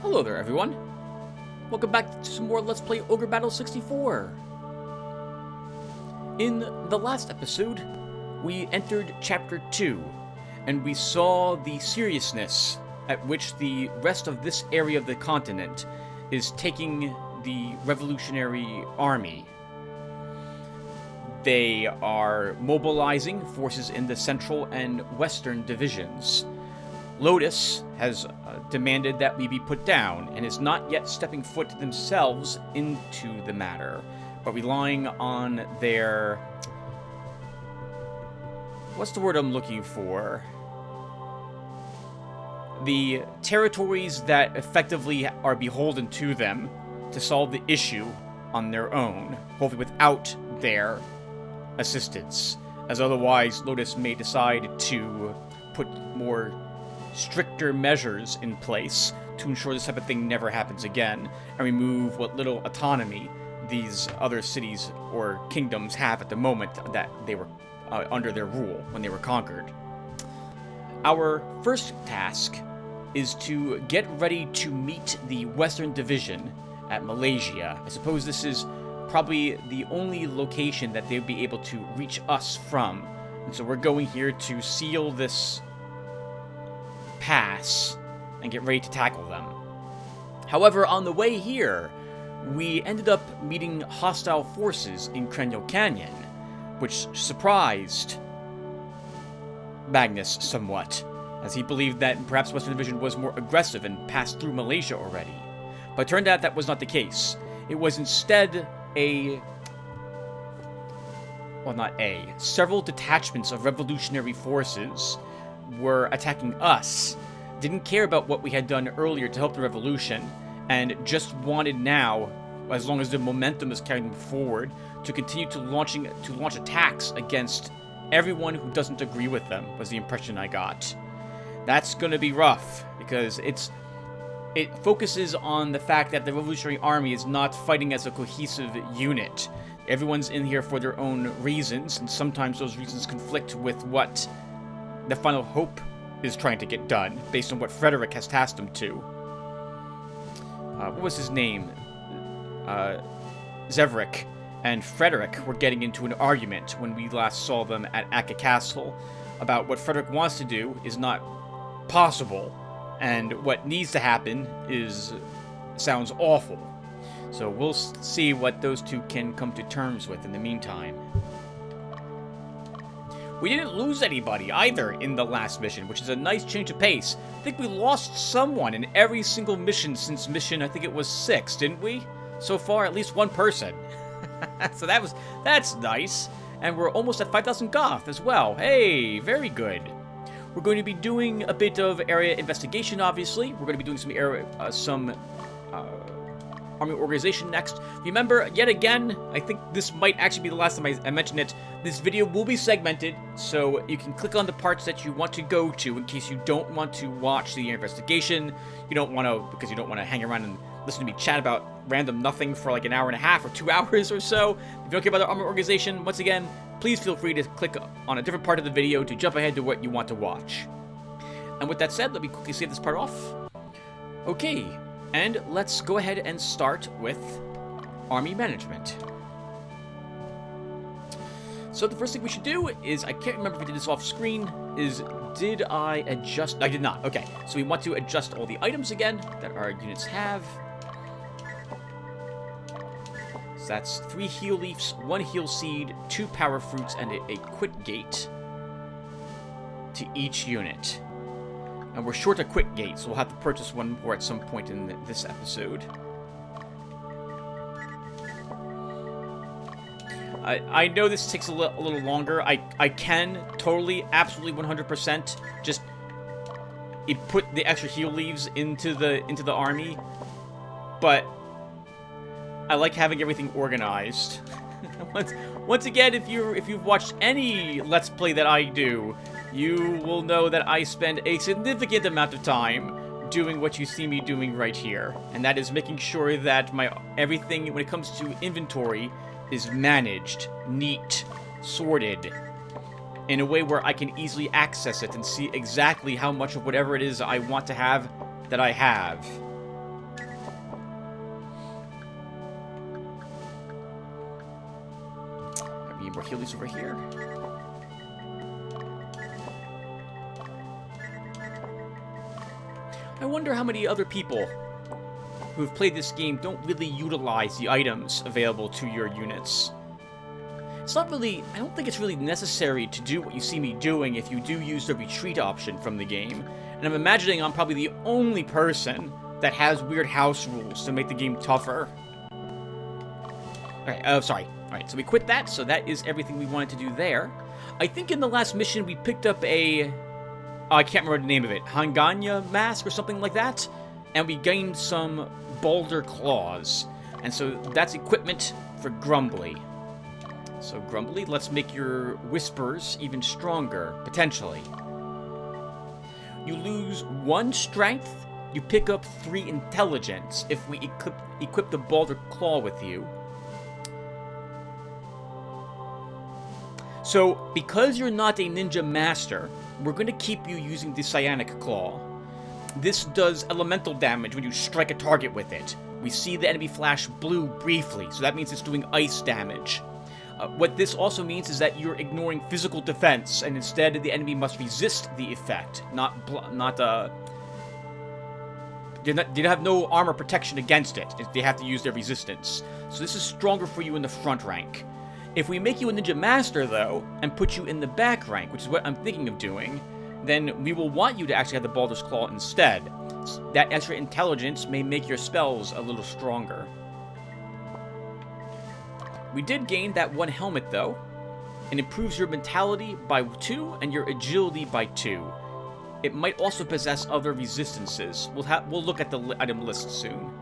Hello there, everyone. Welcome back to some more Let's Play Ogre Battle 64. In the last episode, we entered Chapter 2, and we saw the seriousness at which the rest of this area of the continent is taking the revolutionary army. They are mobilizing forces in the central and western divisions. Lotus has demanded that we be put down, and is not yet stepping foot themselves into the matter, but relying on their... what's the word I'm looking for? The territories that effectively are beholden to them to solve the issue on their own, hopefully without their assistance, as otherwise Lotus may decide to put more stricter measures in place to ensure this type of thing never happens again, and remove what little autonomy these other cities or kingdoms have at the moment that they were under their rule when they were conquered. Our first task is to get ready to meet the Western Division at Malaysia. I suppose this is probably the only location that they'd be able to reach us from, and so we're going here to seal this pass and get ready to tackle them. However, on the way here, we ended up meeting hostile forces in Crenel Canyon, which surprised Magnus somewhat, as he believed that perhaps Western Division was more aggressive and passed through Malaysia already. But it turned out that was not the case. It was instead several detachments of revolutionary forces were attacking us, didn't care about what we had done earlier to help the revolution, and just wanted now, as long as the momentum is carrying them forward, to continue to launch attacks against everyone who doesn't agree with them, was the impression I got. That's going to be rough, because it focuses on the fact that the Revolutionary Army is not fighting as a cohesive unit. Everyone's in here for their own reasons, and sometimes those reasons conflict with what the Final Hope is trying to get done, based on what Frederick has tasked him to. What was his name? Zeverick and Frederick were getting into an argument when we last saw them at Akka Castle about what Frederick wants to do is not possible, and what needs to happen sounds awful. So we'll see what those two can come to terms with in the meantime. We didn't lose anybody either in the last mission, which is a nice change of pace. I think we lost someone in every single mission since mission, I think it was 6, didn't we? So far, at least one person. So that's nice. And we're almost at 5,000 goth as well. Hey, very good. We're going to be doing a bit of area investigation, obviously. We're going to be doing some army organization next. Remember, yet again, I think this might actually be the last time I mentioned it, this video will be segmented, so you can click on the parts that you want to go to in case you don't want to watch the investigation, because you don't want to hang around and listen to me chat about random nothing for like an hour and a half or 2 hours or so. If you don't care about the army organization, once again, please feel free to click on a different part of the video to jump ahead to what you want to watch. And with that said, let me quickly save this part off. Okay. And let's go ahead and start with army management. So the first thing we should do is, I can't remember if we did this off screen, did I adjust? I did not. Okay, so we want to adjust all the items again that our units have. So that's 3 heal leaves, 1 heal seed, 2 power fruits, and a quit gate to each unit. And we're short a quick gate, so we'll have to purchase one more at some point in this episode. I know this takes a little longer. I can totally, absolutely 100% just put the extra heal leaves into the army, but I like having everything organized. Once again, if you've watched any Let's Play that I do, you will know that I spend a significant amount of time doing what you see me doing right here, and that is making sure that everything when it comes to inventory is managed, neat, sorted, in a way where I can easily access it and see exactly how much of whatever it is I want to have that I have. Need more Heelys over here. I wonder how many other people who've played this game don't really utilize the items available to your units. It's not really... I don't think it's really necessary to do what you see me doing if you do use the retreat option from the game. And I'm imagining I'm probably the only person that has weird house rules to make the game tougher. Alright, sorry. Alright, so we quit that, so that is everything we wanted to do there. I think in the last mission we picked up a... I can't remember the name of it. Hanganya mask or something like that? And we gained some boulder claws. And so that's equipment for Grumbly. So Grumbly, let's make your whispers even stronger, potentially. You lose 1 strength, you pick up 3 intelligence if we equip the boulder claw with you. So, because you're not a ninja master, we're going to keep you using the Cyanic Claw. This does elemental damage when you strike a target with it. We see the enemy flash blue briefly, so that means it's doing ice damage. What this also means is that you're ignoring physical defense, and instead the enemy must resist the effect, they have no armor protection against it. They have to use their resistance. So this is stronger for you in the front rank. If we make you a ninja master, though, and put you in the back rank, which is what I'm thinking of doing, then we will want you to actually have the Baldur's Claw instead. That extra intelligence may make your spells a little stronger. We did gain that 1 helmet, though. It improves your mentality by 2 and your agility by 2. It might also possess other resistances. We'll look at the item list soon.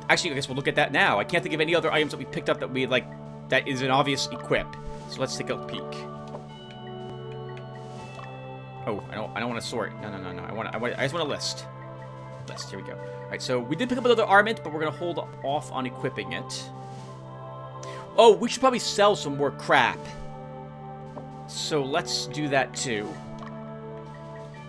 Actually, I guess we'll look at that now. I can't think of any other items that we picked up that we like that is an obvious equip. So let's take a peek. Oh, I don't want to sort. No. I just want a list. List. Here we go. All right. So we did pick up another armament, but we're gonna hold off on equipping it. Oh, we should probably sell some more crap. So let's do that too.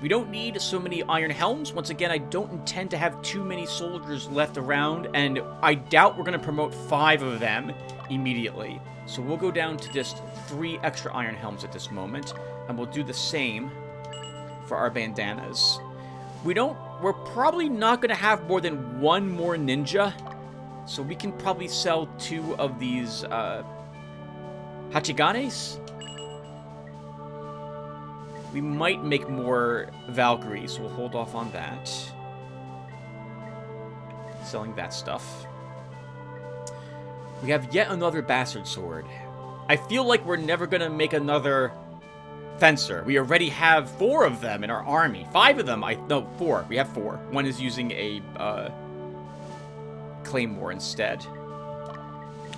We don't need so many iron helms. Once again, I don't intend to have too many soldiers left around, and I doubt we're going to promote 5 of them immediately. So we'll go down to just 3 extra iron helms at this moment, and we'll do the same for our bandanas. We're probably not going to have more than 1 more ninja, so we can probably sell 2 of these Hachiganes. We might make more Valkyries, so we'll hold off on that. Selling that stuff. We have yet another Bastard Sword. I feel like we're never going to make another Fencer. We already have 4 of them in our army. 5 of them, no, 4. We have 4. One is using a Claymore instead.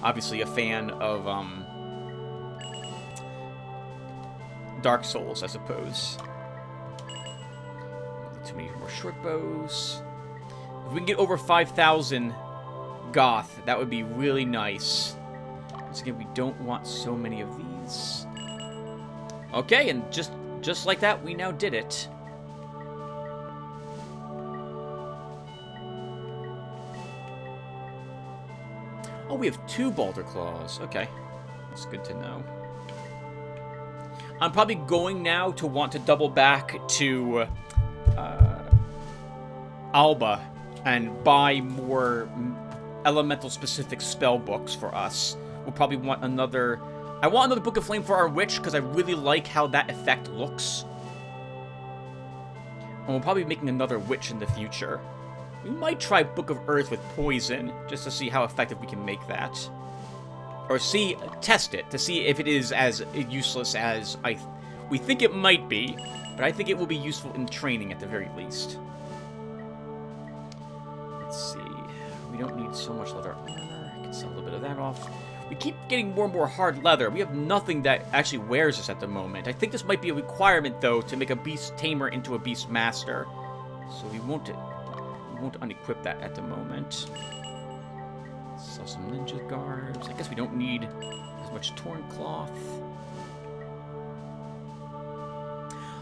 Obviously a fan of, Dark Souls, I suppose. Too many more short bows. If we can get over 5,000 Goth, that would be really nice. Once again, we don't want so many of these. Okay, and just like that, we now did it. Oh, we have 2 Boulder Claws. Okay, that's good to know. I'm probably going now to want to double back to Alba and buy more elemental-specific spell books for us. We'll probably want another... I want another Book of Flame for our Witch, because I really like how that effect looks. And we'll probably be making another Witch in the future. We might try Book of Earth with Poison, just to see how effective we can make that. Or test it, to see if it is as useless as we think it might be, but I think it will be useful in training at the very least. Let's see. We don't need so much leather armor. I can sell a little bit of that off. We keep getting more and more hard leather. We have nothing that actually wears this at the moment. I think this might be a requirement, though, to make a Beast Tamer into a Beast Master. So we won't unequip that at the moment. Sell some ninja garbs. I guess we don't need as much torn cloth.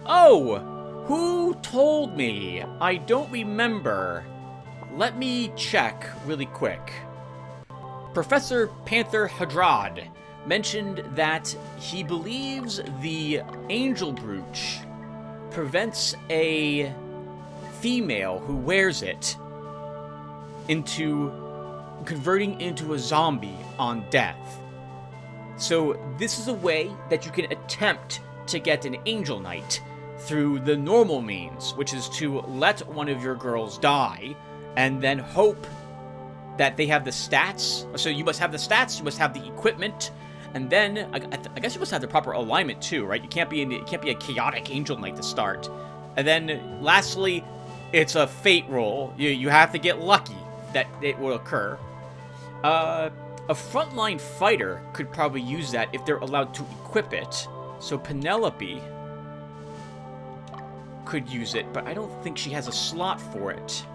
Oh! Who told me? I don't remember. Let me check really quick. Professor Panther Hadrad mentioned that he believes the angel brooch prevents a female who wears it into converting into a zombie on death. So this is a way that you can attempt to get an angel knight through the normal means, which is to let one of your girls die and then hope that they have the stats. So you must have the stats, you must have the equipment, and then I guess you must have the proper alignment too, right? It can't be a chaotic angel knight to start. And then lastly, it's a fate roll. You have to get lucky that it will occur. A frontline fighter could probably use that if they're allowed to equip it. So Penelope could use it, but I don't think she has a slot for it.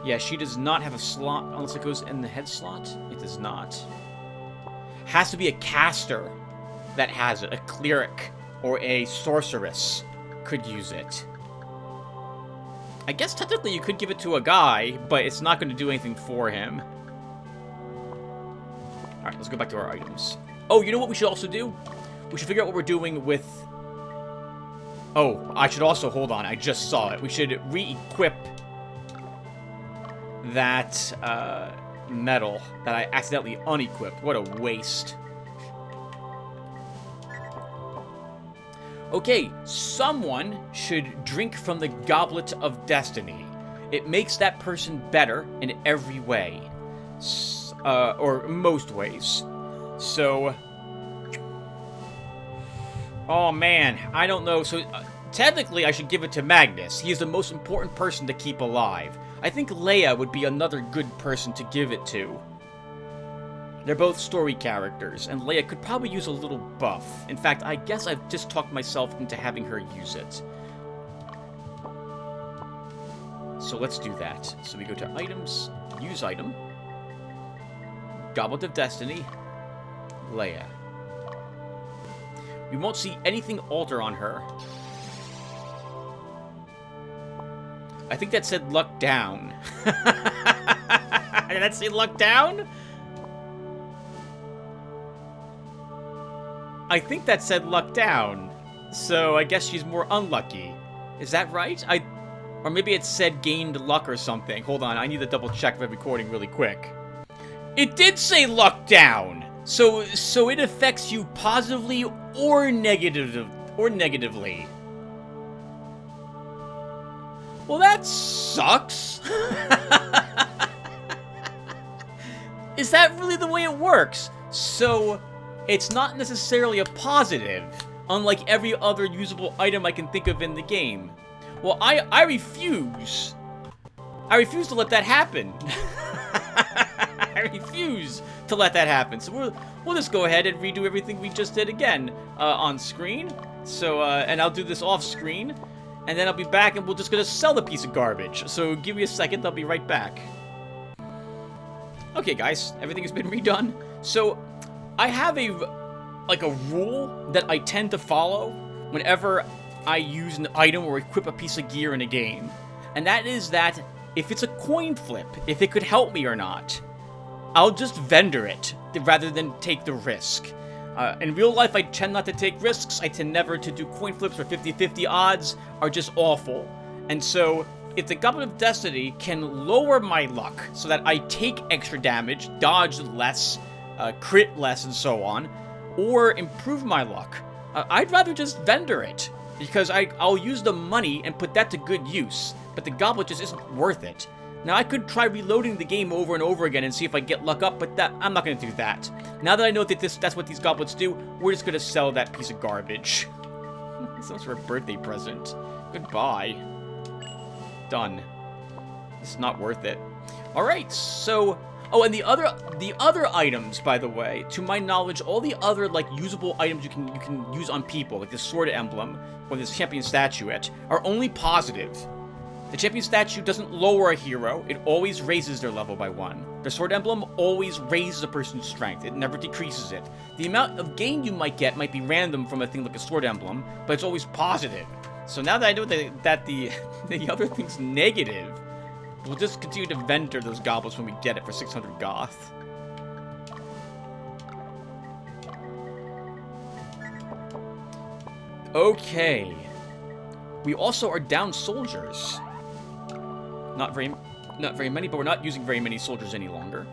Yeah, she does not have a slot unless it goes in the head slot. It does not. Has to be a caster that has it. A cleric or a sorceress could use it. I guess technically you could give it to a guy, but it's not going to do anything for him. Alright, let's go back to our items. Oh, you know what we should also do? We should figure out what we're doing with... Oh, I should also... Hold on, I just saw it. We should re-equip that medal that I accidentally unequipped. What a waste. Okay, someone should drink from the Goblet of Destiny. It makes that person better in every way. Or most ways. So... Oh man, I don't know. So, technically I should give it to Magnus. He is the most important person to keep alive. I think Leia would be another good person to give it to. They're both story characters, and Leia could probably use a little buff. In fact, I guess I've just talked myself into having her use it. So let's do that. So we go to items, use item, Goblet of Destiny, Leia. We won't see anything alter on her. I think that said luck down. Did that say luck down? I think that said luck down. So I guess she's more unlucky. Is that right? Or maybe it said gained luck or something. Hold on, I need to double check the recording really quick. It did say luck down. So it affects you positively or negatively. Well, that sucks. Is that really the way it works? So, it's not necessarily a positive, unlike every other usable item I can think of in the game. Well, I refuse. I refuse to let that happen. I refuse to let that happen. So we'll just go ahead and redo everything we just did again on screen. So, and I'll do this off screen. And then I'll be back and we're just gonna sell the piece of garbage. So give me a second, I'll be right back. Okay guys, everything has been redone. So I have a rule that I tend to follow whenever I use an item or equip a piece of gear in a game. And that is that if it's a coin flip, if it could help me or not, I'll just vendor it rather than take the risk. In real life, I tend not to take risks. I tend never to do coin flips where 50-50 odds are just awful. And so, if the Goblet of Destiny can lower my luck so that I take extra damage, dodge less, crit less, and so on, or improve my luck, I'd rather just vendor it. Because I'll use the money and put that to good use. But the Goblet just isn't worth it. Now, I could try reloading the game over and over again and see if I get luck up, but I'm not going to do that. Now that I know that that's what these goblets do, we're just going to sell that piece of garbage. Sounds for a birthday present. Goodbye. Done. It's not worth it. Alright, so... Oh, and the other items, by the way, to my knowledge, all the other, usable items you can use on people, like this sword emblem or this champion statuette, are only positive. The champion statue doesn't lower a hero, it always raises their level by 1. The sword emblem always raises a person's strength, it never decreases it. The amount of gain you might get might be random from a thing like a sword emblem, but it's always positive. So now that I know that the other thing's negative, We'll just continue to vendor those goblins when we get it for 600 goth. Okay. We also are down soldiers. Not very many, but we're not using very many soldiers any longer.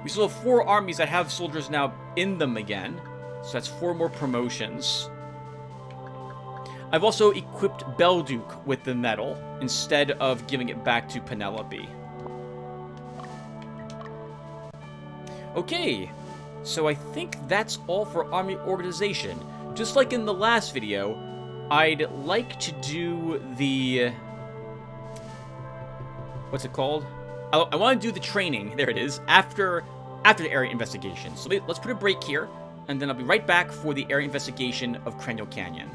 We still have 4 armies that have soldiers now in them again. So that's 4 more promotions. I've also equipped Belduke with the medal instead of giving it back to Penelope. Okay, so I think that's all for army organization. Just like in the last video, I'd like to do the... What's it called? I want to do the training, there it is, after the area investigation. So let's put a break here, and then I'll be right back for the area investigation of Crenel Canyon.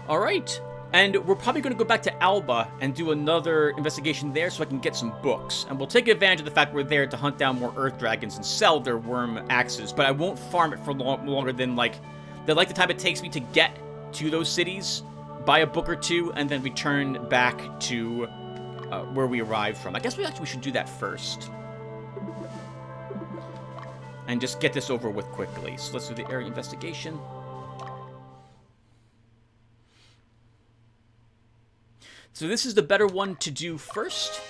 Alright, and we're probably going to go back to Alba and do another investigation there so I can get some books. And we'll take advantage of the fact we're there to hunt down more earth dragons and sell their worm axes, but I won't farm it for longer than the time it takes me to get to those cities, buy a book or 2, and then return back to where we arrived from. I guess we should do that first. And just get this over with quickly. So let's do the area investigation. So this is the better one to do first.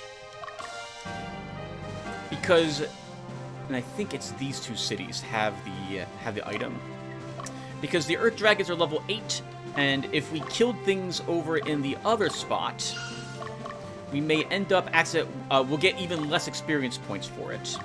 Because, and I think it's these 2 cities have the item. Because the Earth Dragons are level 8, and if we killed things over in the other spot, we may end up we'll get even less experience points for it.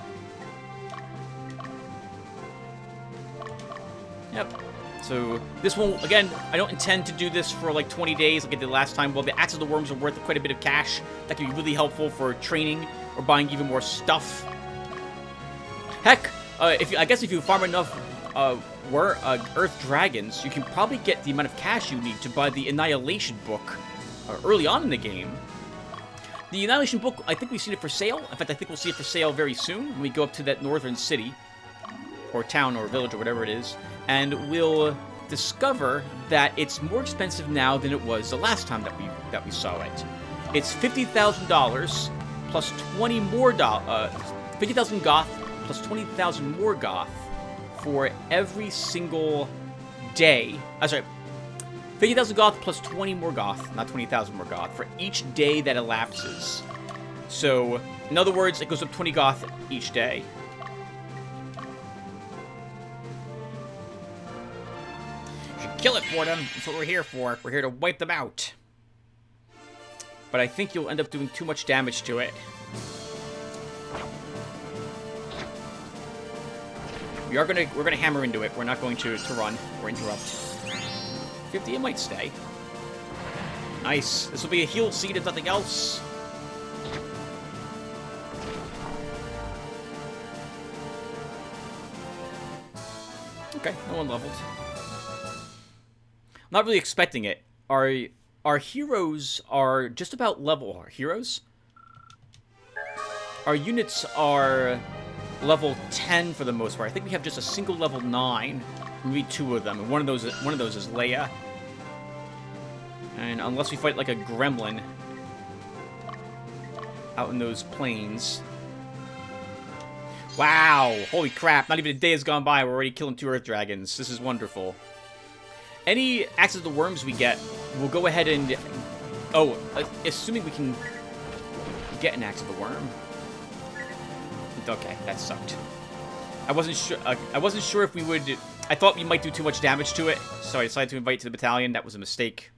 Yep. So this one, again, I don't intend to do this for like 20 days like I did last time. Well, the Axe of the Worms are worth quite a bit of cash. That can be really helpful for training or buying even more stuff. Heck, I guess if you farm enough Earth Dragons, you can probably get the amount of cash you need to buy the Annihilation book early on in the game. The Annihilation book, I think we've seen it for sale. In fact, I think we'll see it for sale very soon when we go up to that northern city, or town, or village, or whatever it is, and we'll discover that it's more expensive now than it was the last time that we saw it. It's $50,000 plus 20 more 50,000 goth plus 20,000 more goth for every single day. Sorry, 50,000 goth plus 20 more goth, not 20,000 more goth, for each day that elapses. So, in other words, it goes up 20 goth each day. Should kill it for them. That's what we're here for. We're here to wipe them out. But I think you'll end up doing too much damage to it. We're gonna hammer into it. We're not going to run or interrupt. 50, it might stay. Nice. This will be a healed seed if nothing else. Okay, no one leveled. Not really expecting it. Our heroes are just about level. Our heroes? Our units are level 10 for the most part. I think we have just a single level 9. Maybe 2 of them. And one of those is Leia. And unless we fight like a gremlin out in those plains. Wow! Holy crap! Not even a day has gone by. We're already killing 2 Earth Dragons. This is wonderful. Any Axe of the Worms we get, we'll go ahead and... Oh, assuming we can get an Axe of the Worm. Okay, that sucked. I wasn't sure if we would... I thought we might do too much damage to it, so I decided to invite to the battalion. That was a mistake.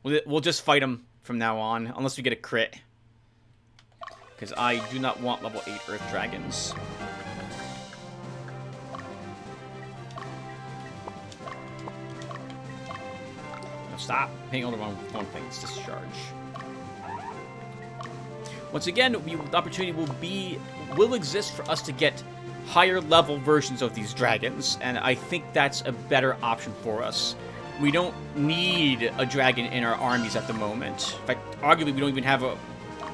We'll just fight them from now on, unless we get a crit. Because I do not want level 8 Earth Dragons. No, stop hitting all the wrong things. Discharge. Once again, the opportunity will exist for us to get higher level versions of these dragons, and I think that's a better option for us. We don't need a dragon in our armies at the moment. In fact, arguably, we don't even have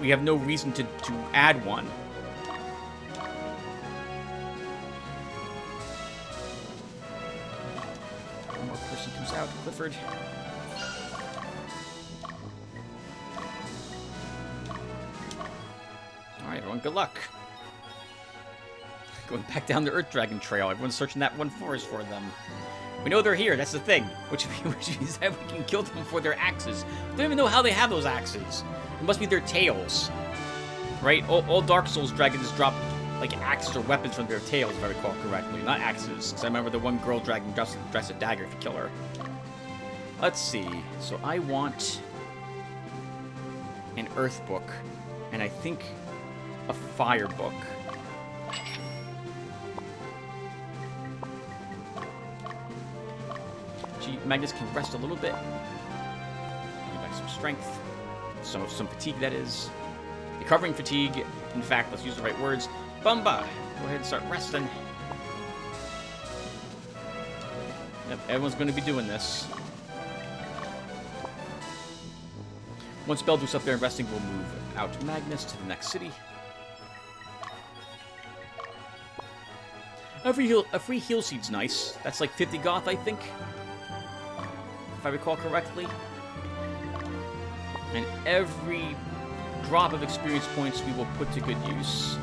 we have no reason to add one. One more person comes out, Clifford. good luck. Going back down the Earth Dragon Trail. Everyone's searching that one forest for them. We know they're here, that's the thing. Which means that we can kill them for their axes. I don't even know how they have those axes. It must be their tails. Right? All Dark Souls dragons drop, like, axes or weapons from their tails, if I recall correctly. Not axes. Because I remember the one girl dragon dressed a dagger if you kill her. Let's see. So I want an Earth book. And I think a Fire book. Magnus can rest a little bit. Give back some strength. Some fatigue, that is. Recovering fatigue. In fact, let's use the right words. Bumba! Go ahead and start resting. Yep, everyone's going to be doing this. Once Beldur's up there and resting, we'll move out to Magnus to the next city. A free heal seed's nice. That's like 50 goth, I think. If I recall correctly. And every drop of experience points we will put to good use.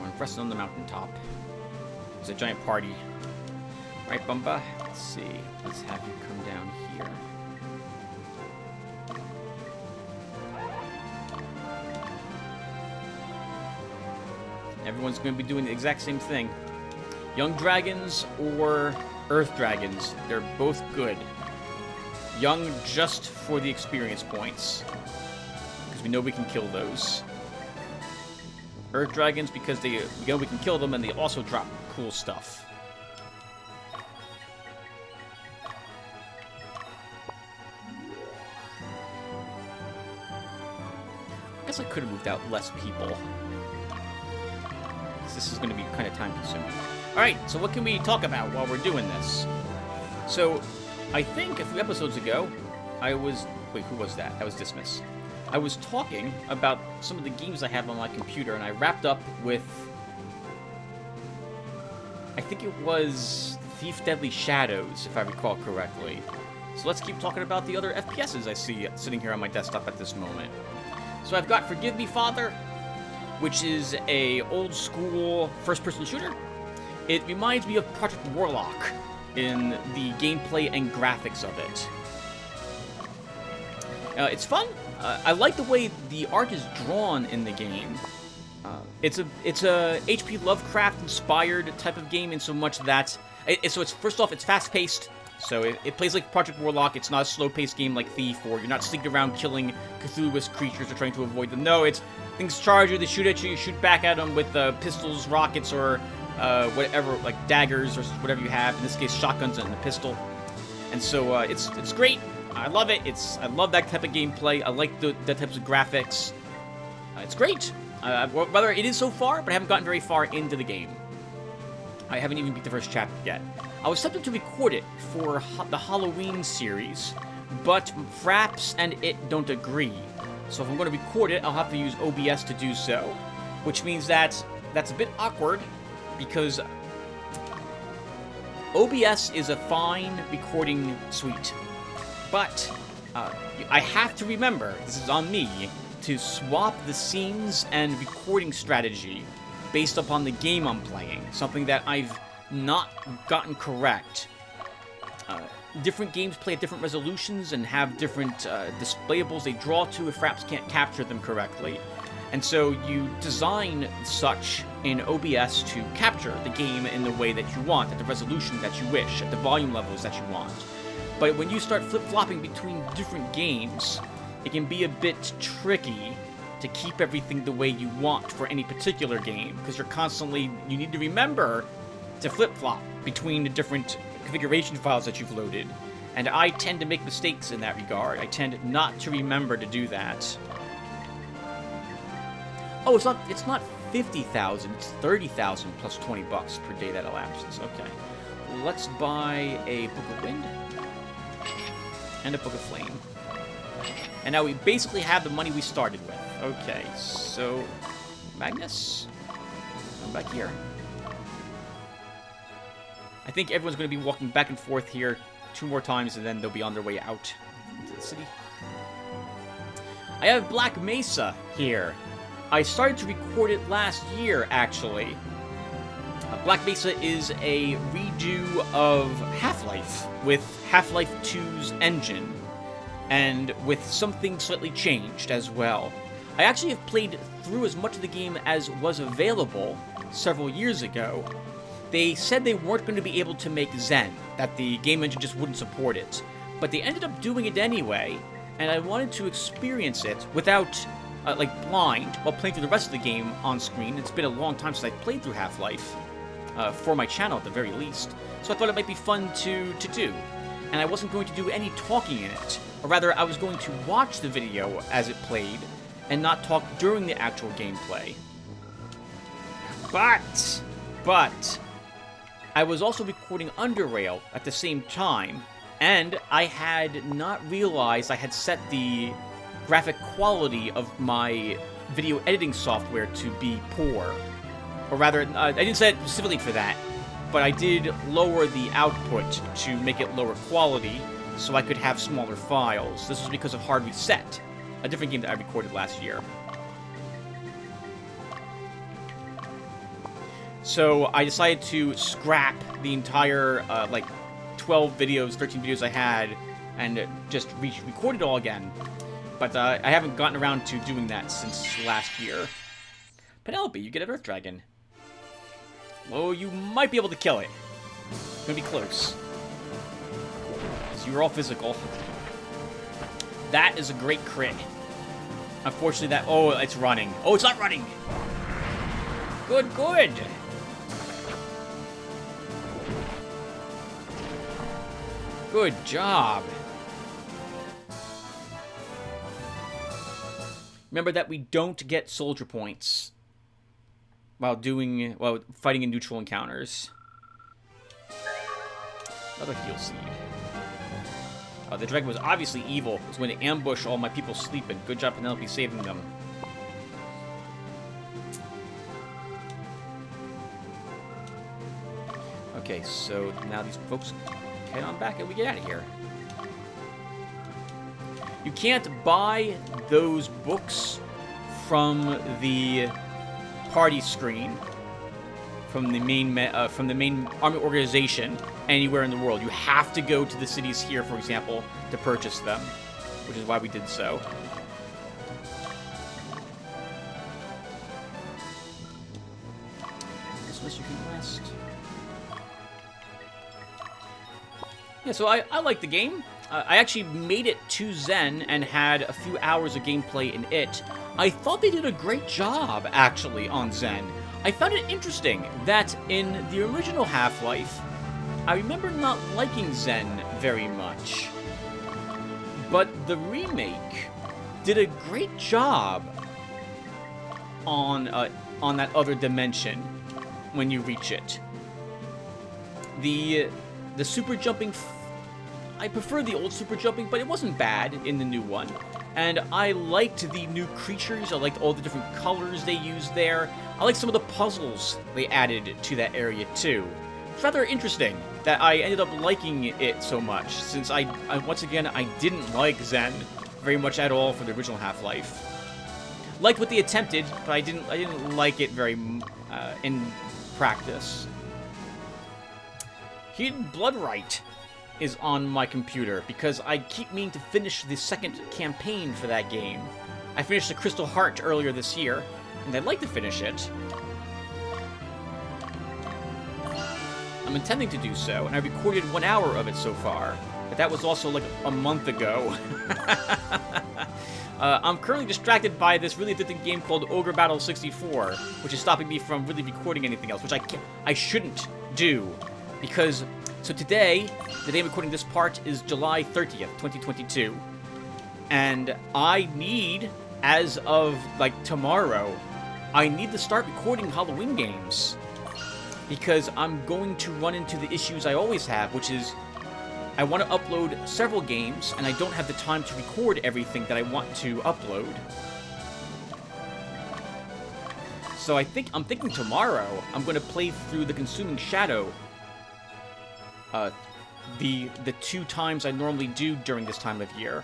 We're resting on the mountaintop. There's a giant party. Right, Bumba? Let's see. Let's have you come down here. Everyone's going to be doing the exact same thing. Young dragons or earth dragons, they're both good. Young just for the experience points, because we know we can kill those. Earth dragons because we know we can kill them and they also drop cool stuff. I guess I could have moved out less people. This is going to be kind of time-consuming. Alright, so what can we talk about while we're doing this? So, I think a few episodes ago, I was... Wait, who was that? That was Dismiss. I was talking about some of the games I have on my computer, and I wrapped up with... I think it was Thief Deadly Shadows, if I recall correctly. So let's keep talking about the other FPSs I see sitting here on my desktop at this moment. So I've got Forgive Me, Father, which is a old-school first-person shooter. It reminds me of Project Warlock in the gameplay and graphics of it. It's fun. I like the way the art is drawn in the game. It's a H.P. Lovecraft-inspired type of game in so much that... So it's first off, it's fast-paced. So it plays like Project Warlock. It's not a slow-paced game like Thief, or you're not sneaking around killing Cthulhu's creatures or trying to avoid them. No, it's things charge you, they shoot at you, you shoot back at them with pistols, rockets, or whatever, like daggers or whatever you have. In this case, shotguns and a pistol. And so it's great. I love it. I love that type of gameplay. I like that types of graphics. It's great. Rather, it is so far, but I haven't gotten very far into the game. I haven't even beat the first chapter yet. I was tempted to record it for the Halloween series, but Fraps and it don't agree. So if I'm going to record it, I'll have to use OBS to do so, which means that's a bit awkward, because OBS is a fine recording suite, but I have to remember, this is on me, to swap the scenes and recording strategy based upon the game I'm playing, something that I've not gotten correct. Different games play at different resolutions and have different displayables they draw to if Fraps can't capture them correctly. And so you design such in OBS to capture the game in the way that you want, at the resolution that you wish, at the volume levels that you want. But when you start flip-flopping between different games, it can be a bit tricky to keep everything the way you want for any particular game, because you need to remember to flip-flop between the different configuration files that you've loaded. And I tend to make mistakes in that regard. I tend not to remember to do that. Oh, it's not 50,000, it's 30,000 plus 20 bucks per day that elapses. Okay. Let's buy a Book of Wind and a Book of Flame. And now we basically have the money we started with. Okay, so Magnus, come back here. I think everyone's going to be walking back and forth here 2 more times, and then they'll be on their way out into the city. I have Black Mesa here. I started to record it last year, actually. Black Mesa is a redo of Half-Life with Half-Life 2's engine, and with something slightly changed as well. I actually have played through as much of the game as was available several years ago. They said they weren't going to be able to make Zen, that the game engine just wouldn't support it, but they ended up doing it anyway, and I wanted to experience it without, blind, while playing through the rest of the game on screen. It's been a long time since I've played through Half-Life, for my channel at the very least, so I thought it might be fun to do. And I wasn't going to do any talking in it, or rather, I was going to watch the video as it played, and not talk during the actual gameplay. But, I was also recording Underrail at the same time, and I had not realized I had set the graphic quality of my video editing software to be poor. Or rather, I didn't set it specifically for that, but I did lower the output to make it lower quality so I could have smaller files. This was because of Hard Reset, a different game that I recorded last year. So I decided to scrap the entire, 12 videos, 13 videos I had, and just record it all again. But I haven't gotten around to doing that since last year. Penelope, you get an Earth Dragon. Oh, you might be able to kill it. It's gonna be close. So you're all physical. That is a great crit. Unfortunately, that... Oh, it's running. Oh, it's not running! Good, good! Good job. Remember that we don't get soldier points while fighting in neutral encounters. Another heal seed. The dragon was obviously evil. It was when they ambush all my people sleeping. Good job, Penelope, saving them. Okay, so now these folks head on back and we get out of here. You can't buy those books from the party screen, from the main army organization anywhere in the world. You have to go to the cities here, for example, to purchase them, which is why we did so. Dismiss, you can rest. Yeah, so I like the game. I actually made it to Zen and had a few hours of gameplay in it. I thought they did a great job, actually, on Zen. I found it interesting that in the original Half-Life, I remember not liking Zen very much. But the remake did a great job on that other dimension when you reach it. The super jumping... I prefer the old super jumping, but it wasn't bad in the new one. And I liked the new creatures. I liked all the different colors they used there. I liked some of the puzzles they added to that area, too. It's rather interesting that I ended up liking it so much, since once again, I didn't like Zen very much at all for the original Half-Life. Liked what they attempted, but I didn't like it very in practice. Hidden Bloodrite is on my computer, because I keep meaning to finish the second campaign for that game. I finished the Crystal Heart earlier this year, and I'd like to finish it. I'm intending to do so, and I recorded 1 hour of it so far, but that was also like a month ago. I'm currently distracted by this really addicting game called Ogre Battle 64, which is stopping me from really recording anything else, which I shouldn't do, because... So today, the day I'm recording this part is July 30th, 2022. And I need, as of, tomorrow, I need to start recording Halloween games. Because I'm going to run into the issues I always have, which is, I want to upload several games, and I don't have the time to record everything that I want to upload. So I'm thinking tomorrow, I'm going to play through The Consuming Shadow, uh, the 2 times I normally do during this time of year.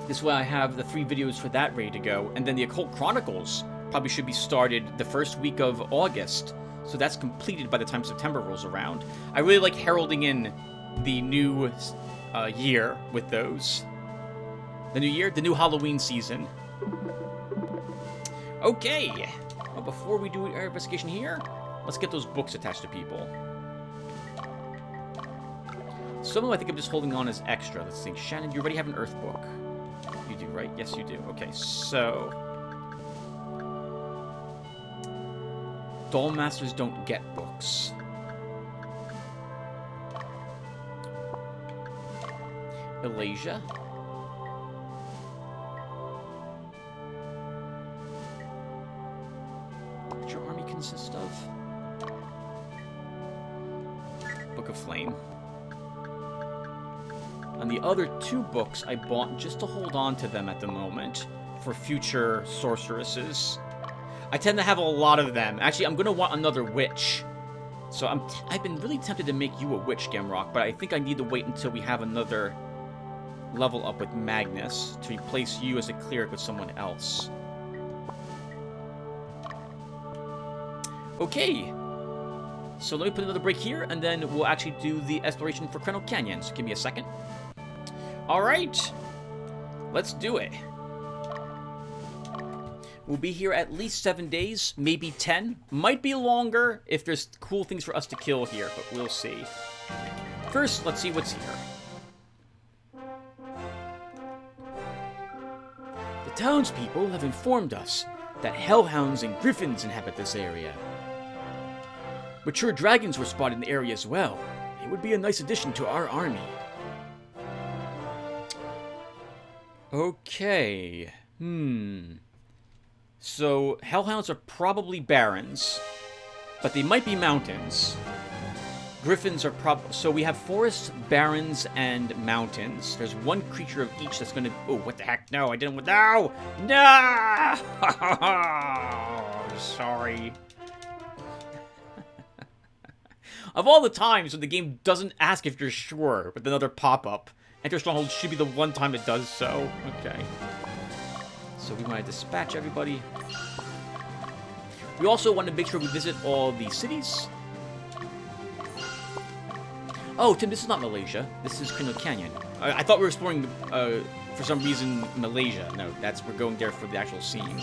This way I have the 3 videos for that ready to go, and then the Occult Chronicles probably should be started the first week of August, so that's completed by the time September rolls around. I really like heralding in the new year with those. The new year, the new Halloween season. Okay, well, before we do our investigation here, let's get those books attached to people. Some of them I think I'm just holding on as extra. Let's think. Shannon, you already have an Earth book. You do, right? Yes, you do. Okay, so... Doll Masters don't get books. Elasia? What your army consist of? Book of Flame. And the other 2 books I bought just to hold on to them at the moment for future sorceresses. I tend to have a lot of them. Actually, I'm going to want another witch. So I've been really tempted to make you a witch, Gamrock, but I think I need to wait until we have another level up with Magnus to replace you as a cleric with someone else. Okay. So let me put another break here, and then we'll actually do the exploration for Crenel Canyon. So give me a second. Alright. Let's do it. We'll be here at least 7 days, maybe 10. Might be longer if there's cool things for us to kill here, but we'll see. First, let's see what's here. The townspeople have informed us that hellhounds and griffins inhabit this area. Mature dragons were spotted in the area as well. It would be a nice addition to our army. Okay. So, hellhounds are probably barrens, but they might be mountains. Griffins are so we have forests, barrens, and mountains. There's 1 creature of each that's gonna... Oh, what the heck? No, I didn't... No! No! Sorry. Of all the times when the game doesn't ask if you're sure with another pop-up, Enter Stronghold should be the one time it does so. Okay. So we want to dispatch everybody. We also want to make sure we visit all the cities. Oh, Tim, this is not Malaysia. This is Crenel Canyon. I thought we were exploring, for some reason, Malaysia. No, we're going there for the actual scene.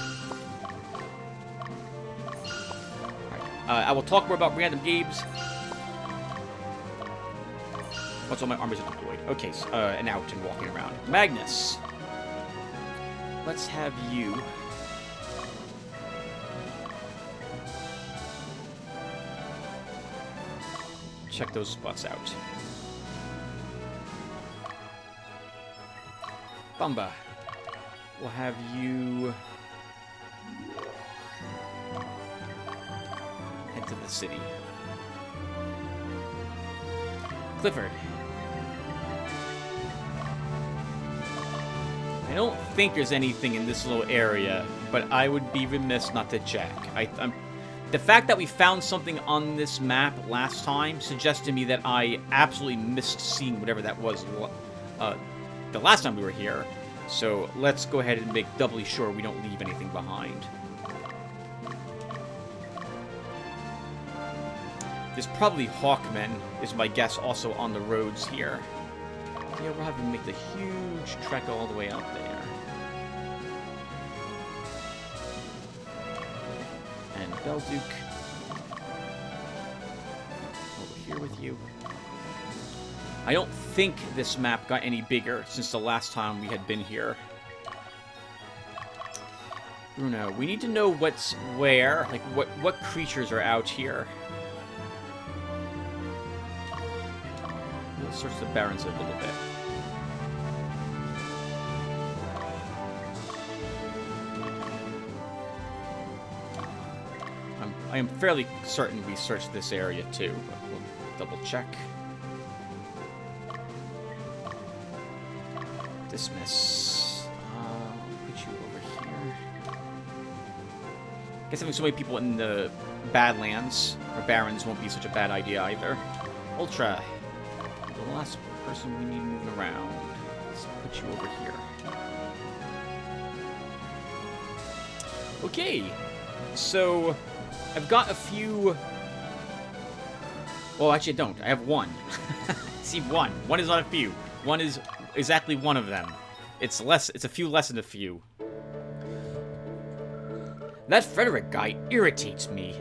Alright, I will talk more about random games once all my armies are deployed. Okay, so, and out and walking around. Magnus. Let's have you... check those spots out. Bamba. We'll have you... head to the city. Clifford. I don't think there's anything in this little area, but I would be remiss not to check. The fact that we found something on this map last time suggests to me that I absolutely missed seeing whatever that was the last time we were here. So let's go ahead and make doubly sure we don't leave anything behind. There's probably Hawkmen, is my guess, also on the roads here. Yeah, we'll have to make the huge trek all the way out there. And Belduke. Over here with you. I don't think this map got any bigger since the last time we had been here. Bruno, we need to know what's where, like what creatures are out here. We'll search the Barrens a little bit. I am fairly certain we searched this area too, but we'll double check. Dismiss. I'll put you over here. Guess having so many people in the Badlands, or Barrens, won't be such a bad idea either. Ultra. The last person we need moving around. Let's put you over here. Okay. So, I've got a few... Well, actually I don't. I have one. See, one. One is not a few. One is exactly one of them. It's a few less than a few. That Frederick guy irritates me.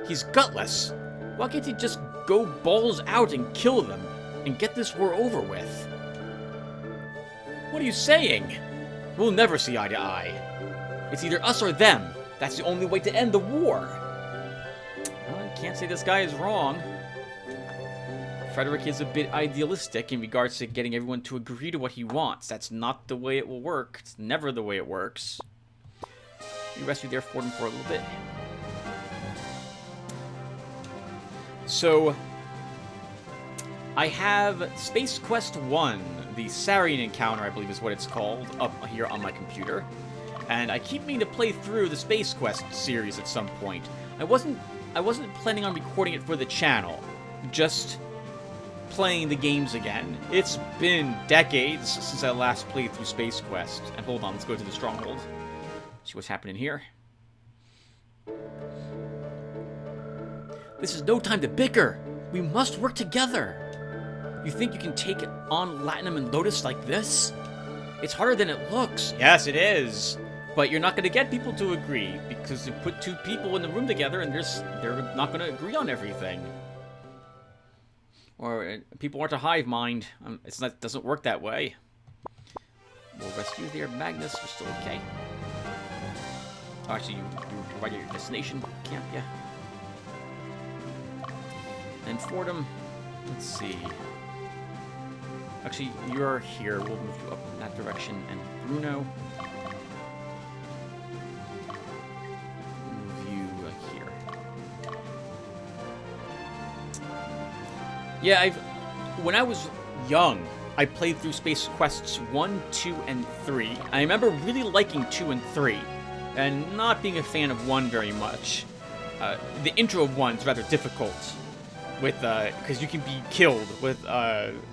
He's gutless. Why can't he just go balls out and kill them and get this war over with? What are you saying? We'll never see eye to eye. It's either us or them. That's the only way to end the war. Well, I can't say this guy is wrong. Frederick is a bit idealistic in regards to getting everyone to agree to what he wants. That's not the way it will work. It's never the way it works. You rescue there for them for a little bit. So, I have Space Quest 1, the Saurian encounter, I believe is what it's called, up here on my computer. And I keep meaning to play through the Space Quest series at some point. I wasn't planning on recording it for the channel, just playing the games again. It's been decades since I last played through Space Quest. And hold on, let's go to the Stronghold. See what's happening here. This is no time to bicker. We must work together. You think you can take on Latinum and Lotus like this? It's harder than it looks. Yes, it is. But you're not going to get people to agree, because you put two people in the room together and they're not going to agree on everything. Or people aren't a hive mind. It doesn't work that way. We'll rescue there, Magnus. You're still okay. Oh, actually, you're right at your destination camp, yeah. And Fordham, let's see. Actually, you're here. We'll move you up in that direction. And Bruno, move you here. Yeah, when I was young, I played through Space Quests 1, 2, and 3. I remember really liking 2 and 3, and not being a fan of 1 very much. The intro of 1 is rather difficult, with because you can be killed with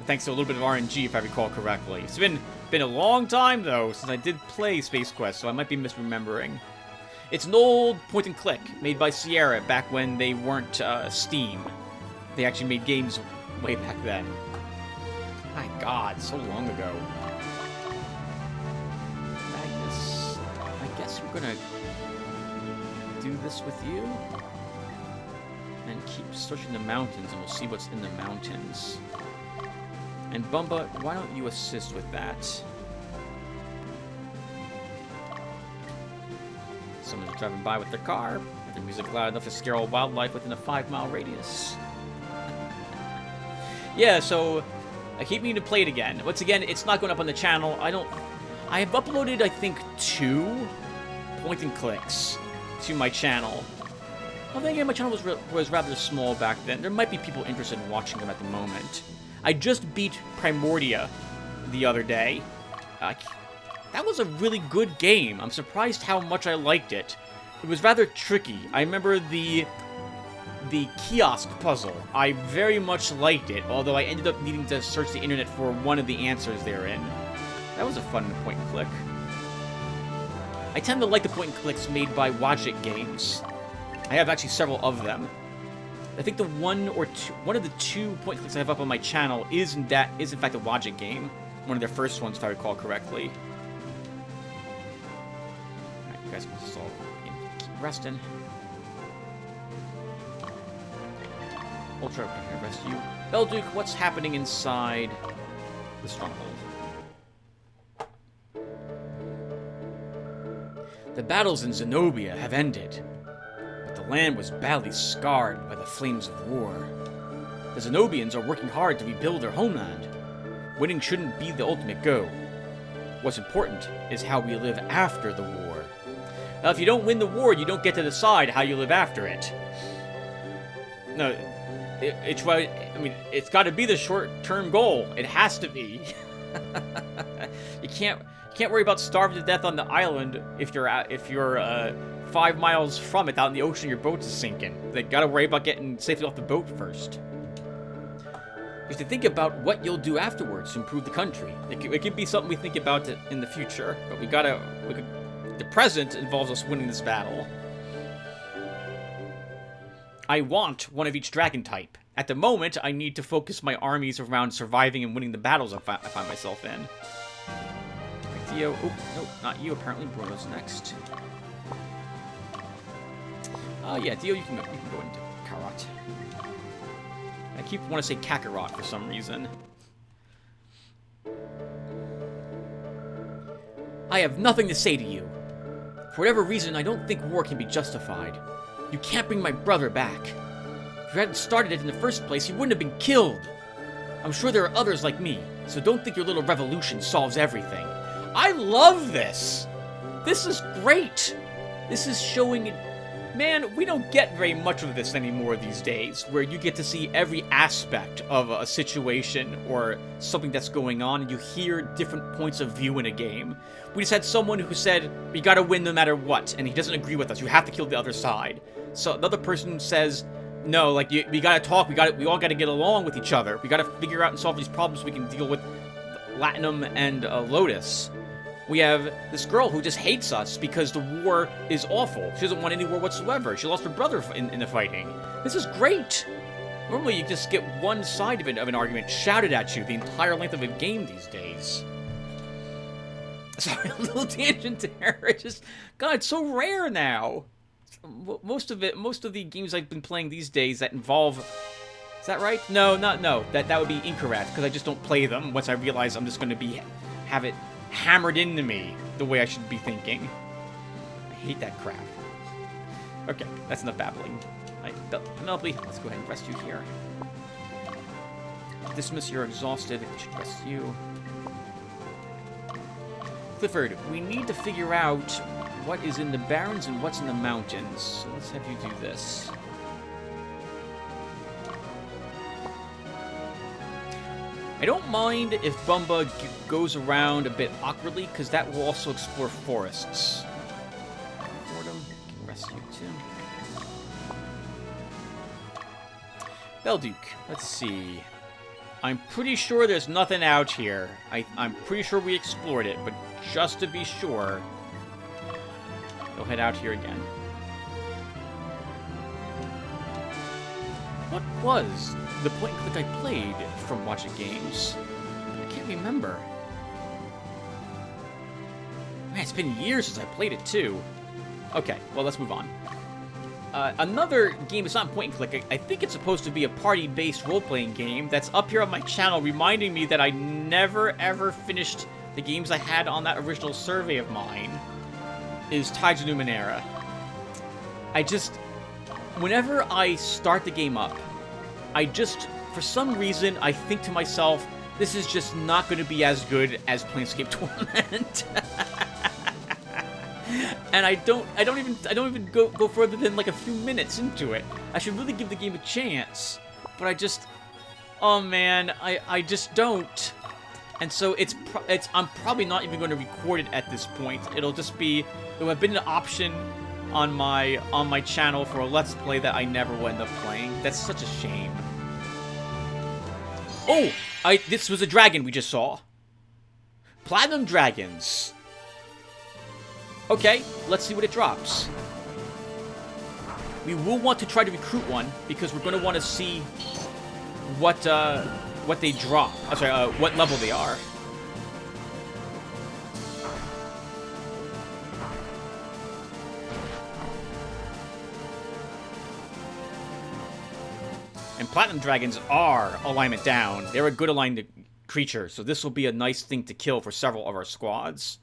thanks to a little bit of RNG, if I recall correctly. It's been a long time though since I did play Space Quest, so I might be misremembering. It's an old point and click made by Sierra back when they weren't Steam. They actually made games way back then. My God, so long ago. Magnus, I guess we're gonna do this with you. And keep searching the mountains, and we'll see what's in the mountains. And Bumba, why don't you assist with that? Someone's driving by with their car, with their music loud enough to scare all wildlife within a 5-mile radius. Yeah, so I keep meaning to play it again. Once again, it's not going up on the channel. I have uploaded, I think, 2 point and clicks to my channel. Well, then again, my channel was rather small back then. There might be people interested in watching them at the moment. I just beat Primordia the other day. That was a really good game. I'm surprised how much I liked it. It was rather tricky. I remember the kiosk puzzle. I very much liked it, although I ended up needing to search the internet for one of the answers therein. That was a fun point and click. I tend to like the point and clicks made by Wadget Games. I have actually several of them. I think the one of the 2 point clicks I have up on my channel is in fact a Wadget game. One of their first ones, if I recall correctly. Alright, you guys can just all keep resting. Ultra, I'm gonna rest you. Belduke, what's happening inside the Stronghold? The battles in Zenobia have ended. The land was badly scarred by the flames of war. The Zenobians are working hard to rebuild their homeland. Winning shouldn't be the ultimate goal. What's important is how we live after the war. Now, if you don't win the war, you don't get to decide how you live after it. No, it's got to be the short-term goal. It has to be. You can't worry about starving to death on the island if you're 5 miles from it, out in the ocean, your boat is sinking. They gotta worry about getting safely off the boat first. You have to think about what you'll do afterwards to improve the country. It could be something we think about in the future, but the present involves us winning this battle. I want one of each dragon type. At the moment, I need to focus my armies around surviving and winning the battles I find myself in. Right, Theo. Oh, no, not you. Apparently, Bruno's next. Yeah, Theo, you can go into Karat. I keep want to say Kakarot for some reason. I have nothing to say to you. For whatever reason, I don't think war can be justified. You can't bring my brother back. If you hadn't started it in the first place, he wouldn't have been killed. I'm sure there are others like me, so don't think your little revolution solves everything. I love this! This is great! This is showing... Man, we don't get very much of this anymore these days, where you get to see every aspect of a situation or something that's going on, and you hear different points of view in a game. We just had someone who said, we gotta win no matter what, and he doesn't agree with us. You have to kill the other side. So another person says, no, like, we gotta talk, we all gotta get along with each other. We gotta figure out and solve these problems so we can deal with Latinum and Lotus. We have this girl who just hates us because the war is awful. She doesn't want any war whatsoever. She lost her brother in the fighting. This is great. Normally you just get one side of an argument shouted at you the entire length of a game these days. Sorry, a little tangent there. God, it's so rare now. Most of the games I've been playing these days that involve... Is that right? No. That would be incorrect, because I just don't play them once I realize I'm just going to have it hammered into me the way I should be thinking. I hate that crap. Okay, that's enough babbling. Penelope, let's go ahead and rest you here. Dismiss, you're exhausted. We should rest you. Clifford, we need to figure out what is in the barrens and what's in the mountains. So let's have you do this. I don't mind if Bumba goes around a bit awkwardly, because that will also explore forests. Fordham, can rest you too. Belduke, let's see. I'm pretty sure there's nothing out here. I'm pretty sure we explored it, but just to be sure, we'll head out here again. What was the point and click I played from watching games? I can't remember. Man, it's been years since I played it too. Okay, well, let's move on. Another game, it's not point and click. I think it's supposed to be a party-based role-playing game that's up here on my channel, reminding me that I never ever finished the games I had on that original survey of mine, is Tides of Numenera. Whenever I start the game up, for some reason, I think to myself, this is just not going to be as good as Planescape Torment. And I don't even go further than like a few minutes into it. I should really give the game a chance, but oh man, I just don't. And so I'm probably not even going to record it at this point. It'll have been an option on my channel for a Let's Play that I never will end up playing. That's such a shame. Oh, this was a dragon we just saw. Platinum dragons. Okay, let's see what it drops. We will want to try to recruit one, because we're going to want to see what they drop. I'm sorry, what level they are. And Platinum Dragons are alignment down. They're a good aligned creature, so this will be a nice thing to kill for several of our squads.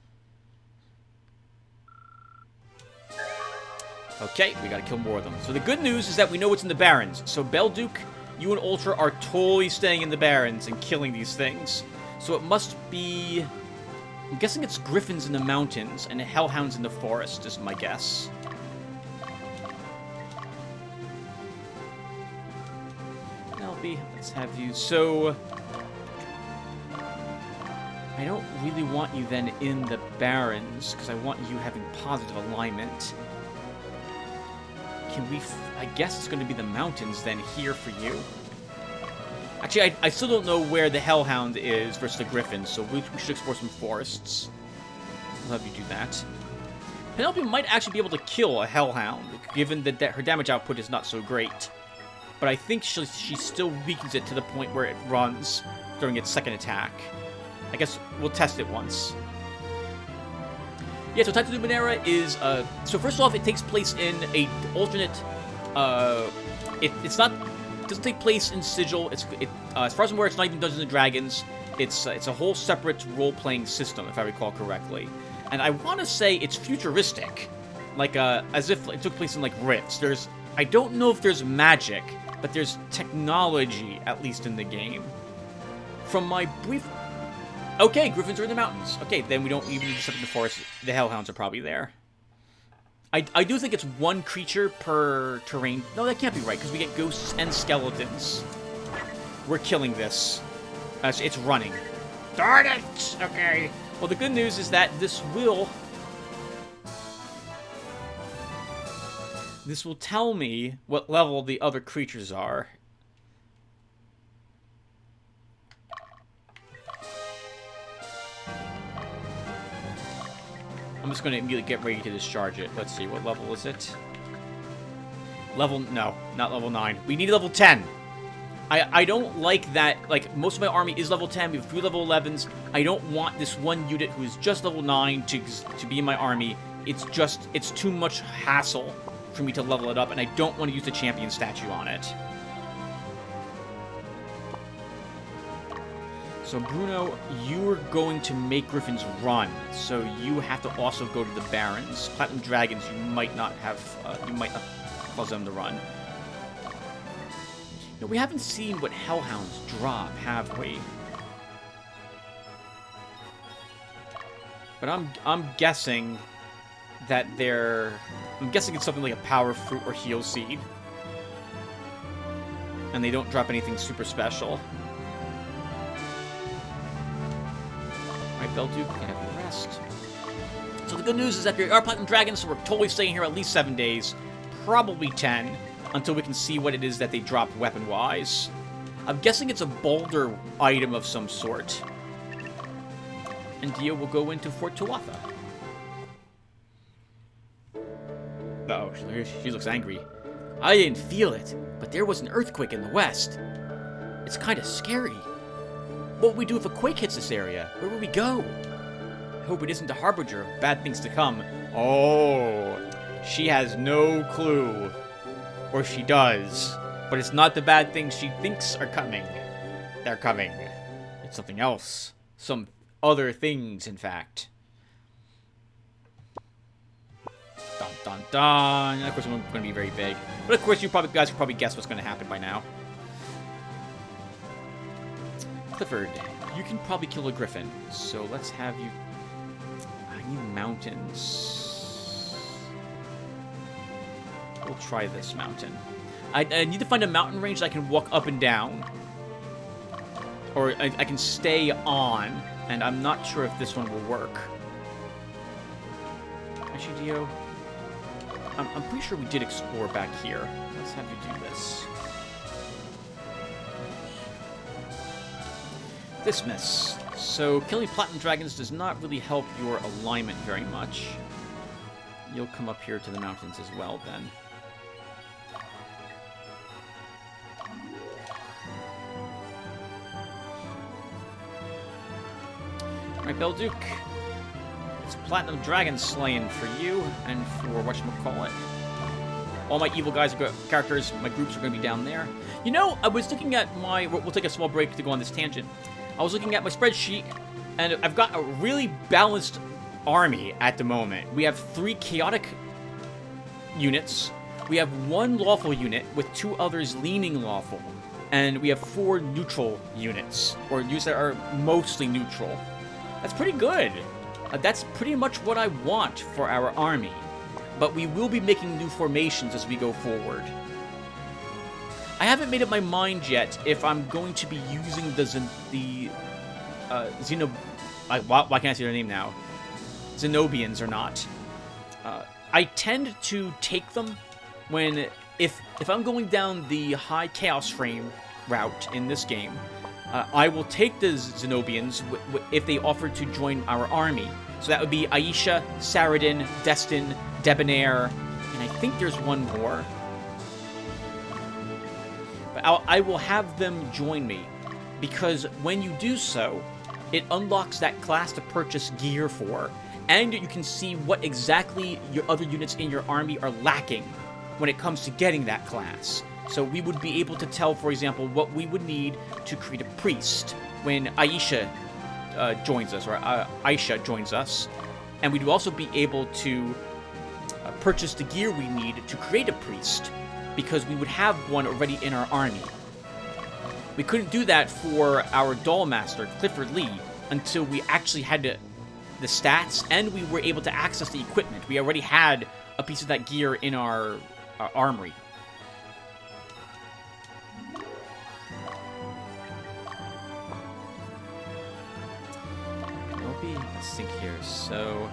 Okay, we gotta kill more of them. So the good news is that we know what's in the Barrens. So Belduke, you and Ultra are totally staying in the Barrens and killing these things. So it must be... I'm guessing it's Griffins in the mountains and Hellhounds in the forest, is my guess. Penelope, let's have you... So... I don't really want you then in the Barrens, because I want you having positive alignment. can we... I guess it's going to be the mountains then here for you. Actually, I still don't know where the Hellhound is versus the Griffin, so we should explore some forests. We'll have you do that. Penelope might actually be able to kill a Hellhound, given that her damage output is not so great. But I think she still weakens it to the point where it runs during its second attack. I guess we'll test it once. Yeah, so Titan Luminera is... so first off, it takes place in a alternate... It doesn't take place in Sigil. As far as I'm aware, it's not even Dungeons & Dragons. It's a whole separate role-playing system, if I recall correctly. And I want to say it's futuristic. Like, as if it took place in, like, rifts. I don't know if there's magic, but there's technology, at least in the game. From my brief... Okay, Griffins are in the mountains. Okay, then we don't even need to step in the forest. The Hellhounds are probably there. I do think it's one creature per terrain. No, that can't be right, because we get ghosts and skeletons. We're killing this. It's running. Darn it! Okay. Well, the good news is that this will tell me what level the other creatures are. I'm just going to immediately get ready to discharge it. Let's see, what level is it? No, not level 9. We need level 10. I don't like that, like, most of my army is level 10. We have 3 level 11s. I don't want this one unit who is just level 9 to be in my army. It's too much hassle for me to level it up, and I don't want to use the champion statue on it. So, Bruno, you are going to make Griffins run, so you have to also go to the Barrens. Platinum Dragons, you might not cause them to run. No, we haven't seen what Hellhounds drop, have we? But I'm guessing that I'm guessing it's something like a Power Fruit or Heal Seed. And they don't drop anything super special. Alright, Belduke, we can have you rest. So the good news is that there are Platinum Dragons, so we're totally staying here at least 7 days. Probably 10. Until we can see what it is that they drop weapon-wise. I'm guessing it's a boulder item of some sort. And Dio will go into Fort Tuatha. Uh-oh, she looks angry. I didn't feel it, but there was an earthquake in the west. It's kind of scary. What would we do if a quake hits this area? Where would we go? I hope it isn't a harbinger of bad things to come. Oh, she has no clue. Or she does. But it's not the bad things she thinks are coming. They're coming. It's something else. Some other things, in fact. Dun dun dun. And of course, I'm going to be very vague. But of course, you guys can probably guess what's going to happen by now. Clifford, you can probably kill a griffin. So let's have you... I need mountains. We'll try this mountain. I need to find a mountain range that I can walk up and down. Or I can stay on. And I'm not sure if this one will work. Actually, Dio, I'm pretty sure we did explore back here. Let's have you do this. Dismiss. So, killing Platinum Dragons does not really help your alignment very much. You'll come up here to the mountains as well, then. Alright, Belduke. It's Platinum Dragon slaying for you, and for whatchamacallit. All my evil characters, my groups are going to be down there. You know, I was looking at my... We'll take a small break to go on this tangent. I was looking at my spreadsheet, and I've got a really balanced army at the moment. We have 3 chaotic units. We have 1 lawful unit with 2 others leaning lawful. And we have 4 neutral units, or units that are mostly neutral. That's pretty good. That's pretty much what I want for our army. But we will be making new formations as we go forward. I haven't made up my mind yet if I'm going to be using why can't I say their name now? Zenobians or not. I tend to take them if I'm going down the high Chaos Frame route in this game, I will take the Zenobians if they offer to join our army. So that would be Aisha, Saradin, Destin, Debonair, and I think there's one more. But I will have them join me, because when you do so, it unlocks that class to purchase gear for, and you can see what exactly your other units in your army are lacking when it comes to getting that class. So we would be able to tell, for example, what we would need to create a priest when Aisha joins us, or Aisha joins us. And we'd also be able to purchase the gear we need to create a priest, because we would have one already in our army. We couldn't do that for our Doll Master, Clifford Lee, until we actually had the stats and we were able to access the equipment. We already had a piece of that gear in our armory. Let's think here. So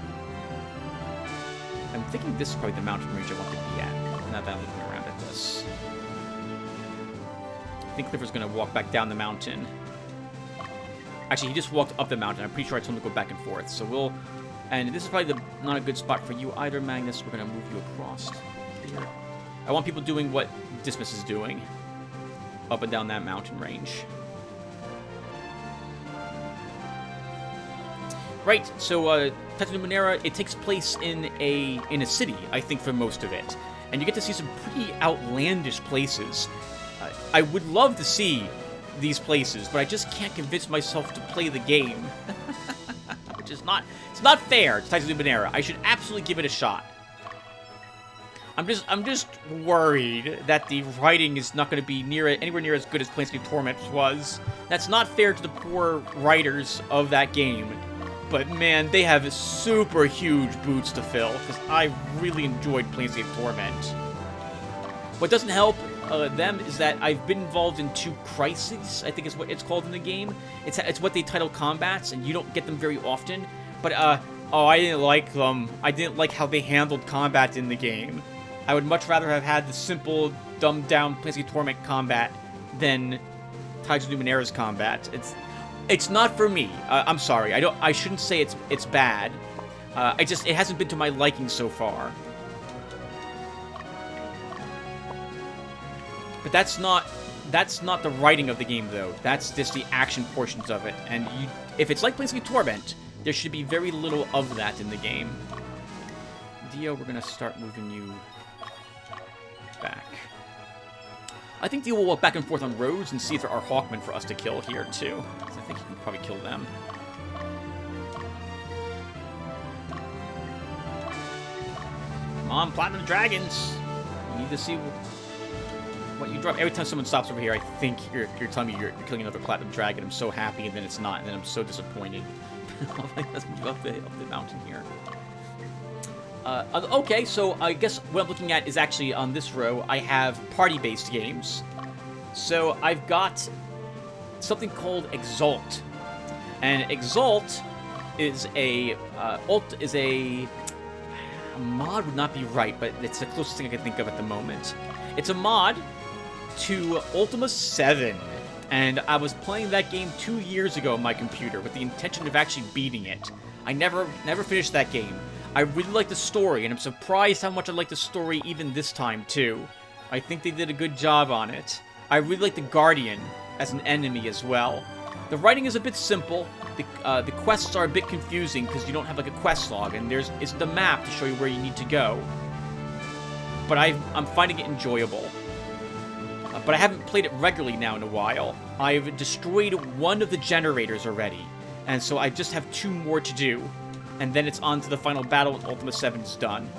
I'm thinking this is probably the mountain range I want to be at. Now that I'm looking around at this, I think Clifford's going to walk back down the mountain. Actually, he just walked up the mountain. I'm pretty sure I told him to go back and forth. So we'll... And this is probably not a good spot for you either, Magnus. We're going to move you across here. I want people doing what Dismas is doing. Up and down that mountain range. Right, so Tata Numenera, it takes place in a city, I think, for most of it. And you get to see some pretty outlandish places. I would love to see these places, but I just can't convince myself to play the game. Which is not... It's not fair to Tata Numenera. I should absolutely give it a shot. I'm just worried that the writing is not going to be anywhere near as good as Planescape Torment was. That's not fair to the poor writers of that game. But man, they have super huge boots to fill, because I really enjoyed Planescape Torment. What doesn't help them is that I've been involved in 2 crises, I think is what it's called in the game. It's what they title combats, and you don't get them very often. But, oh, I didn't like them. I didn't like how they handled combat in the game. I would much rather have had the simple, dumbed-down Planescape Torment combat than Tides of Numenera's combat. It's not for me. I'm sorry. I shouldn't say it's bad. It hasn't been to my liking so far. But that's not the writing of the game, though. That's just the action portions of it. And if it's like Planescape Torment, there should be very little of that in the game. Dio, we're gonna start moving you back. I think Dio will walk back and forth on roads and see if there are Hawkmen for us to kill here, too. I think you can probably kill them. Come on, Platinum Dragons! You need to see what you drop. Every time someone stops over here, I think you're telling me you're killing another Platinum Dragon. I'm so happy, and then it's not, and then I'm so disappointed. Let's move up the mountain here. Okay, so I guess what I'm looking at is actually on this row, I have party-based games. So I've got something called Exalt. And Exalt is a mod would not be right, but it's the closest thing I can think of at the moment. It's a mod to Ultima 7. And I was playing that game 2 years ago on my computer with the intention of actually beating it. I never finished that game. I really like the story, and I'm surprised how much I like the story even this time, too. I think they did a good job on it. I really like the Guardian as an enemy as well. The writing is a bit simple. The quests are a bit confusing because you don't have like a quest log, and it's the map to show you where you need to go. But I'm finding it enjoyable. But I haven't played it regularly now in a while. I've destroyed one of the generators already, and so I just have 2 more to do. And then it's on to the final battle when Ultima 7 is done.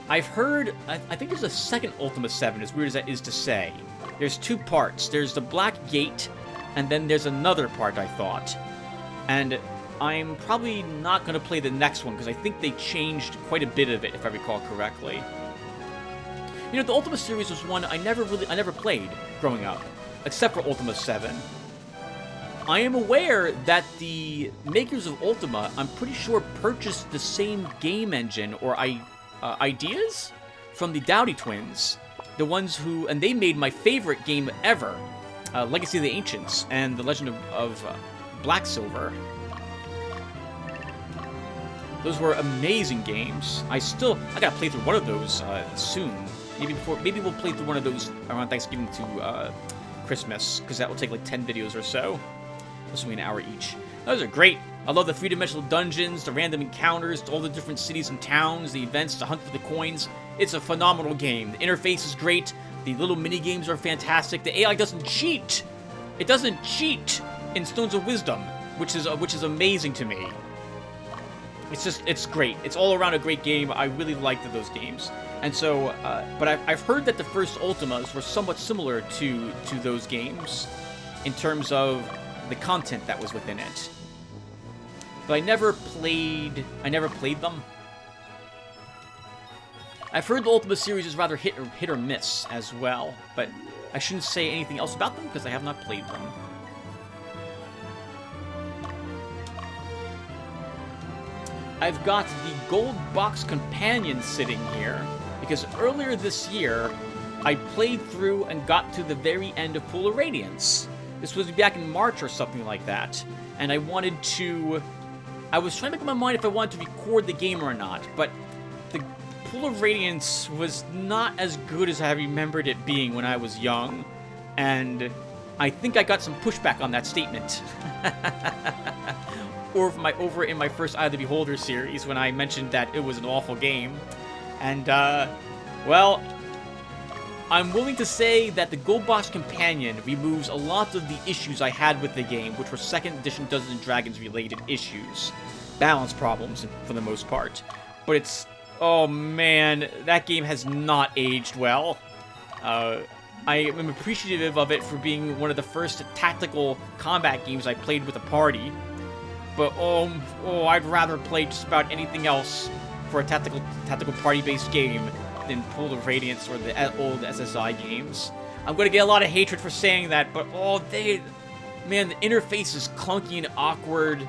I've heard... I think there's a second Ultima 7, as weird as that is to say. There's 2 parts. There's the Black Gate, and then there's another part, I thought. And I'm probably not going to play the next one, because I think they changed quite a bit of it, if I recall correctly. You know, the Ultima series was one I never played growing up, except for Ultima 7. I am aware that the makers of Ultima, I'm pretty sure, purchased the same game engine or ideas from the Dowdy twins, the ones who, and they made my favorite game ever, Legacy of the Ancients and The Legend of Black Silver. Those were amazing games. I gotta play through one of those soon. Maybe we'll play through one of those around Thanksgiving to Christmas, because that will take like 10 videos or so. This will be an hour each. Those are great. I love the three-dimensional dungeons, the random encounters, all the different cities and towns, the events, the hunt for the coins. It's a phenomenal game. The interface is great. The little mini-games are fantastic. The AI doesn't cheat. It doesn't cheat in Stones of Wisdom, which is amazing to me. It's great. It's all around a great game. I really liked those games. And so, but I've heard that the first Ultimas were somewhat similar to those games in terms of the content that was within it. But I never played them. I've heard the Ultima series is rather hit or miss as well, but I shouldn't say anything else about them because I have not played them. I've got the Gold Box Companion sitting here, because earlier this year, I played through and got to the very end of Pool of Radiance. This was back in March or something like that, and I was trying to make up my mind if I wanted to record the game or not, but the Pool of Radiance was not as good as I remembered it being when I was young, and I think I got some pushback on that statement. Over in my first Eye of the Beholder series when I mentioned that it was an awful game. And, well, I'm willing to say that the Gold Box Companion removes a lot of the issues I had with the game, which were 2nd edition Dungeons & Dragons related issues. Balance problems, for the most part. But it's... oh man, that game has not aged well. I am appreciative of it for being one of the first tactical combat games I played with a party. But I'd rather play just about anything else for a tactical party-based game than Pool of Radiance or the old SSI games. I'm gonna get a lot of hatred for saying that, but man, the interface is clunky and awkward.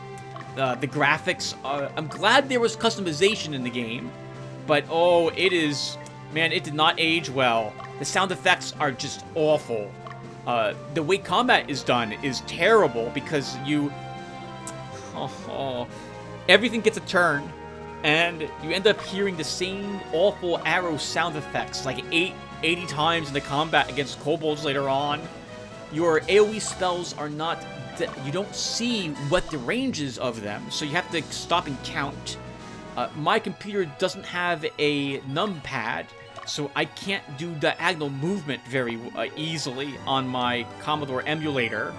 The graphics, I'm glad there was customization in the game, but it did not age well. The sound effects are just awful. The way combat is done is terrible because everything gets a turn, and you end up hearing the same awful arrow sound effects like 80 times in the combat against kobolds later on. Your AoE spells are not... you don't see what the range is of them, so you have to stop and count. My computer doesn't have a numpad, so I can't do diagonal movement very easily on my Commodore emulator.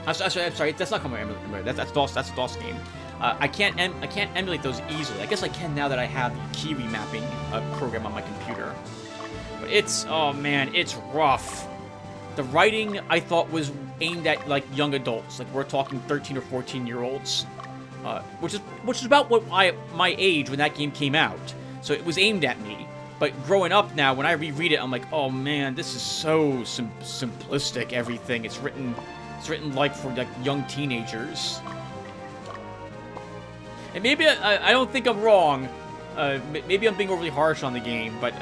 I'm sorry, that's not Commodore emulator. That's a DOS game. I can't emulate those easily. I guess I can now that I have the key remapping program on my computer. But oh man, it's rough. The writing I thought was aimed at like young adults, like we're talking 13 or 14-year-olds, which is about what my age when that game came out. So it was aimed at me. But growing up now, when I reread it, I'm like, oh man, this is so simplistic. Everything it's written like for like young teenagers. And maybe I don't think I'm wrong. Maybe I'm being overly harsh on the game, but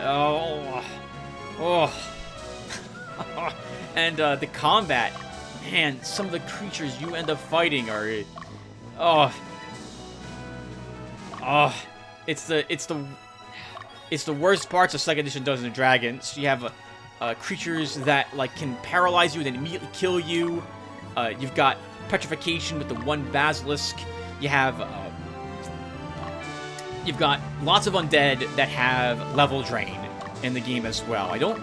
and the combat, man, some of the creatures you end up fighting are, it's the worst parts of 2nd edition Dungeons & Dragons. You have creatures that like can paralyze you and then immediately kill you. You've got petrification with the one basilisk. You've got lots of undead that have level drain in the game as well. I don't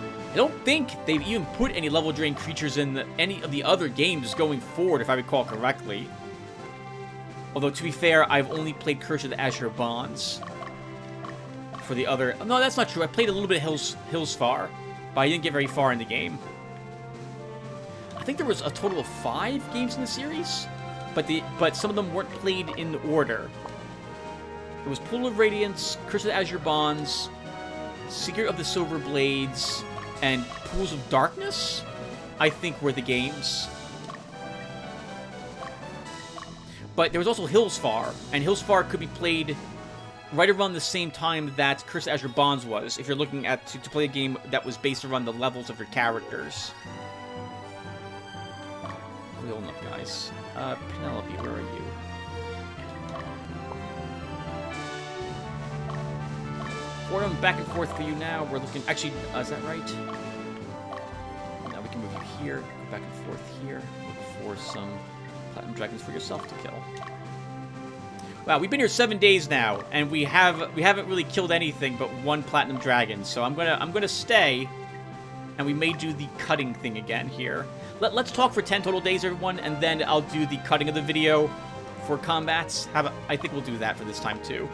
think they've even put any level drain creatures in any of the other games going forward, if I recall correctly. Although, to be fair, I've only played Curse of the Azure Bonds. For the other... no, that's not true. I played a little bit of Hillsfar, but I didn't get very far in the game. I think there was a total of 5 games in the series, but some of them weren't played in order. It was Pool of Radiance, Curse of the Azure Bonds, Secret of the Silver Blades, and Pools of Darkness, I think, were the games. But there was also Hillsfar, and Hillsfar could be played right around the same time that Curse of Azure Bonds was, if you're looking at to play a game that was based around the levels of your characters. We're holding up, guys. Penelope, where are you? Fordham, back and forth for you now. We're looking... Actually, is that right? Now we can move you here, go back and forth here. Look for some Platinum Dragons for yourself to kill. Wow, we've been here 7 days now, and we haven't really killed anything but 1 Platinum Dragon. So I'm gonna stay, and we may do the cutting thing again here. Let's talk for 10 total days, everyone, and then I'll do the cutting of the video for combats. I think we'll do that for this time too.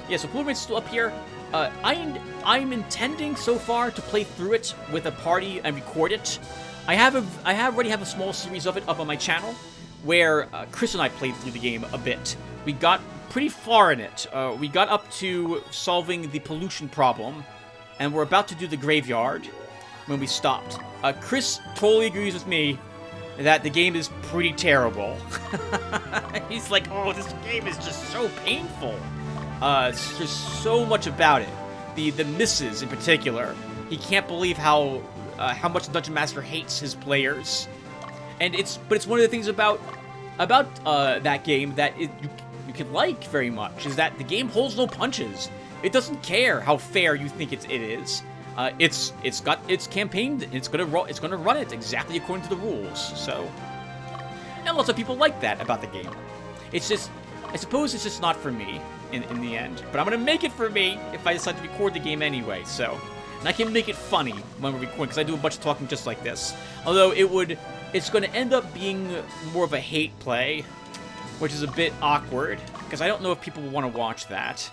Yeah, so Blue Rain's still up here. I'm intending so far to play through it with a party and record it. I already have a small series of it up on my channel, where Chris and I played through the game a bit. We got pretty far in it. We got up to solving the pollution problem, and we're about to do the graveyard when we stopped. Chris totally agrees with me that the game is pretty terrible. He's like, oh, this game is just so painful. There's just so much about it. The misses in particular. He can't believe how much the Dungeon Master hates his players. And it's one of the things about that game that you can like very much, is that the game holds no punches. It doesn't care how fair you think it is. It's got its campaign. It's gonna run it exactly according to the rules. So, and lots of people like that about the game. It's just, I suppose it's just not for me in the end. But I'm gonna make it for me if I decide to record the game anyway. So, and I can make it funny when we're recording, because I do a bunch of talking just like this. Although it's going to end up being more of a hate play, which is a bit awkward, because I don't know if people will want to watch that.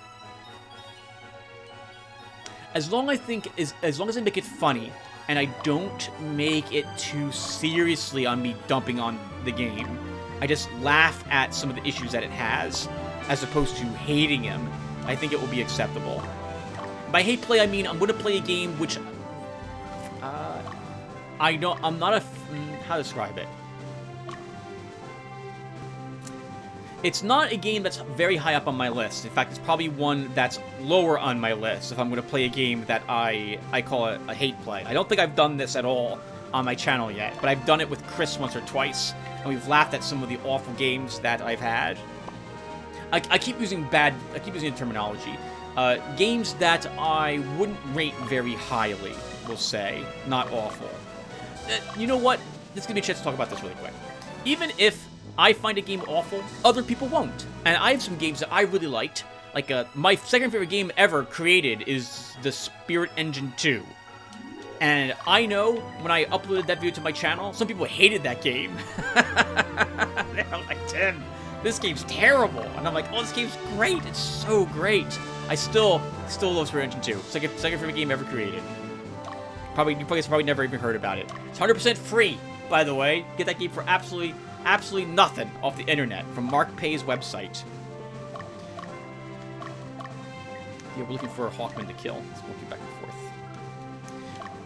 As long as I make it funny, and I don't make it too seriously on me dumping on the game, I just laugh at some of the issues that it has, as opposed to hating him, I think it will be acceptable. By hate play, I mean I'm going to play a game which... I'm not a... How to describe it? It's not a game that's very high up on my list. In fact, it's probably one that's lower on my list if I'm going to play a game that I call a hate play. I don't think I've done this at all on my channel yet, but I've done it with Chris once or twice, and we've laughed at some of the awful games that I've had. I keep using the terminology. Games that I wouldn't rate very highly, we'll say, not awful. You know what? This is going to be a chance to talk about this really quick. Even if I find a game awful, other people won't. And I have some games that I really liked. Like, my second favorite game ever created is the Spirit Engine 2. And I know when I uploaded that video to my channel, some people hated that game. They were like, Tim, this game's terrible. And I'm like, oh, this game's great. It's so great. I still love Spirit Engine 2. Second favorite game ever created. You probably never even heard about it. It's 100% free, by the way. Get that game for absolutely nothing off the internet from Mark Pay's website. Yeah, we're looking for a Hawkman to kill. Let's walk back and forth.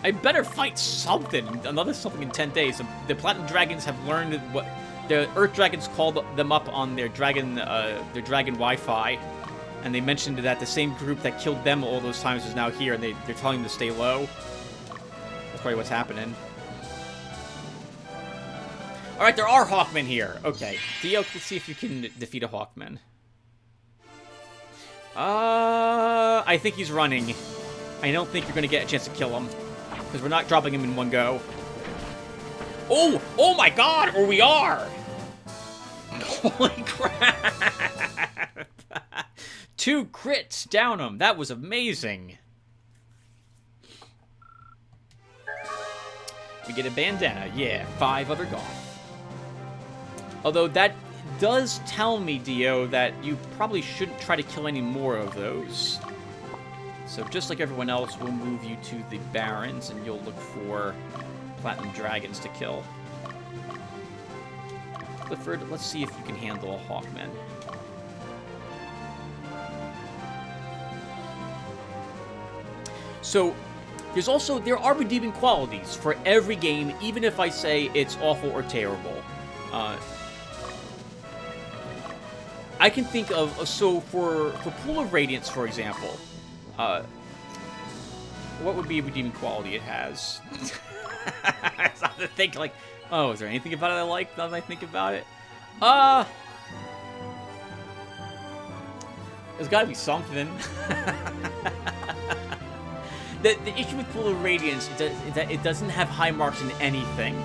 I better fight something. Another something in 10 days. The Platinum Dragons have learned what the Earth Dragons called them up on their dragon Wi-Fi, and they mentioned that the same group that killed them all those times is now here, and they're telling them to stay low. That's probably what's happening. Alright, there are Hawkmen here. Okay. Theo, let's see if you can defeat a Hawkman. I think he's running. I don't think you're going to get a chance to kill him, because we're not dropping him in one go. Oh! Oh my god! Or we are! Holy crap! 2 crits down him. That was amazing. We get a bandana. Yeah, 5 other Goth. Although that does tell me, Dio, that you probably shouldn't try to kill any more of those. So just like everyone else, we'll move you to the Barrens, and you'll look for Platinum Dragons to kill. Clifford, let's see if you can handle a Hawkman. So, there are redeeming qualities for every game, even if I I can think of, so for Pool of Radiance, for example, what would be a redeeming quality it has? I have to think, like, oh, is there anything about it I like now that I think about it? There's gotta be something. The issue with Pool of Radiance is that it doesn't have high marks in anything.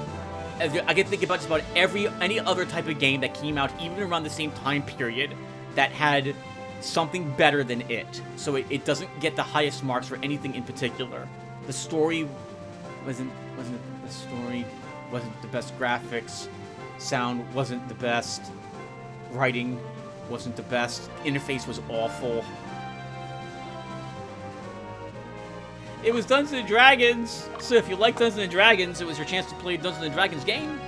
I can think about just about any other type of game that came out even around the same time period that had something better than it. So it doesn't get the highest marks for anything in particular. The story wasn't the story, wasn't the best graphics, sound wasn't the best, writing wasn't the best, interface was awful. It was Dungeons & Dragons, so if you like Dungeons & Dragons, it was your chance to play a Dungeons & Dragons game.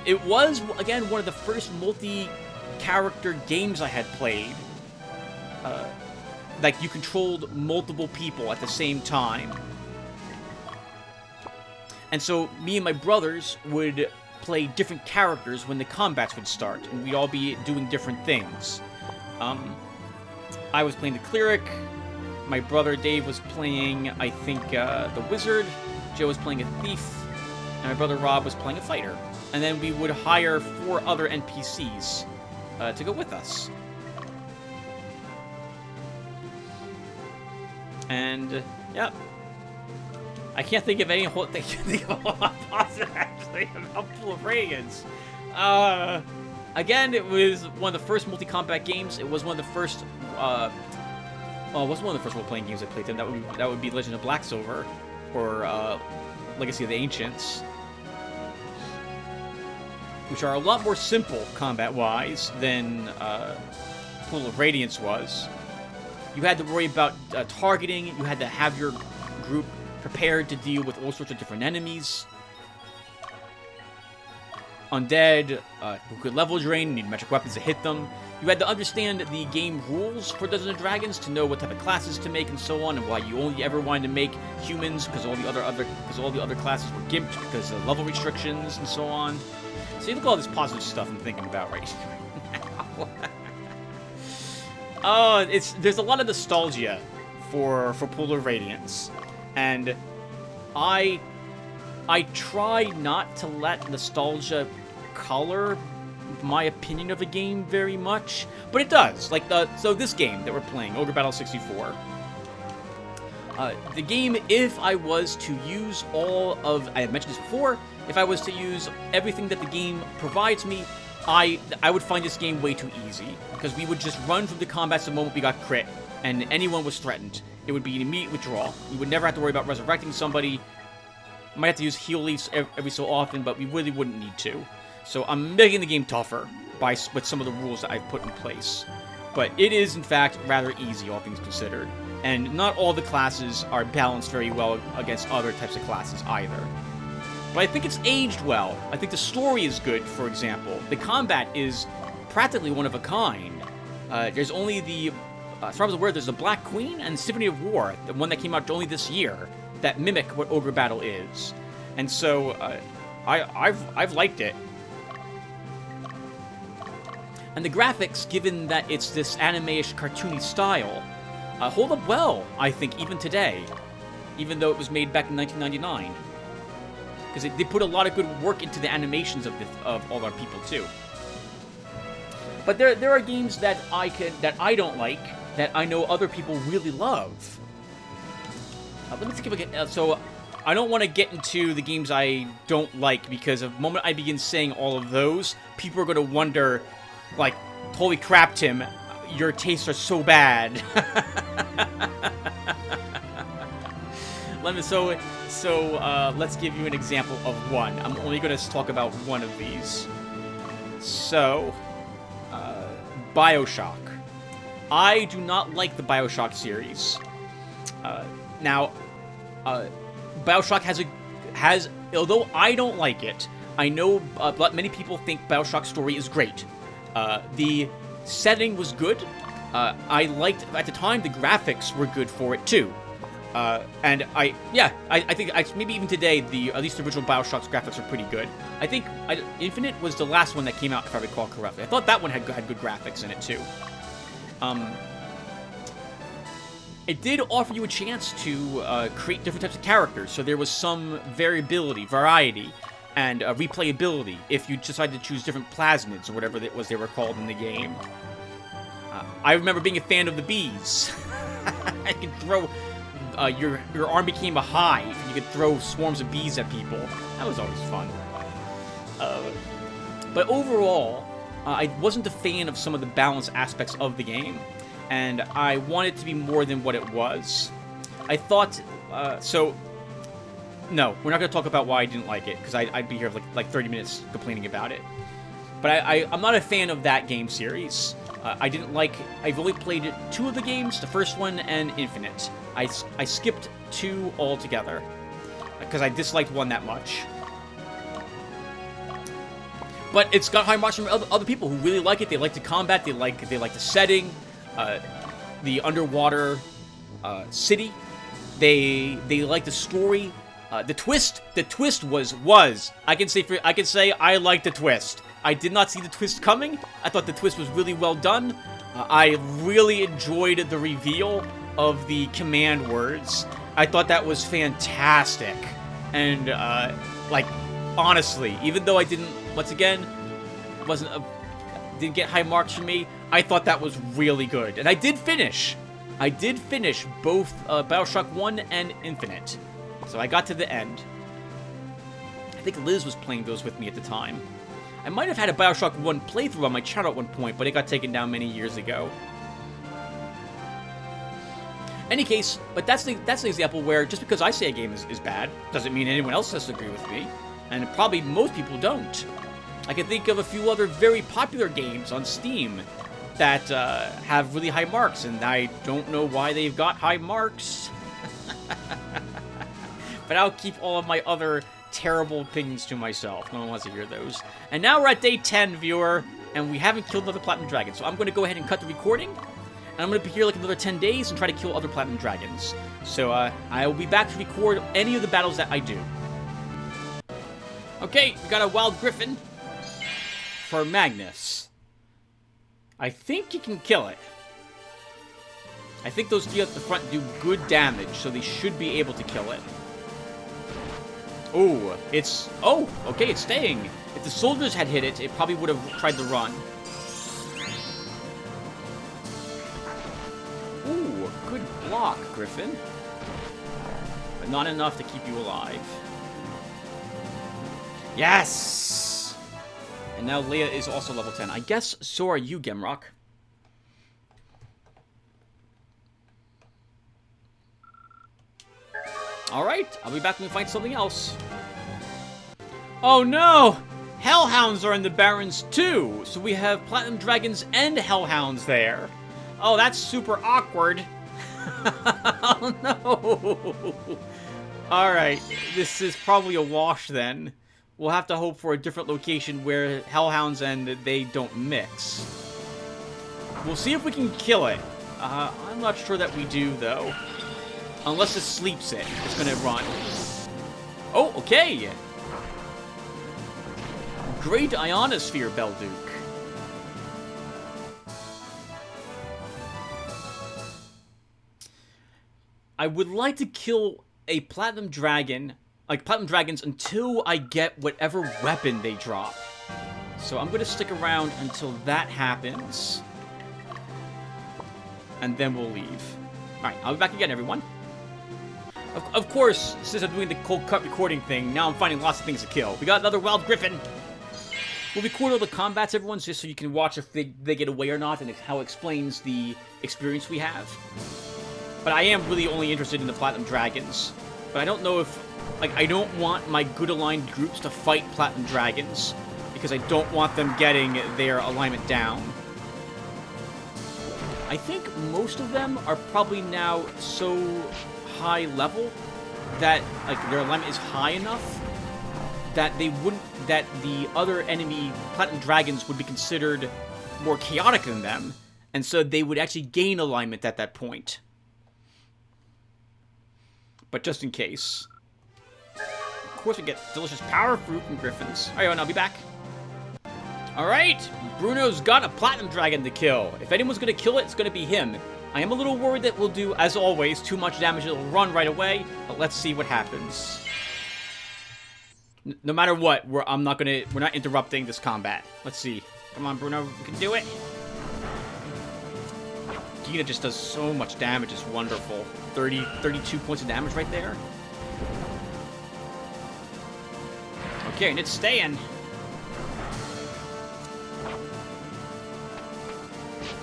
It was, again, one of the first multi-character games I had played. Like, you controlled multiple people at the same time. And so, me and my brothers would play different characters when the combats would start, and we'd all be doing different things. I was playing the cleric. My brother Dave was playing, I think, the wizard. Joe was playing a thief. And my brother Rob was playing a fighter. And then we would hire 4 other NPCs to go with us. And, yeah. I can't think of any whole thing positive, actually, about Pool of Radiance. Again, it was one of the first multi-combat games. It was one of the first... Well, it wasn't one of the first role-playing games I played then. That would be Legend of Black Silver, or Legacy of the Ancients, which are a lot more simple combat-wise than Pool of Radiance was. You had to worry about targeting. You had to have your group prepared to deal with all sorts of different enemies. Undead, who could level drain, need magic weapons to hit them. You had to understand the game rules for Dungeons & Dragons to know what type of classes to make and so on, and why you only ever wanted to make humans because all the other classes were gimped because of level restrictions and so on. So you look at all this positive stuff I'm thinking about right now. Oh, there's a lot of nostalgia for Pool of Radiance, and I try not to let nostalgia color my opinion of a game very much, but it does. Like, so this game that we're playing, Ogre Battle 64, the game, if I was to use I had mentioned this before, if I was to use everything that the game provides me, I would find this game way too easy, because we would just run from the combats the moment we got crit, and anyone was threatened. It would be an immediate withdrawal. We would never have to worry about resurrecting somebody. Might have to use heal leaves every so often, but we really wouldn't need to. So I'm making the game tougher with some of the rules that I've put in place. But it is, in fact, rather easy, all things considered. And not all the classes are balanced very well against other types of classes either. But I think it's aged well. I think the story is good, for example. The combat is practically one of a kind. There's only as far as I'm aware, there's the Black Queen and Symphony of War, the one that came out only this year, that mimic what Ogre Battle is. And so, I've liked it. And the graphics, given that it's this anime-ish, cartoony style, hold up well, I think, even today. Even though it was made back in 1999. Because they put a lot of good work into the animations of all our people, too. But there are games that I don't like, that I know other people really love. Let me think of a... So, I don't want to get into the games I don't like, because the moment I begin saying all of those, people are going to wonder... Like, holy crap, Tim, your tastes are so bad. Let's give you an example of one. I'm only going to talk about one of these. So, BioShock. I do not like the BioShock series. BioShock has, although I don't like it, I know many people think BioShock's story is great. The setting was good. I liked, at the time, the graphics were good for it, too. And I think maybe even today, at least the original Bioshock's graphics are pretty good. I think Infinite was the last one that came out, if I recall correctly. I thought that one had good graphics in it, too. It did offer you a chance to create different types of characters, so there was some variety, and replayability if you decided to choose different plasmids, or whatever it was they were called in the game. I remember being a fan of the bees. I could throw... your arm became a hive, and you could throw swarms of bees at people. That was always fun. But overall, I wasn't a fan of some of the balance aspects of the game, and I wanted it to be more than what it was. I thought, no, we're not going to talk about why I didn't like it, because I'd be here for like 30 minutes complaining about it. But I'm not a fan of that game series. I've only played 2 of the games, the first one and Infinite. I skipped 2 altogether, because I disliked 1 that much. But it's got high marks from other people who really like it. They like the combat, they like the setting, the underwater city. They like the story. The twist was I can say I like the twist. I did not see the twist coming. I thought the twist was really well done. I really enjoyed the reveal of the command words. I thought that was fantastic. And, honestly, even though I didn't, once again, didn't get high marks from me, I thought that was really good. And I did finish both Bioshock 1 and Infinite. So I got to the end. I think Liz was playing those with me at the time. I might have had a Bioshock 1 playthrough on my channel at one point, but it got taken down many years ago. Any case, but that's the example where just because I say a game is bad, doesn't mean anyone else has to agree with me. And probably most people don't. I can think of a few other very popular games on Steam that have really high marks, and I don't know why they've got high marks. But I'll keep all of my other terrible opinions to myself. No one wants to hear those. And now we're at day 10, viewer, and we haven't killed another Platinum Dragon. So I'm going to go ahead and cut the recording, and I'm going to be here like another 10 days and try to kill other Platinum Dragons. So I will be back to record any of the battles that I do. Okay, we got a Wild Griffin for Magnus. I think you can kill it. I think those gear at the front do good damage, so they should be able to kill it. Oh, okay, it's staying. If the soldiers had hit it, it probably would have tried to run. Ooh, good block, Griffin. But not enough to keep you alive. Yes! And now Leia is also level 10. I guess so are you, Gemrock. Alright, I'll be back when we find something else. Oh no! Hellhounds are in the Barrens too! So we have Platinum Dragons and Hellhounds there. Oh, that's super awkward. Oh no! Alright, this is probably a wash then. We'll have to hope for a different location where Hellhounds and they don't mix. We'll see if we can kill it. I'm not sure that we do, though. Unless it sleeps it. It's gonna run. Oh, okay! Great Ionosphere, Belduke. I would like to kill a Platinum Dragon, like Platinum Dragons, until I get whatever weapon they drop. So I'm gonna stick around until that happens. And then we'll leave. Alright, I'll be back again, everyone. Of course, since I'm doing the cold cut recording thing, now I'm finding lots of things to kill. We got another Wild Griffin. We'll record all the combats, everyone, just so you can watch if they get away or not, and how it explains the experience we have. But I am really only interested in the Platinum Dragons. But I don't know if... like, I don't want my good aligned groups to fight Platinum Dragons, because I don't want them getting their alignment down. I think most of them are probably now so high level that like their alignment is high enough that they wouldn't, that the other enemy Platinum Dragons would be considered more chaotic than them, and so they would actually gain alignment at that point. but just in case. Of course, we get delicious power fruit from griffins. Alright, and I'll be back. Alright, Bruno's got a platinum dragon to kill. If anyone's going to kill it, it's going to be him. I am a little worried that we'll do, as always, too much damage. It'll run right away, but let's see what happens. No matter what, we're not interrupting this combat. Let's see. Come on, Bruno, you can do it. Gina just does so much damage. It's wonderful. 32 points of damage right there. Okay, and it's staying.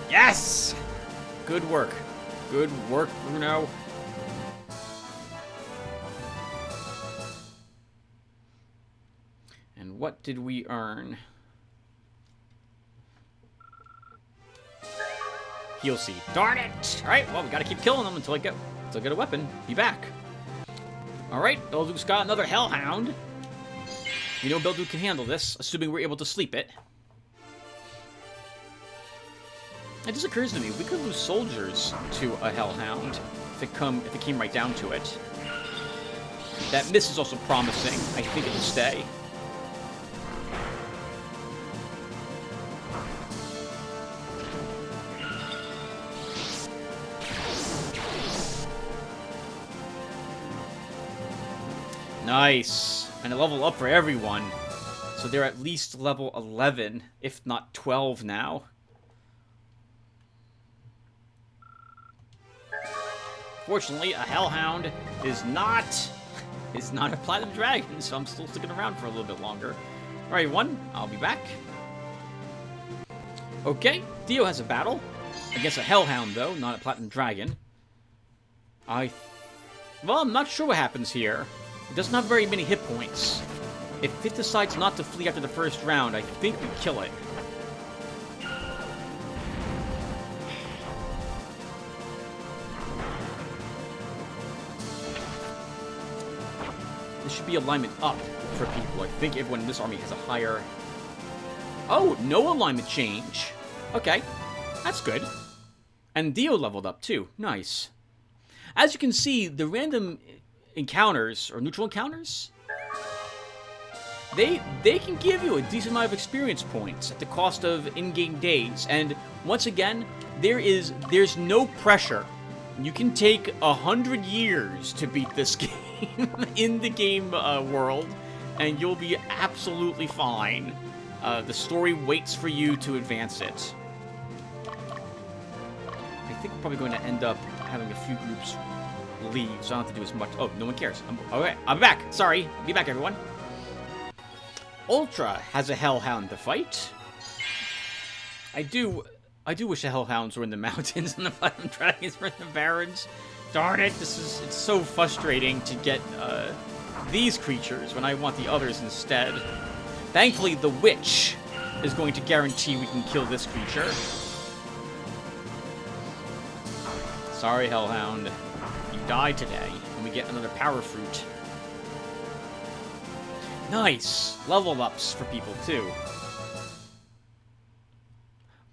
Yes! Good work. Good work, Bruno. And what did we earn? Heal seed. Darn it! Alright, well, we gotta keep killing them until I get a weapon. Be back. Alright, Belduke's got another Hellhound. You know Belduke can handle this, assuming we're able to sleep it. It just occurs to me, we could lose soldiers to a Hellhound if it came right down to it. That miss is also promising. I think it will stay. Nice. And a level up for everyone. So they're at least level 11, if not 12 now. Fortunately, a Hellhound is not a Platinum Dragon, so I'm still sticking around for a little bit longer. Alright, everyone, I'll be back. Okay, Theo has a battle against a Hellhound, though, not a Platinum Dragon. Well, I'm not sure what happens here. It doesn't have very many hit points. If it decides not to flee after the first round, I think we kill it. This should be alignment up for people. I think everyone in this army has a higher... Oh, no alignment change. Okay, that's good. And Dio leveled up too. Nice. As you can see, the random encounters, or neutral encounters, they can give you a decent amount of experience points at the cost of in-game days. And once again, there's no pressure. You can take 100 years to beat this game in the game world, and you'll be absolutely fine. The story waits for you to advance it. I think we're probably going to end up having a few groups leave, so I don't have to do as much. Oh, no one cares. Okay, I'll be back. Sorry. Be back, everyone. Ultra has a Hellhound to fight. I do wish the Hellhounds were in the mountains and the Platinum Dragons were in the barrens. Darn it, it's so frustrating to get these creatures when I want the others instead. Thankfully, the Witch is going to guarantee we can kill this creature. Sorry, Hellhound. You die today, and we get another power fruit. Nice! Level ups for people, too.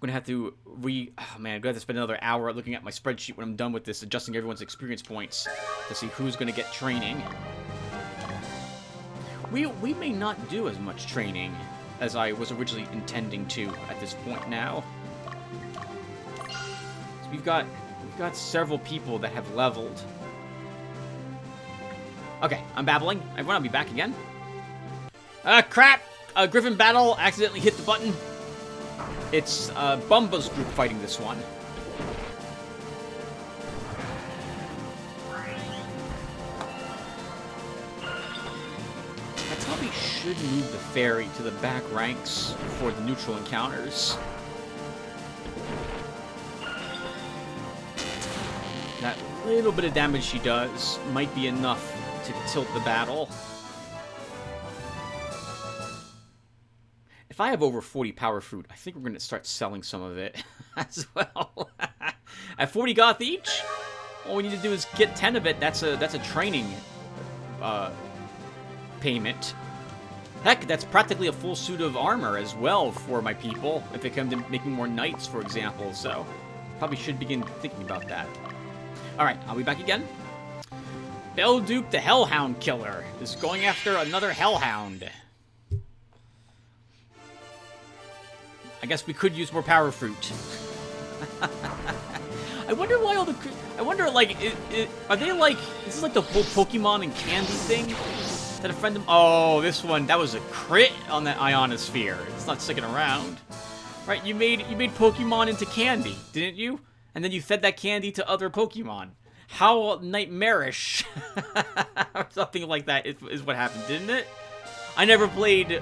I'm gonna have to oh man, I'm gonna have to spend another hour looking at my spreadsheet when I'm done with this, adjusting everyone's experience points to see who's gonna get training. We may not do as much training as I was originally intending to at this point now. So we've got several people that have leveled. Okay, I'm babbling. Everyone, I'll be back again. Crap! Griffin Battle accidentally hit the button. It's Bumba's group fighting this one. I probably should move the fairy to the back ranks for the neutral encounters. That little bit of damage she does might be enough to tilt the battle. If I have over 40 power fruit, I think we're going to start selling some of it as well. At 40 goth each, all we need to do is get 10 of it. That's a training payment. Heck, that's practically a full suit of armor as well for my people, if it comes to making more knights, for example. So, probably should begin thinking about that. Alright, I'll be back again. Belduke the Hellhound Killer is going after another Hellhound. I guess we could use more Power Fruit. I wonder why all the... I wonder, like, are they like... Is this like the whole Pokemon and candy thing? That a friend of... Oh, this one, that was a crit on that Ionosphere. It's not sticking around. Right, you made Pokemon into candy, didn't you? And then you fed that candy to other Pokemon. How nightmarish. Or something like that is what happened, didn't it? I never played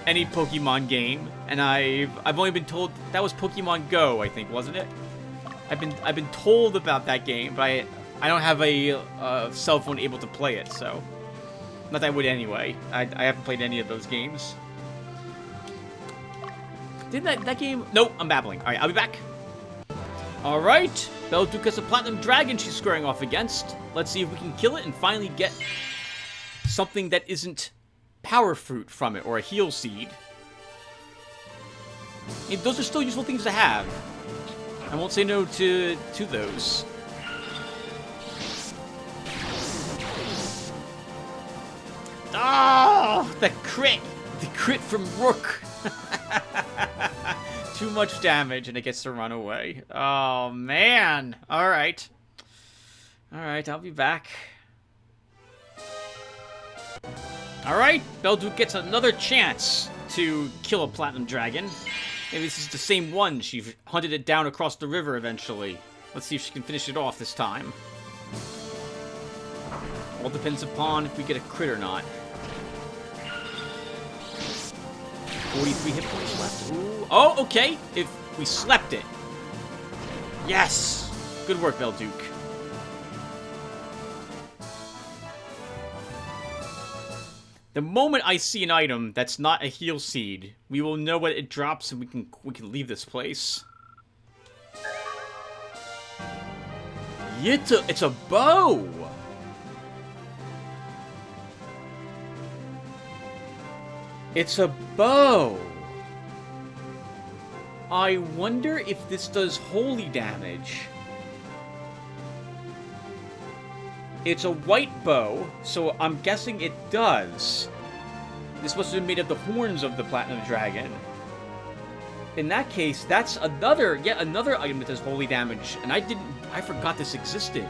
any Pokemon game, and I've only been told that was Pokemon Go, I think, wasn't it? I've been told about that game, but I don't have a cell phone able to play it, so not that I would anyway. I haven't played any of those games. Didn't that game? Nope, I'm babbling. All right, I'll be back. All right, Belduke has a Platinum Dragon she's squaring off against. Let's see if we can kill it and finally get something that isn't Power Fruit from it, or a Heal Seed. Those are still useful things to have. I won't say no to those. Oh, the crit! The crit from Rook! Too much damage, and it gets to run away. Oh, man! Alright. Alright, I'll be back. Alright, Belduke gets another chance to kill a Platinum Dragon. Maybe this is the same one. She hunted it down across the river eventually. Let's see if she can finish it off this time. All depends upon if we get a crit or not. 43 hit points left. Ooh. Oh, okay. If we slept it. Yes. Good work, Belduke. The moment I see an item that's not a Heal Seed, we will know what it drops and we can leave this place. It's a bow. It's a bow. I wonder if this does holy damage. It's a white bow, so I'm guessing it does. This must have been made of the horns of the Platinum Dragon. In that case, that's yet another item that does holy damage, and I forgot this existed.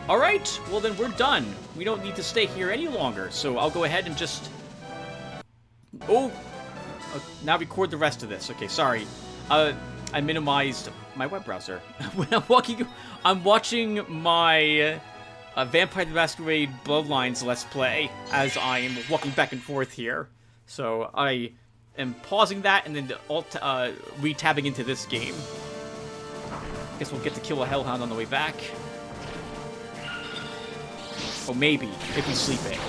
Alright, well then we're done. We don't need to stay here any longer, so I'll go ahead and just... Oh! Now record the rest of this. Okay, sorry. I minimized my web browser. When I'm watching my Vampire the Masquerade Bloodlines Let's Play as I'm walking back and forth here. So I am pausing that and then re-tabbing into this game. Guess we'll get to kill a Hellhound on the way back. Oh, maybe, if we sleep it.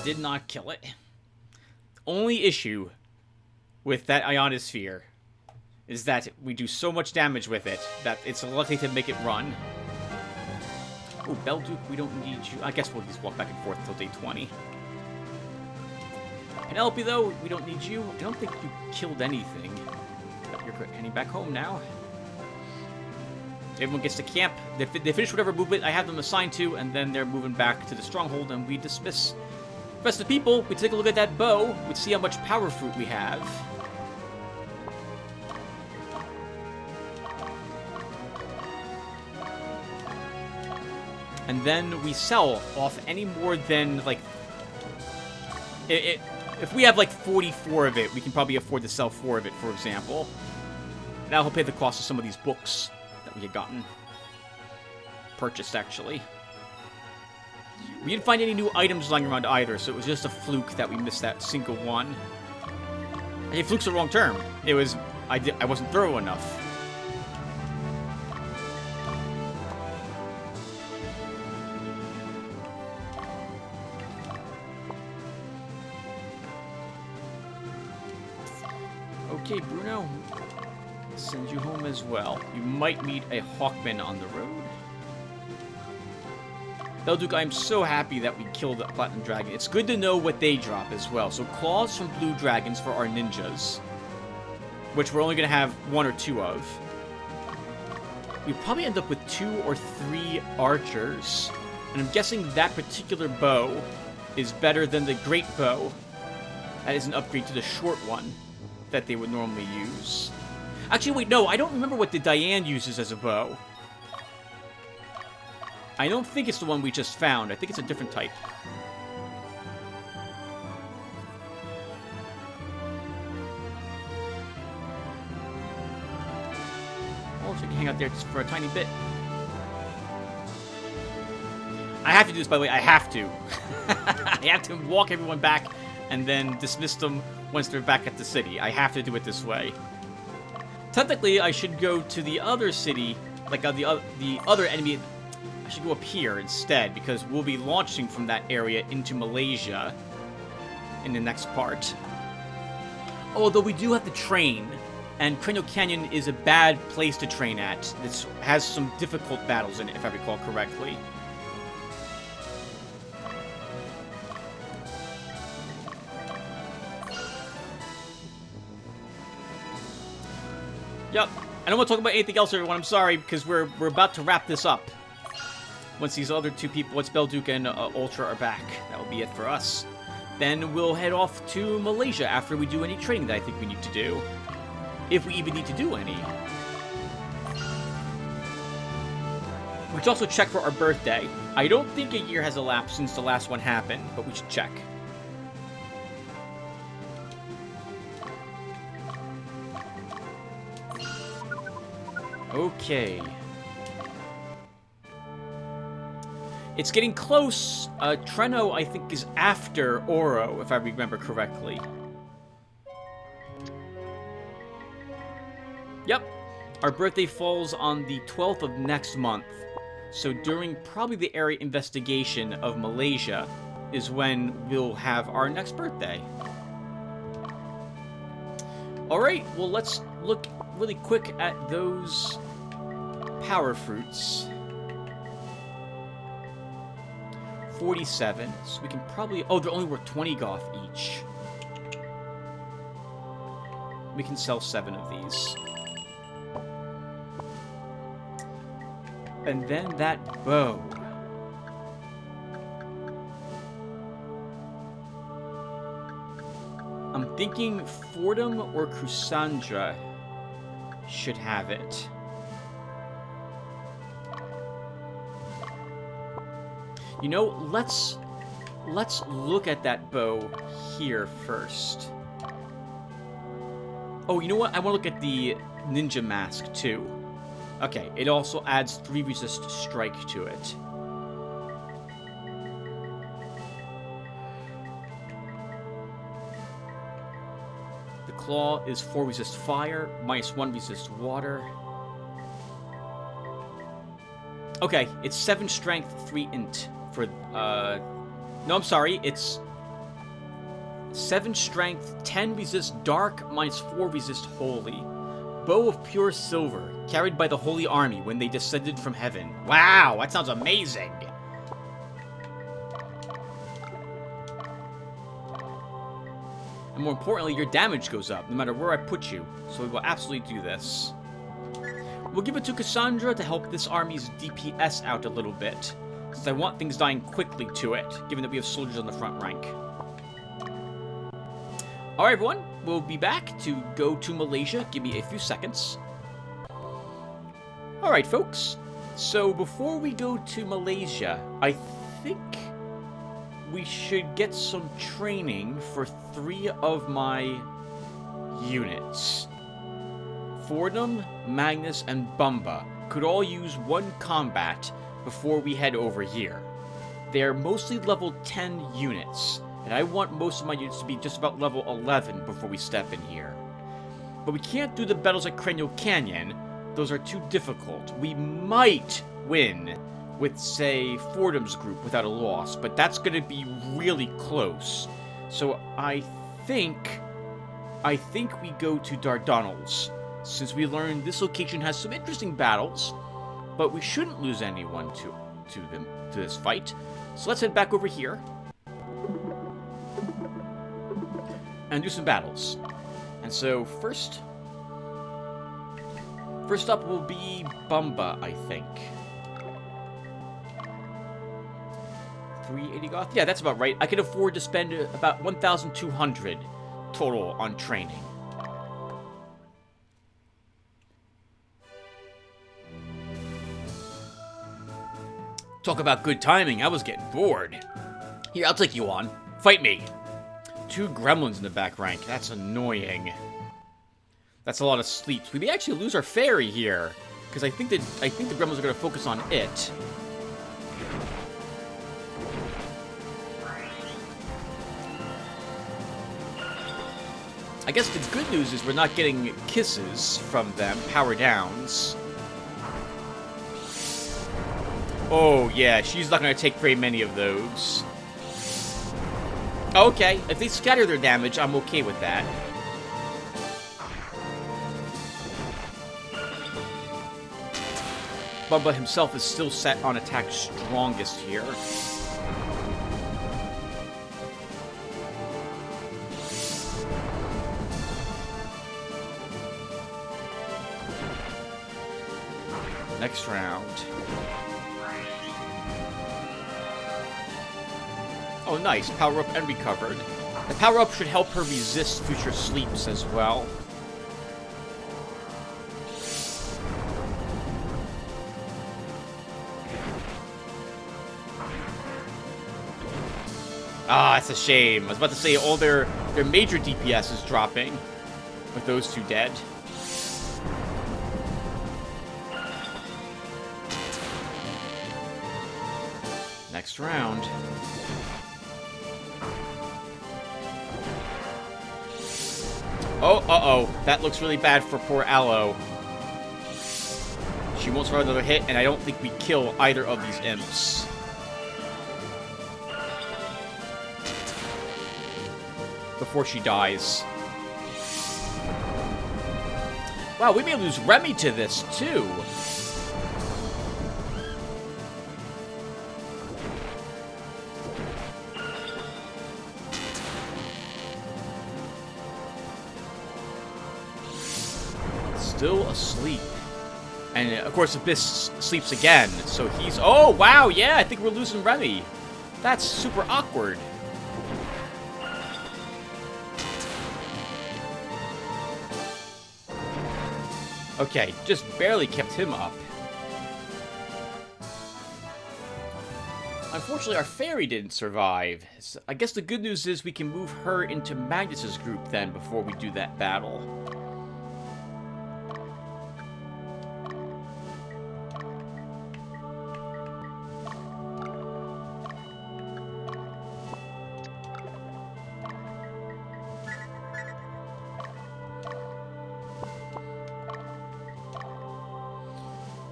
Did not kill it. Only issue with that Ionosphere is that we do so much damage with it that it's likely to make it run. Oh, Belduke, we don't need you. I guess we'll just walk back and forth until day 20. Penelope, though, we don't need you. I don't think you killed anything. But you're heading back home now. Everyone gets to camp. They finish whatever movement I have them assigned to, and then they're moving back to the stronghold, and we dismiss. The rest of the people, we take a look at that bow, we see how much Power Fruit we have. And then we sell off any more than, like... If we have, like, 44 of it, we can probably afford to sell 4 of it, for example. That'll pay the cost of some of these books that we had gotten. Purchased, actually. We didn't find any new items lying around either, so it was just a fluke that we missed that single one. Hey, fluke's the wrong term. It was... I wasn't thorough enough. Okay, Bruno. I'll send you home as well. You might meet a Hawkman on the road. Belduke, I'm so happy that we killed the Platinum Dragon. It's good to know what they drop as well. So claws from blue dragons for our ninjas. which we're only going to have 1 or 2 of. We probably end up with 2 or 3 archers. And I'm guessing that particular bow is better than the great bow. That is an upgrade to the short one that they would normally use. Actually, wait, no, I don't remember what the Diane uses as a bow. I don't think it's the one we just found. I think it's a different type. Oh, so you can hang out there just for a tiny bit. I have to do this, by the way. I have to. I have to walk everyone back and then dismiss them once they're back at the city. I have to do it this way. Technically, I should go to the other city, like the other enemy. I should go up here instead, because we'll be launching from that area into Malaysia in the next part. Although we do have to train, and Crenel Canyon is a bad place to train at. It has some difficult battles in it, if I recall correctly. Yep. I don't want to talk about anything else, everyone. I'm sorry, because we're about to wrap this up. Once these other 2 people, once Belduke and Ultra are back, that will be it for us. Then we'll head off to Malaysia after we do any training that I think we need to do. If we even need to do any. We should also check for our birthday. I don't think a year has elapsed since the last one happened, but we should check. Okay. It's getting close. Treno, I think, is after Oro, if I remember correctly. Yep. Our birthday falls on the 12th of next month. So during probably the area investigation of Malaysia is when we'll have our next birthday. Alright, well, let's look really quick at those power fruits. 47, so we can probably... Oh, they're only worth 20 goth each. We can sell 7 of these. And then that bow. I'm thinking Fordham or Crusandra should have it. You know, let's look at that bow here first. Oh, you know what? I want to look at the ninja mask too. Okay, it also adds 3 resist strike to it. The claw is 4 resist fire, -1 resist water. Okay, it's 7 strength, 3 int for, no, I'm sorry, it's 7 strength, 10 resist dark, -4 resist holy. Bow of pure silver, carried by the Holy Army when they descended from heaven. Wow, that sounds amazing! And more importantly, your damage goes up, no matter where I put you. So we will absolutely do this. We'll give it to Cassandra to help this army's DPS out a little bit, since I want things dying quickly to it, given that we have soldiers on the front rank. Alright everyone, we'll be back to go to Malaysia. Give me a few seconds. Alright folks, so before we go to Malaysia, I think we should get some training for 3 of my units. Fordham, Magnus, and Bumba could all use 1 combat before we head over here. They're mostly level 10 units, and I want most of my units to be just about level 11 before we step in here. But we can't do the battles at Crenel Canyon. Those are too difficult. We might win with, say, Fordham's group without a loss, but that's going to be really close. So I think we go to Dardanelles, since we learned this location has some interesting battles, but we shouldn't lose anyone to this fight. So let's head back over here and do some battles. And so first, First up will be Bumba, I think. 380 goth? Yeah, that's about right. I can afford to spend about 1,200 total on training. Talk about good timing. I was getting bored. Here, I'll take you on. Fight me. 2 gremlins in the back rank. That's annoying. That's a lot of sleeps. We may actually lose our fairy here, because I think the gremlins are going to focus on it. I guess the good news is we're not getting kisses from them, power downs. Oh, yeah, she's not going to take very many of those. Okay, if they scatter their damage, I'm okay with that. Bubba himself is still set on attack strongest here. Next round. Oh, nice. Power up and recovered. The power up should help her resist future sleeps as well. Ah, it's a shame. I was about to say all their major DPS is dropping with those 2 dead. Next round. Oh, uh-oh. That looks really bad for poor Aloe. She won't survive another hit, and I don't think we kill either of these imps. Before she dies. Wow, we may lose Remy to this, too. Still asleep. And, of course, Abyss sleeps again, so he's... Oh, wow, yeah, I think we're losing Remy. That's super awkward. Okay, just barely kept him up. Unfortunately, our fairy didn't survive. So I guess the good news is we can move her into Magnus's group then before we do that battle.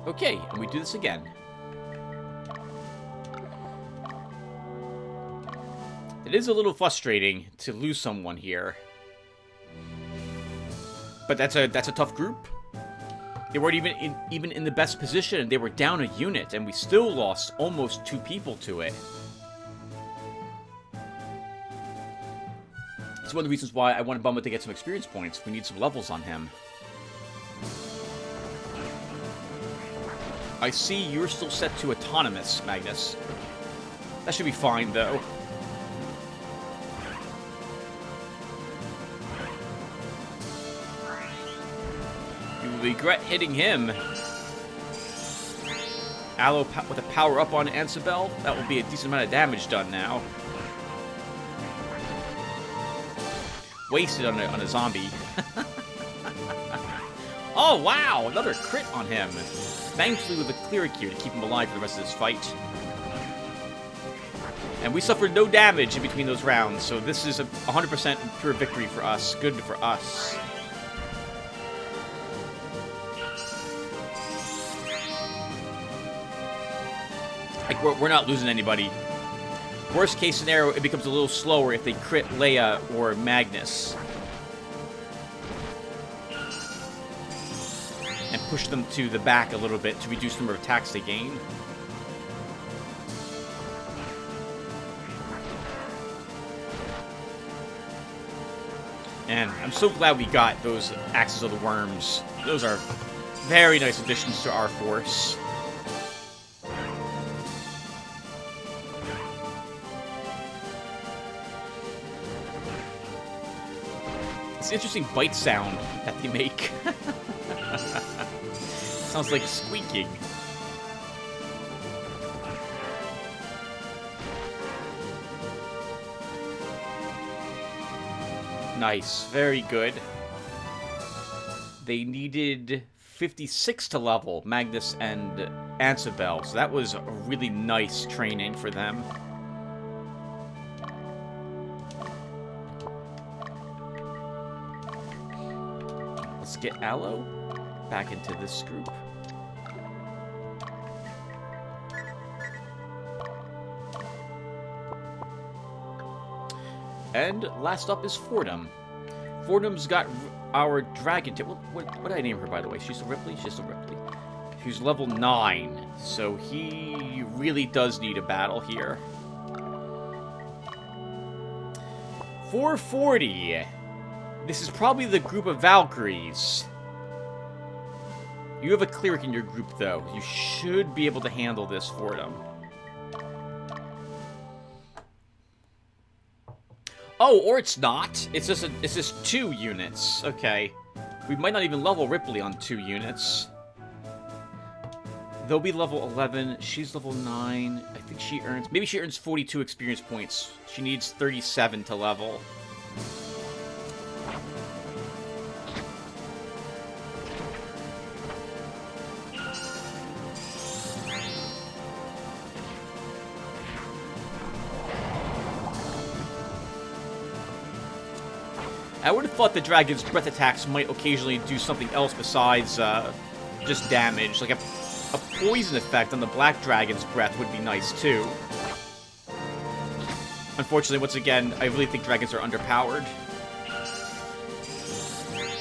Okay, and we do this again. It is a little frustrating to lose someone here. But that's a tough group. They weren't even in the best position, and they were down a unit, and we still lost almost 2 people to it. It's one of the reasons why I wanted Bumba to get some experience points. We need some levels on him. I see you're still set to autonomous, Magnus. That should be fine, though. You will regret hitting him. Aloe with a power up on Ansabel. That will be a decent amount of damage done now. Wasted on a zombie. Oh, wow! Another crit on him. Thankfully with a cleric here to keep him alive for the rest of this fight. And we suffered no damage in between those rounds, so this is a 100% pure victory for us. Good for us. Like, we're not losing anybody. Worst case scenario, it becomes a little slower if they crit Leia or Magnus. And push them to the back a little bit to reduce the number of attacks they gain. And I'm so glad we got those Axes of the Worms. Those are Very nice additions to our force. It's an interesting bite sound that they make. Sounds like squeaking. Nice. Very good. They needed 56 to level, Magnus and Ansabel, so that was a really nice training for them. Let's get Aloe back into this group. And last up is Fordham. Fordham's got our dragon tip. What did I name her, by the way? She's a Ripley? She's a Ripley. She's level 9, so he really does need a battle here. 440. This is probably the group of Valkyries. You have a cleric in your group, though. You should be able to handle this, Fordham. Oh, or it's not. It's just 2 units. Okay. We might not even level Ripley on 2 units. They'll be level 11. She's level 9. I think she earns... Maybe she earns 42 experience points. She needs 37 to level. I would have thought the dragon's breath attacks might occasionally do something else besides just damage. Like a poison effect on the black dragon's breath would be nice too. Unfortunately, once again, I really think dragons are underpowered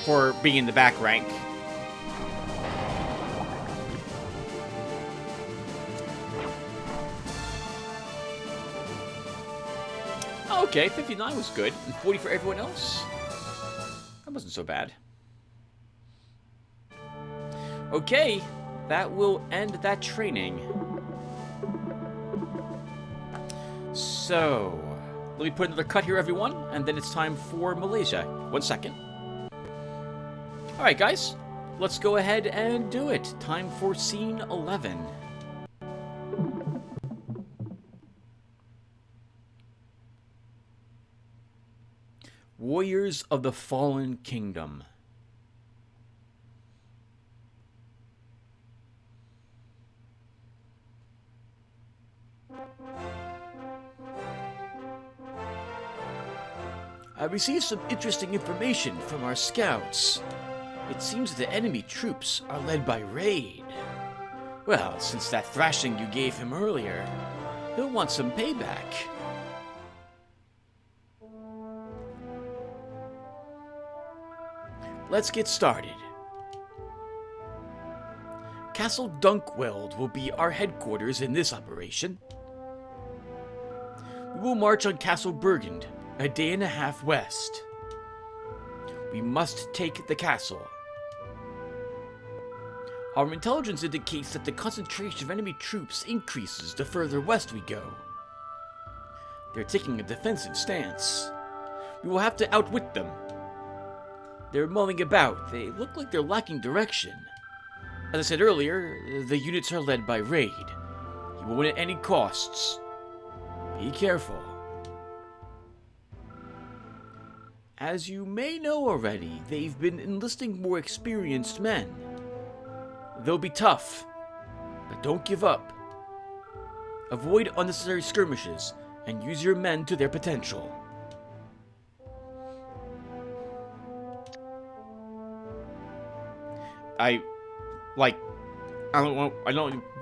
for being in the back rank. Okay, 59 was good, and 40 for everyone else. That wasn't so bad. Okay, that will end that training. So, let me put another cut here, everyone, and then it's time for Malaysia. 1 second. Alright, guys, let's go ahead and do it. Time for Scene 11. Warriors of the Fallen Kingdom. I received some interesting information from our scouts. It seems the enemy troops are led by Raid. Well, since that thrashing you gave him earlier, he'll want some payback. Let's get started. Castle Dunkweld will be our headquarters in this operation. We will march on Castle Burgund, a day and a half west. We must take the castle. Our intelligence indicates that the concentration of enemy troops increases the further west we go. They're taking a defensive stance. We will have to outwit them. They're mulling about. They look like they're lacking direction. As I said earlier, the units are led by Raid. He will win at any costs. Be careful. As you may know already, they've been enlisting more experienced men. They'll be tough, but don't give up. Avoid unnecessary skirmishes and use your men to their potential. I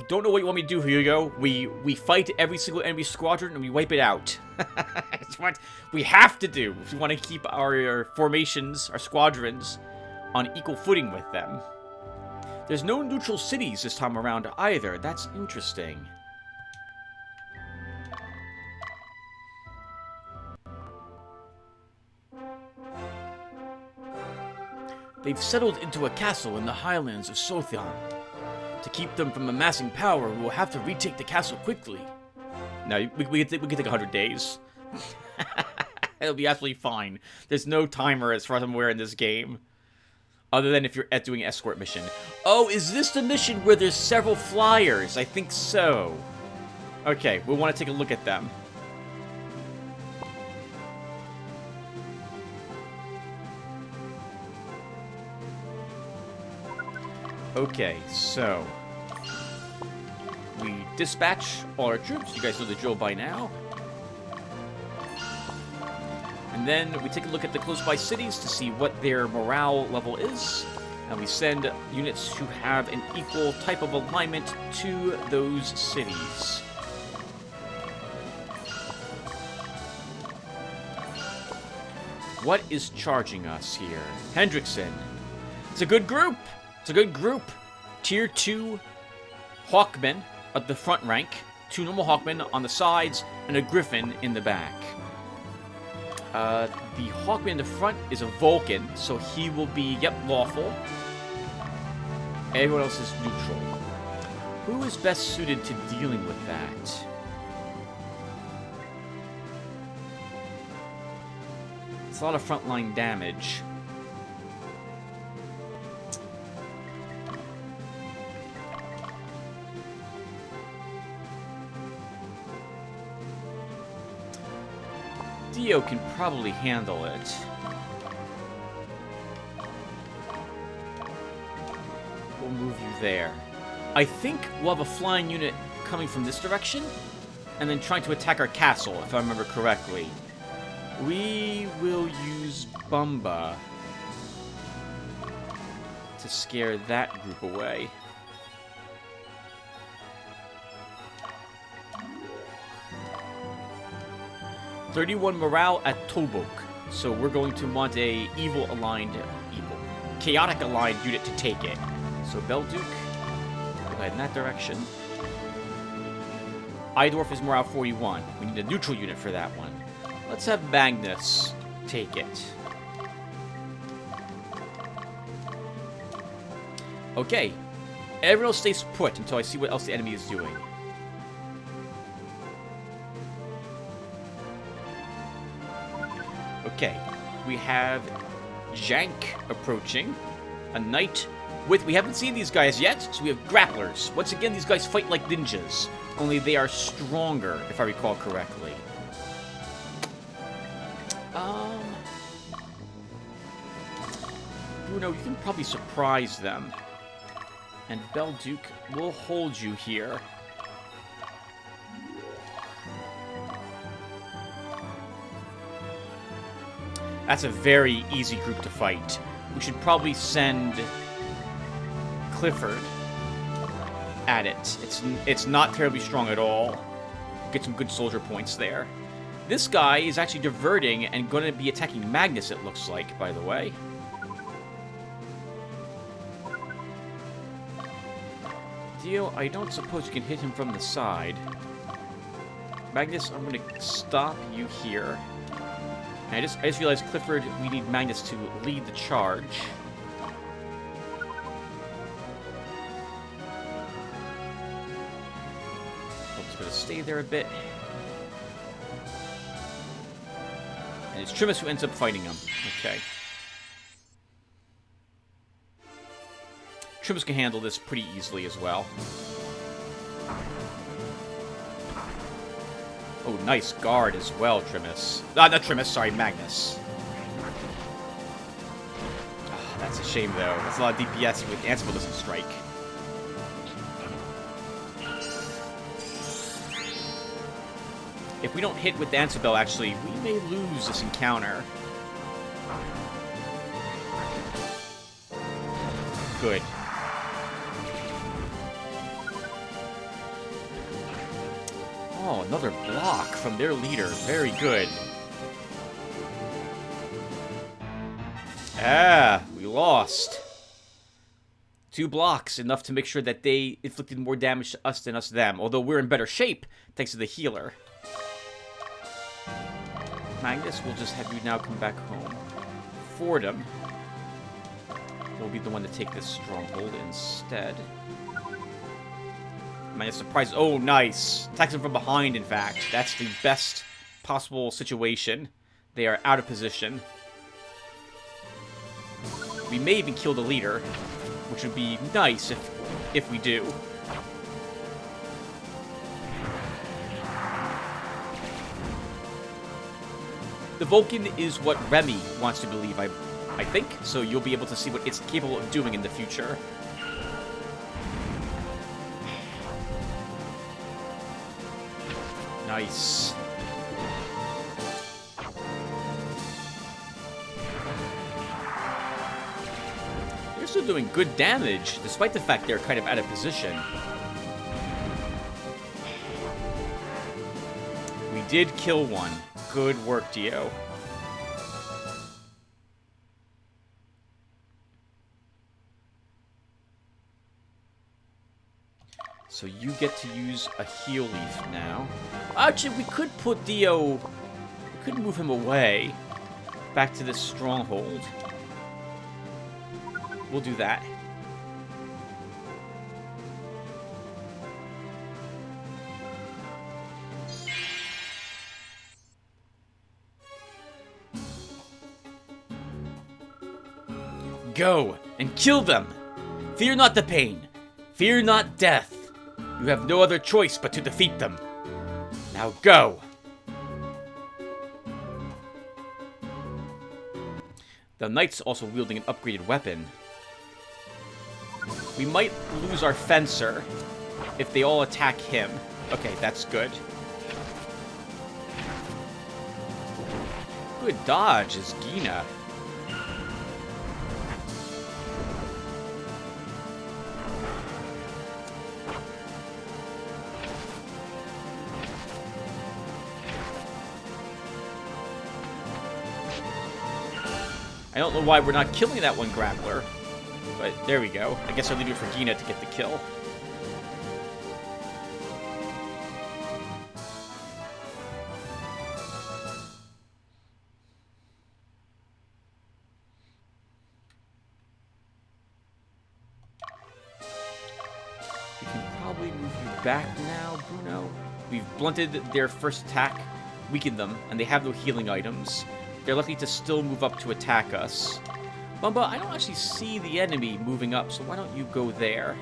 don't know what you want me to do, Hugo. We fight every single enemy squadron and we wipe it out. That's what we have to do if we want to keep our formations, our squadrons, on equal footing with them. There's no neutral cities this time around either. That's interesting. They've settled into a castle in the highlands of Sothian. To keep them from amassing power, we will have to retake the castle quickly. No, we can take 100 days. It'll be absolutely fine. There's no timer as far as I'm aware in this game. Other than if you're doing an escort mission. Oh, is this the mission where there's several flyers? I think so. Okay, we want to take a look at them. Okay, so we dispatch all our troops. You guys know the drill by now. And then we take a look at the close-by cities to see what their morale level is. And we send units who have an equal type of alignment to those cities. What is charging us here? Hendrickson. It's a good group. It's a good group. Tier 2 Hawkmen at the front rank, 2 normal Hawkmen on the sides, and a Griffin in the back. The Hawkman in the front is a Vulcan, so he will be, yep, lawful. Everyone else is neutral. Who is best suited to dealing with that? It's a lot of frontline damage. Dio can probably handle it. We'll move you there. I think we'll have a flying unit coming from this direction, and then trying to attack our castle, if I remember correctly. We will use Bumba to scare that group away. '31 morale at Tolbok, so we're going to want a chaotic aligned unit to take it. So Belduke, we'll head in that direction. Eidorf is morale 41. We need a neutral unit for that one. Let's have Magnus take it. Okay, everyone else stays put until I see what else the enemy is doing. Okay, we have Jank approaching. A knight with... We haven't seen these guys yet, so we have grapplers. Once again, these guys fight like ninjas. Only they are stronger, if I recall correctly. Bruno, you can probably surprise them. And Belduke will hold you here. That's a very easy group to fight. We should probably send Clifford at it. It's not terribly strong at all. Get some good soldier points there. This guy is actually diverting and going to be attacking Magnus, it looks like, by the way. Dio, I don't suppose you can hit him from the side. Magnus, I'm going to stop you here. And I just realized, Clifford, we need Magnus to lead the charge. I'm just going to stay there a bit. And it's Trimus who ends up fighting him. Okay. Trimus can handle this pretty easily as well. Oh, nice guard as well, Trimus. Not Trimus, sorry, Magnus. Oh, that's a shame, though. That's a lot of DPS when Ansible doesn't strike. If we don't hit with Ansible, actually, we may lose this encounter. Good. Oh, another block from their leader. Very good. Ah, we lost. 2 blocks, enough to make sure that they inflicted more damage to us than us them. Although we're in better shape, thanks to the healer. Magnus, we'll just have you now come back home. Fordham. will be the one to take this stronghold instead. Am I a surprise? Oh, nice. Attacks him from behind, in fact. That's the best possible situation. They are out of position. We may even kill the leader, which would be nice if we do. The Vulcan is what Remy wants to believe, I think, so you'll be able to see what it's capable of doing in the future. Nice. They're still doing good damage, despite the fact they're kind of out of position. We did kill one. Good work, Dio. So you get to use a heal leaf now. Actually, we could put Dio... We could move him away. Back to this stronghold. We'll do that. Go and kill them. Fear not the pain. Fear not death. You have no other choice but to defeat them. Now go. The knight's also wielding an upgraded weapon. We might lose our fencer if they all attack him. Okay, that's good. Good dodge is Gina. I don't know why we're not killing that one grappler. But there we go. I guess I'll leave it for Gina to get the kill. We can probably move you back now, Bruno. We've blunted their first attack, weakened them, and they have no healing items. They're likely to still move up to attack us. Bumba, I don't actually see the enemy moving up, so why don't you go there?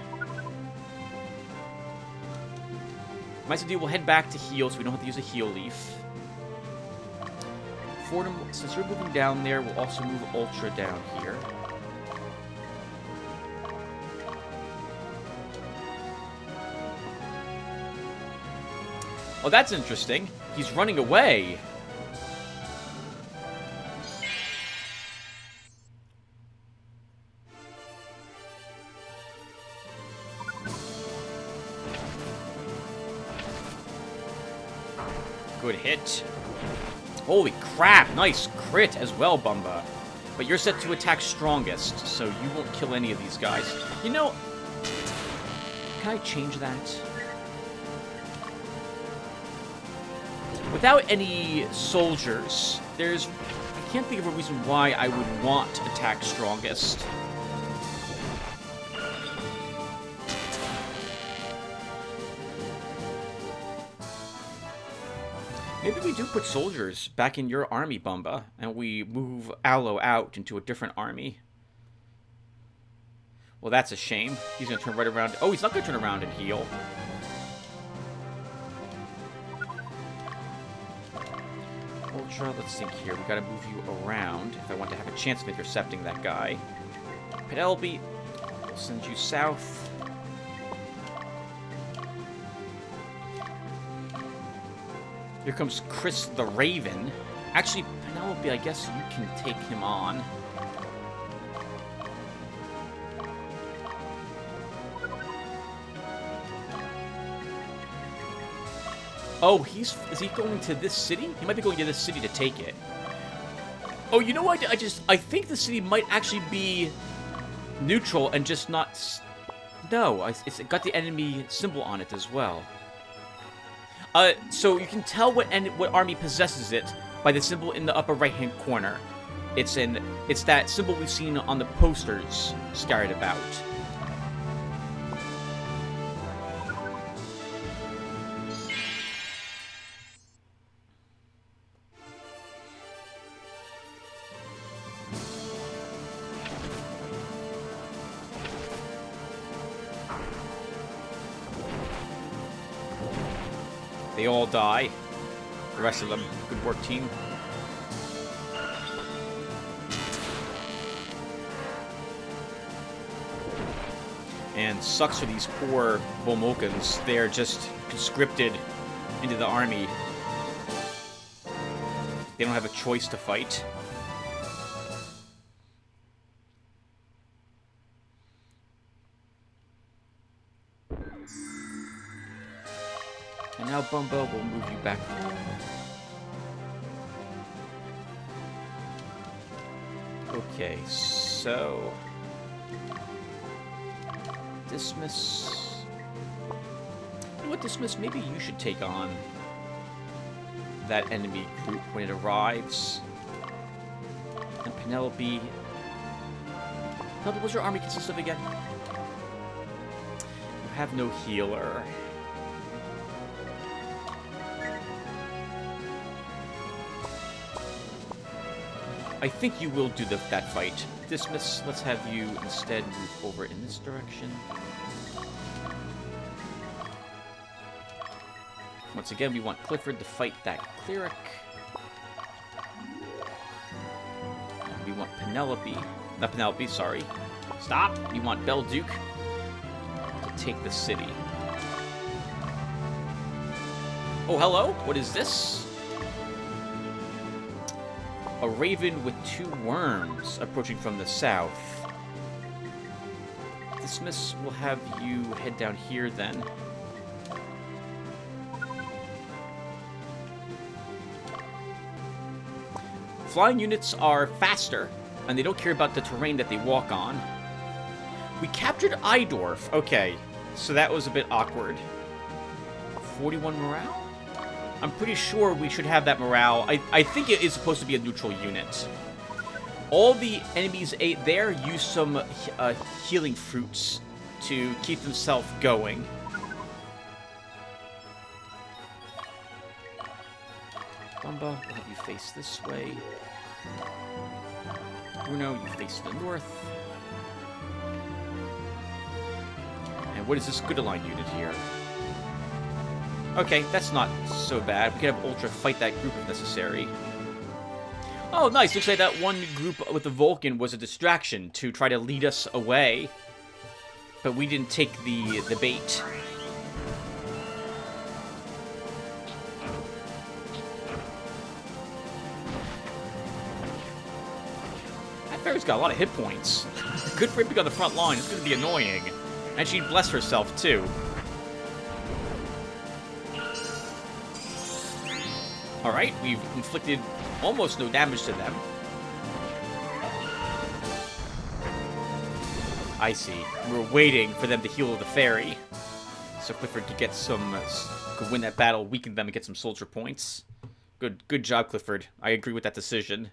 Mysadil will head back to heal, so we don't have to use a heal leaf. Fordham, since you're moving down there, we'll also move Ultra down here. Oh, that's interesting. He's running away. Good hit. Holy crap, nice crit as well, Bumba. But you're set to attack strongest, so you won't kill any of these guys. You know, can I change that? Without any soldiers, I can't think of a reason why I would want to attack strongest. Maybe we do put soldiers back in your army, Bumba, and we move Aloe out into a different army. Well, that's a shame. He's going to turn right around. Oh, he's not going to turn around and heal. Ultra, let's think here. We got to move you around if I want to have a chance of intercepting that guy. Penelope, we'll send you south. Here comes Chris the Raven. Actually, Penelope, I guess you can take him on. Oh, is he going to this city? He might be going to this city to take it. Oh, you know what? I think the city might actually be neutral and just not... No, it's got the enemy symbol on it as well. So you can tell what army possesses it by the symbol in the upper right-hand corner. It's that symbol we've seen on the posters scattered about. They all die. The rest of them, good work, team. And sucks for these poor Bomokans. They're just conscripted into the army. They don't have a choice to fight. And now Bumbo will move you back home. Okay, so... Dismiss... You know what, Dismiss? Maybe you should take on that enemy group when it arrives. And Penelope... Penelope, what's your army consist of again? You have no healer. I think you will do that fight. Dismiss, let's have you instead move over in this direction. Once again, we want Clifford to fight that cleric. And we want Penelope. Not Penelope, sorry. Stop! We want Belduke to take the city. Oh, hello? What is this? A raven with 2 worms approaching from the south. Dismiss will have you head down here then. Flying units are faster, and they don't care about the terrain that they walk on. We captured Eidorf. Okay, so that was a bit awkward. 41 morale? I'm pretty sure we should have that morale. I think it is supposed to be a neutral unit. All the enemies there use some healing fruits to keep themselves going. Bumba, we'll have you face this way. Bruno, you face the north. And what is this good aligned unit here? Okay, that's not so bad. We could have Ultra fight that group if necessary. Oh, nice. Looks like that one group with the Vulcan was a distraction to try to lead us away. But we didn't take the bait. That fairy's got a lot of hit points. Good for him being on the front line. It's going to be annoying. And she blessed herself, too. Alright, we've inflicted almost no damage to them. I see. We're waiting for them to heal the fairy. So Clifford could get could win that battle, weaken them, and get some soldier points. Good job, Clifford. I agree with that decision.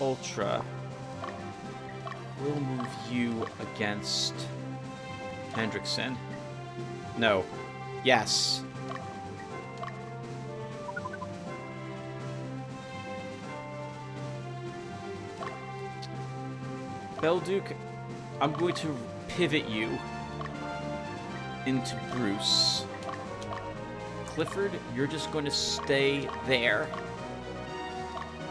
Ultra. We'll move you against Hendrickson. No. Yes. Belduke, I'm going to pivot you into Bruce. Clifford, you're just going to stay there.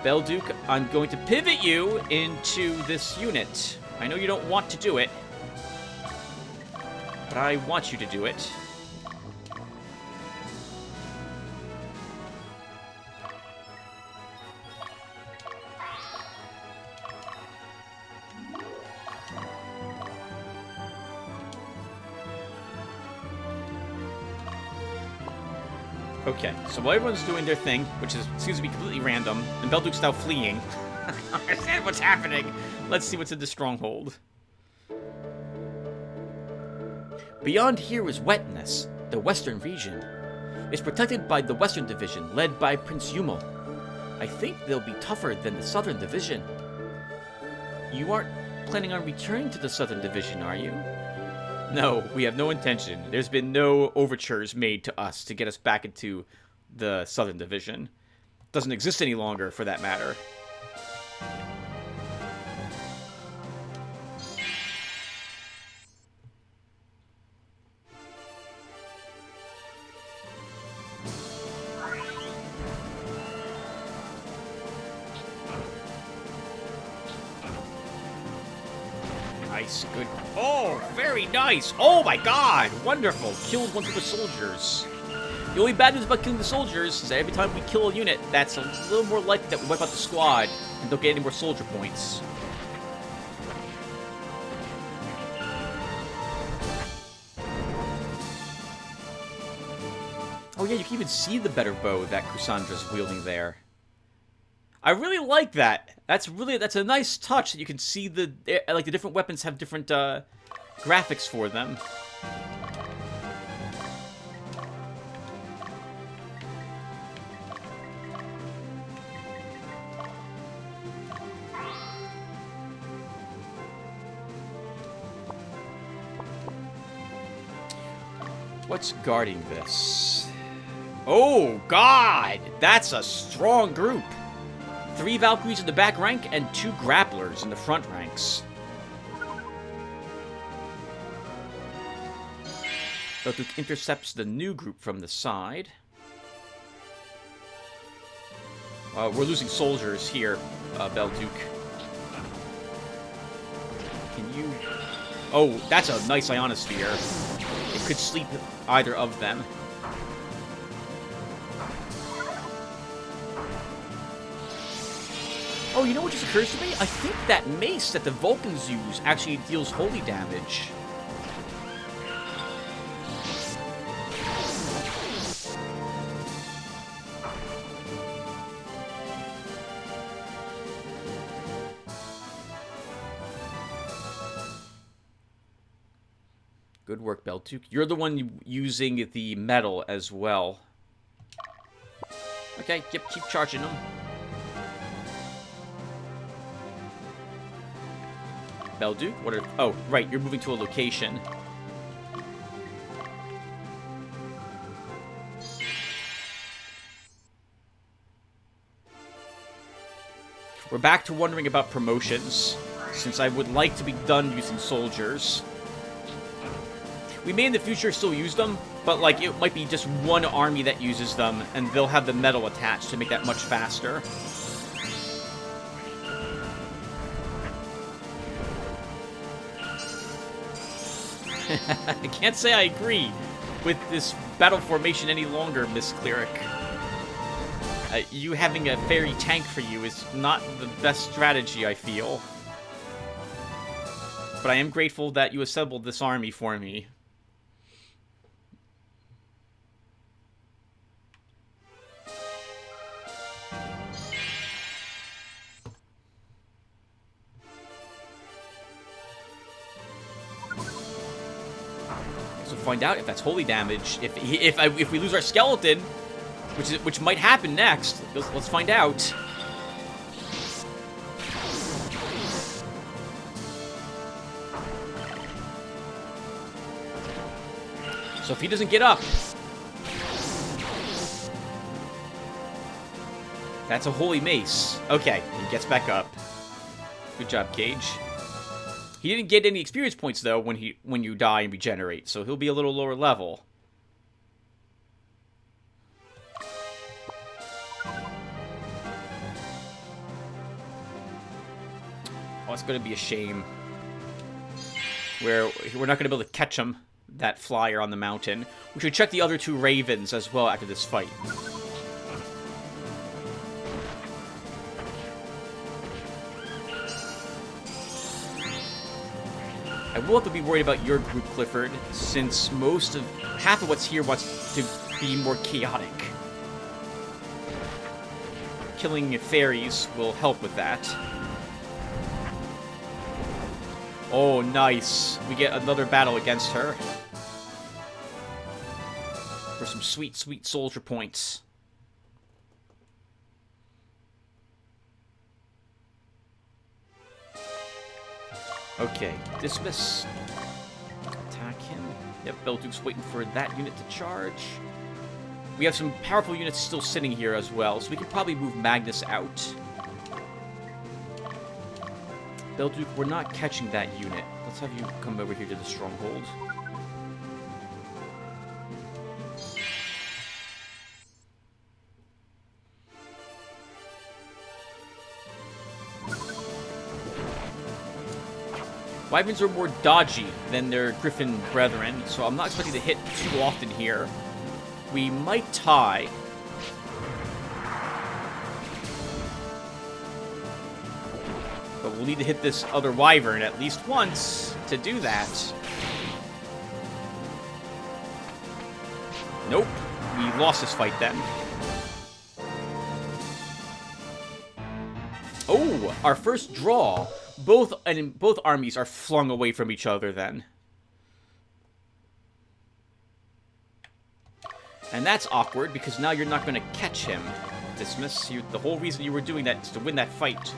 Belduke, I'm going to pivot you into this unit. I know you don't want to do it, but I want you to do it. Okay, so while everyone's doing their thing, which seems to be completely random, and Belduke's now fleeing. I don't understand what's happening. Let's see what's in the stronghold. Beyond here is wetness, the western region. It's protected by the Western Division, led by Prince Yumo. I think they'll be tougher than the Southern Division. You aren't planning on returning to the Southern Division, are you? No, we have no intention. There's been no overtures made to us to get us back into the Southern Division. Doesn't exist any longer, for that matter. Nice, good. Oh, very nice. Oh my god, wonderful. Killed one of the soldiers. The only bad news about killing the soldiers is that every time we kill a unit, that's a little more likely that we wipe out the squad and don't get any more soldier points. Oh yeah, you can even see the better bow that Kusandra's wielding there. I really like that. That's a nice touch that you can see the different weapons have different graphics for them. What's guarding this? Oh god, that's a strong group. 3 Valkyries in the back rank, and 2 grapplers in the front ranks. Lotaeri intercepts the new group from the side. We're losing soldiers here, Belduke. Can you... Oh, that's a nice ionosphere. It could sleep either of them. Oh, you know what just occurs to me? I think that mace that the Vulcans use actually deals holy damage. Good work, Belduke. You're the one using the metal as well. Okay, keep charging them. Belduke? What are... Oh, right, you're moving to a location. We're back to wondering about promotions, since I would like to be done using soldiers. We may in the future still use them, but like it might be just one army that uses them, and they'll have the metal attached to make that much faster. I can't say I agree with this battle formation any longer, Miss Cleric. You having a fairy tank for you is not the best strategy, I feel. But I am grateful that you assembled this army for me. Find out if that's holy damage. If we lose our skeleton, which might happen next, let's find out. So if he doesn't get up, that's a holy mace. Okay, he gets back up. Good job, Cage. He didn't get any experience points, though, when you die and regenerate, so he'll be a little lower level. Oh, it's going to be a shame. We're not going to be able to catch him, that flyer on the mountain. We should check the other 2 ravens as well after this fight. I will have to be worried about your group, Clifford, since half of what's here wants to be more chaotic. Killing fairies will help with that. Oh, nice. We get another battle against her. for some sweet, sweet soldier points. Okay, dismiss. Attack him. Yep, Belduke's waiting for that unit to charge. We have some powerful units still sitting here as well, so we can probably move Magnus out. Belduke, we're not catching that unit. Let's have you come over here to the stronghold. Wyverns are more dodgy than their Griffin brethren, so I'm not expecting to hit too often here. We might tie. But we'll need to hit this other Wyvern at least once to do that. Nope. We lost this fight then. Oh, our first draw. Both armies are flung away from each other then. And that's awkward, because now you're not going to catch him. Dismiss. The whole reason you were doing that is to win that fight.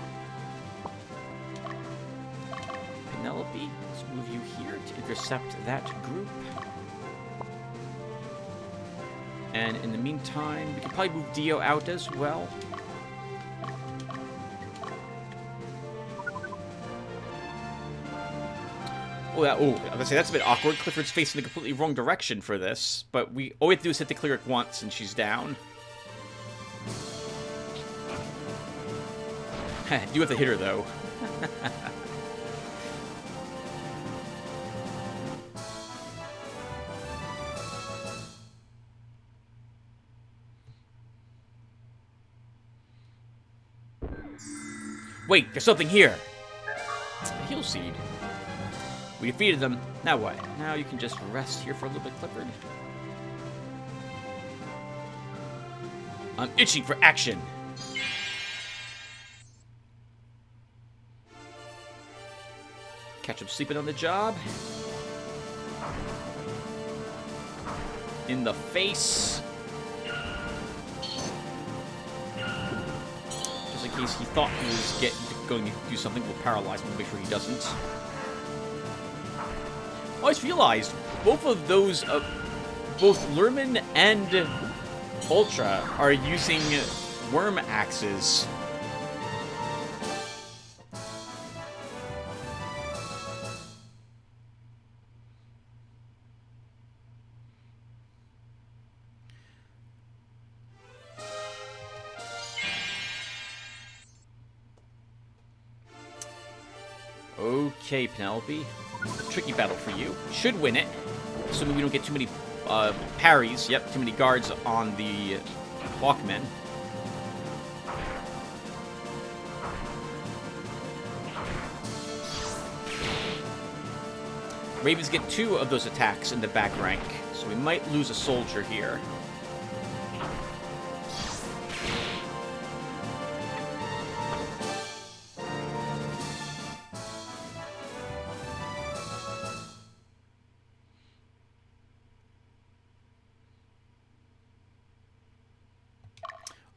Penelope, let's move you here to intercept that group. And in the meantime, we can probably move Dio out as well. Oh, I was gonna say, that's a bit awkward. Clifford's facing the completely wrong direction for this. But all we have to do is hit the cleric once, and she's down. Do have to hit her, though. Wait, there's something here. A heal seed. We defeated them. Now what? Now you can just rest here for a little bit, Clifford. I'm itching for action. Catch him sleeping on the job. In the face. Just in case he thought he was going to do something, we'll paralyze him to make sure he doesn't. I just realized both of those, both Lerman and Ultra are using worm axes. Okay, Penelope. Tricky battle for you. Should win it, assuming we don't get too many parries. Yep, too many guards on the Hawkmen. Ravens get 2 of those attacks in the back rank, so we might lose a soldier here.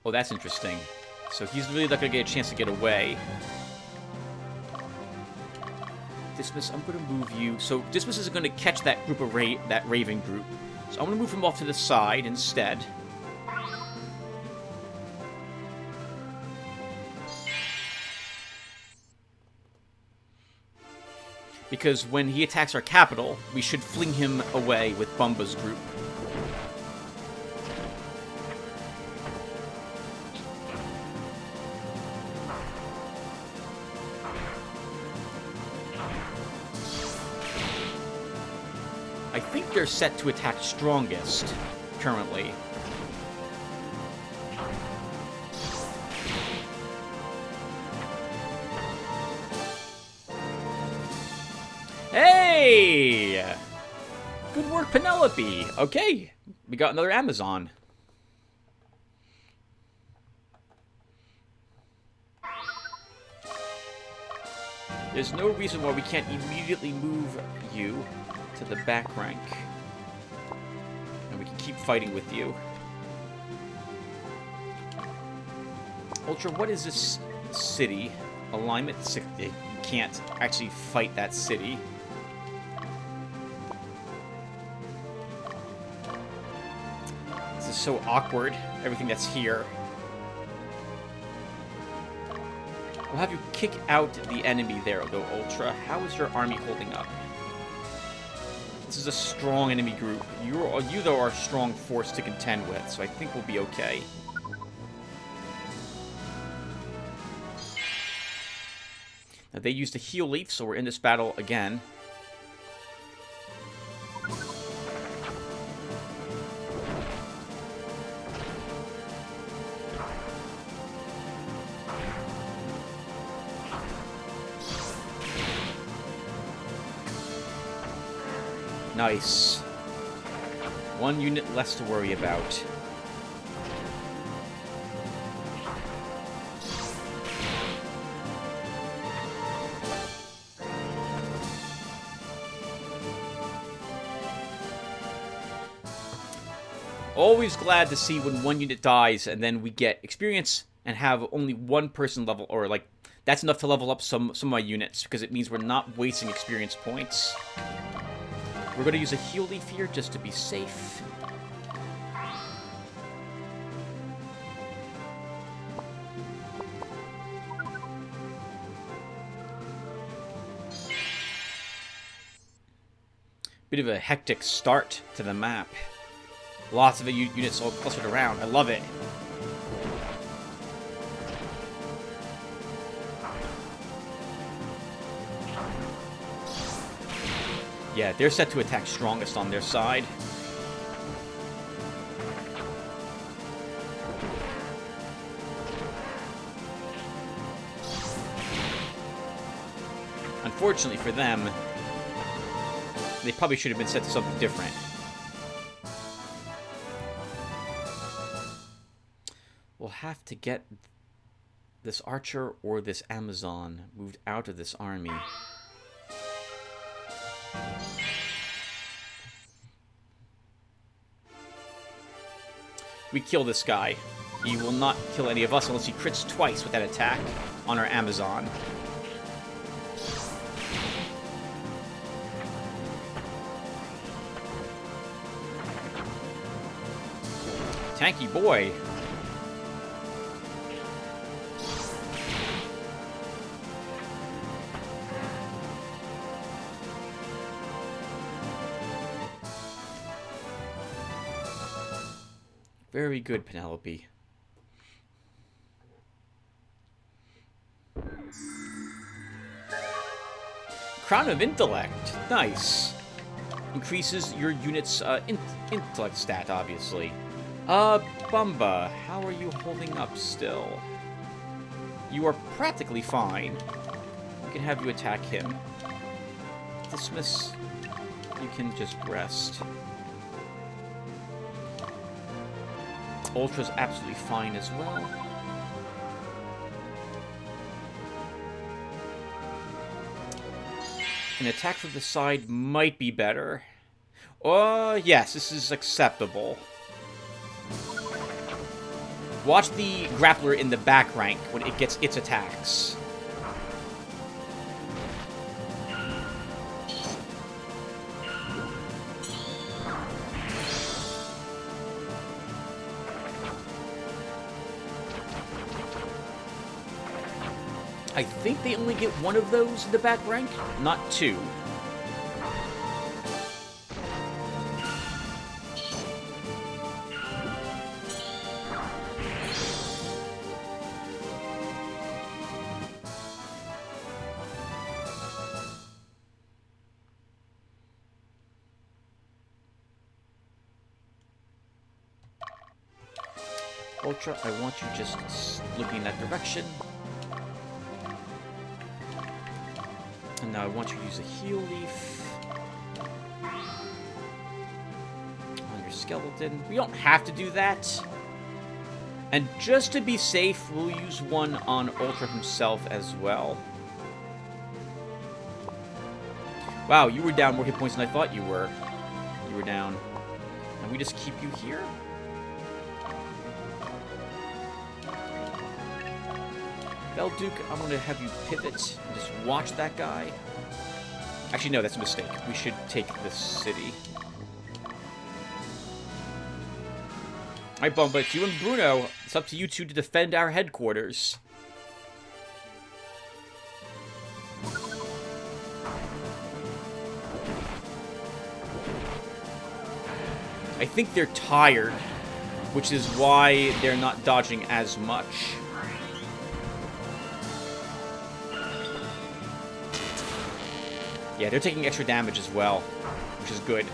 Oh, that's interesting. So he's really not going to get a chance to get away. Dismiss, I'm going to move you. So Dismiss is going to catch that group of that Raven group. So I'm going to move him off to the side instead. Because when he attacks our capital, we should fling him away with Bumba's group. I think they're set to attack strongest, currently. Hey! Good work, Penelope! Okay, we got another Amazon. There's no reason why we can't immediately move you to the back rank. And we can keep fighting with you. Ultra, what is this city? Alignment 60. You can't actually fight that city. This is so awkward, everything that's here. We'll have you kick out the enemy there, though, Ultra. How is your army holding up? This is a strong enemy group. You, though, are a strong force to contend with, so I think we'll be okay. Now, they used a heal leaf, so we're in this battle again. Nice. One unit less to worry about. Always glad to see when one unit dies and then we get experience and have only one person level, or like, that's enough to level up some of my units, because it means we're not wasting experience points. We're going to use a heal leaf here just to be safe. Bit of a hectic start to the map. Lots of units all clustered around. I love it. Yeah, they're set to attack strongest on their side. Unfortunately for them, they probably should have been set to something different. We'll have to get this archer or this Amazon moved out of this army. We kill this guy. He will not kill any of us unless he crits twice with that attack on our Amazon. Tanky boy. Very good, Penelope. Crown of Intellect. Nice. Increases your unit's intellect stat, obviously. Bumba, how are you holding up still? You are practically fine. We can have you attack him. Dismiss. You can just rest. Ultra's absolutely fine as well. An attack from the side might be better. Oh, yes, this is acceptable. Watch the grappler in the back rank when it gets its attacks. I think they only get one of those in the back rank, not two. Ultra, I want you just looking in that direction. And now I want you to use a heal leaf on your skeleton. We don't have to do that. And just to be safe, we'll use one on Ultra himself as well. Wow, you were down more hit points than I thought you were. You were down And we just keep you here? Belduke, I'm going to have you pivot and just watch that guy. Actually, no, that's a mistake. We should take this city. Alright, Bumba, it's you and Bruno. It's up to you two to defend our headquarters. I think they're tired, which is why they're not dodging as much. Yeah, they're taking extra damage as well, which is good.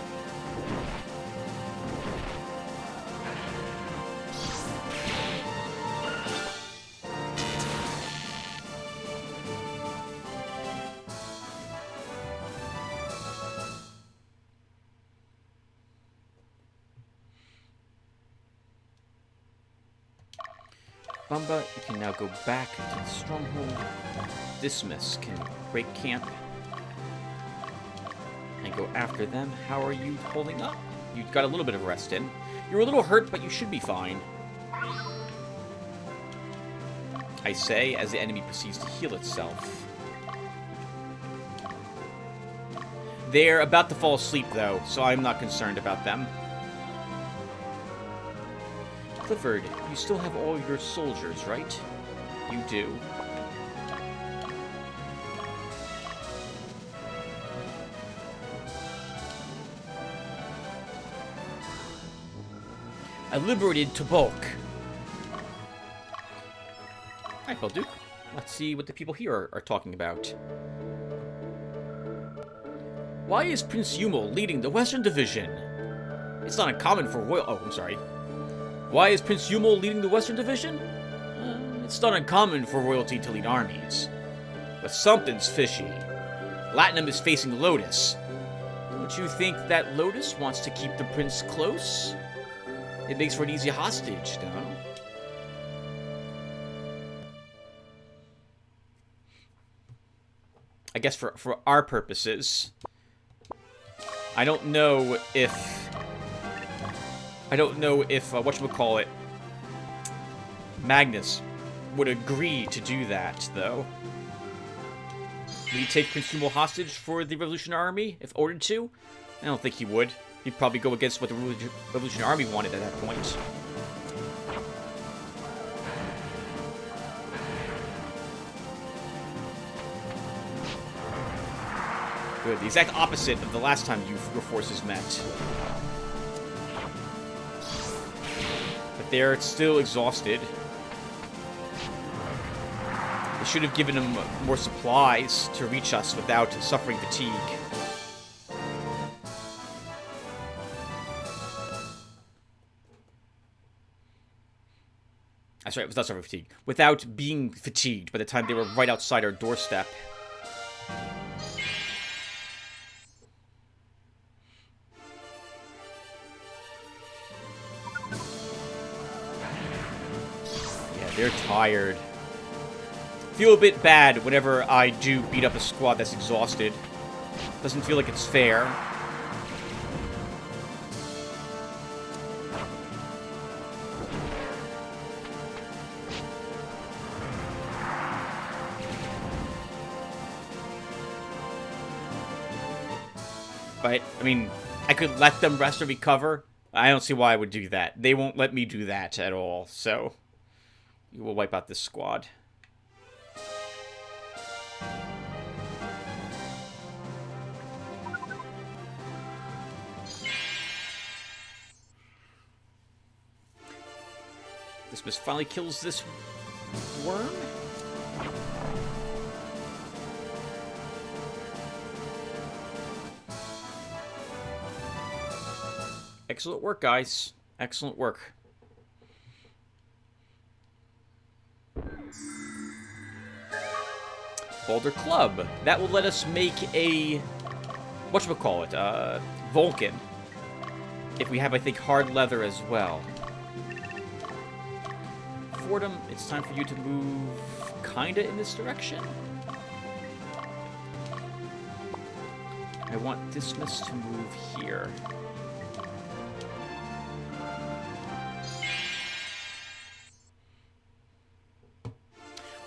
Bumba, you can now go back to the stronghold. Dismiss can break camp and go after them. How are you holding up? You got a little bit of rest in. You're a little hurt, but you should be fine. I say, as the enemy proceeds to heal itself. They're about to fall asleep, though, so I'm not concerned about them. Clifford, you still have all your soldiers, right? You do. I liberated Tobolk. Alright, Belduke. Let's see what the people here are talking about. Why is Prince Yumel leading the Western Division? It's not uncommon for royal... Oh, I'm sorry. Why is Prince Yumel leading the Western Division? It's not uncommon for royalty to lead armies. But something's fishy. Latinum is facing Lotus. Don't you think that Lotus wants to keep the prince close? It makes for an easy hostage, no? I guess for our purposes. I don't know if whatchamacallit, Magnus would agree to do that, though. Would he take Prince Yumel hostage for the Revolutionary Army, if ordered to? I don't think he would. He'd probably go against what the Revolutionary Army wanted at that point. Good, the exact opposite of the last time your forces met. But they're still exhausted. They should have given them more supplies to reach us without suffering fatigue. That's right, without suffering fatigue. Without being fatigued by the time they were right outside our doorstep. They're tired. Feel a bit bad whenever I do beat up a squad that's exhausted. Doesn't feel like it's fair. But, I mean, I could let them rest or recover. I don't see why I would do that. They won't let me do that at all, so... We'll wipe out this squad. Dismiss finally kills this worm. Excellent work, guys. Excellent work. Boulder Club. That will let us make a... whatchamacallit? Vulcan. If we have, I think, hard leather as well. Fordham, it's time for you to move kinda in this direction. I want Dismiss to move here.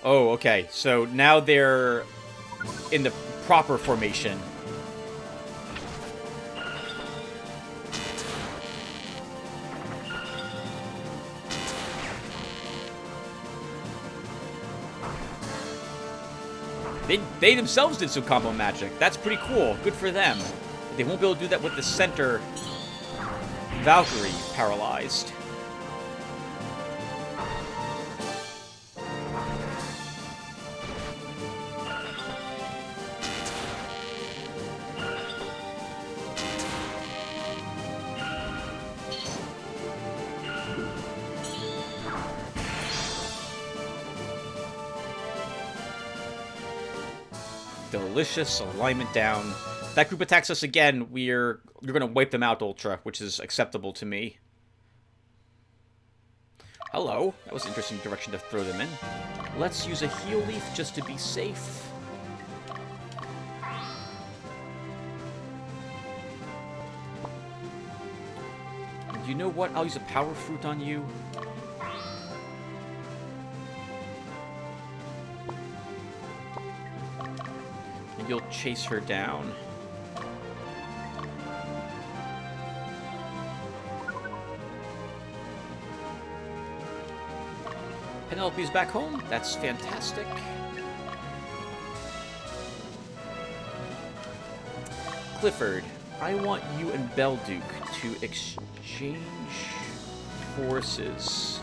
Oh, okay. So now they're in the proper formation. They themselves did some combo magic. That's pretty cool. Good for them. They won't be able to do that with the center Valkyrie paralyzed. Delicious alignment down. That group attacks us again. You're gonna wipe them out, Ultra, which is acceptable to me. Hello. That was an interesting direction to throw them in. Let's use a heal leaf just to be safe. And you know what? I'll use a power fruit on you. You'll chase her down. Penelope's back home. That's fantastic. Clifford, I want you and Belduke to exchange forces.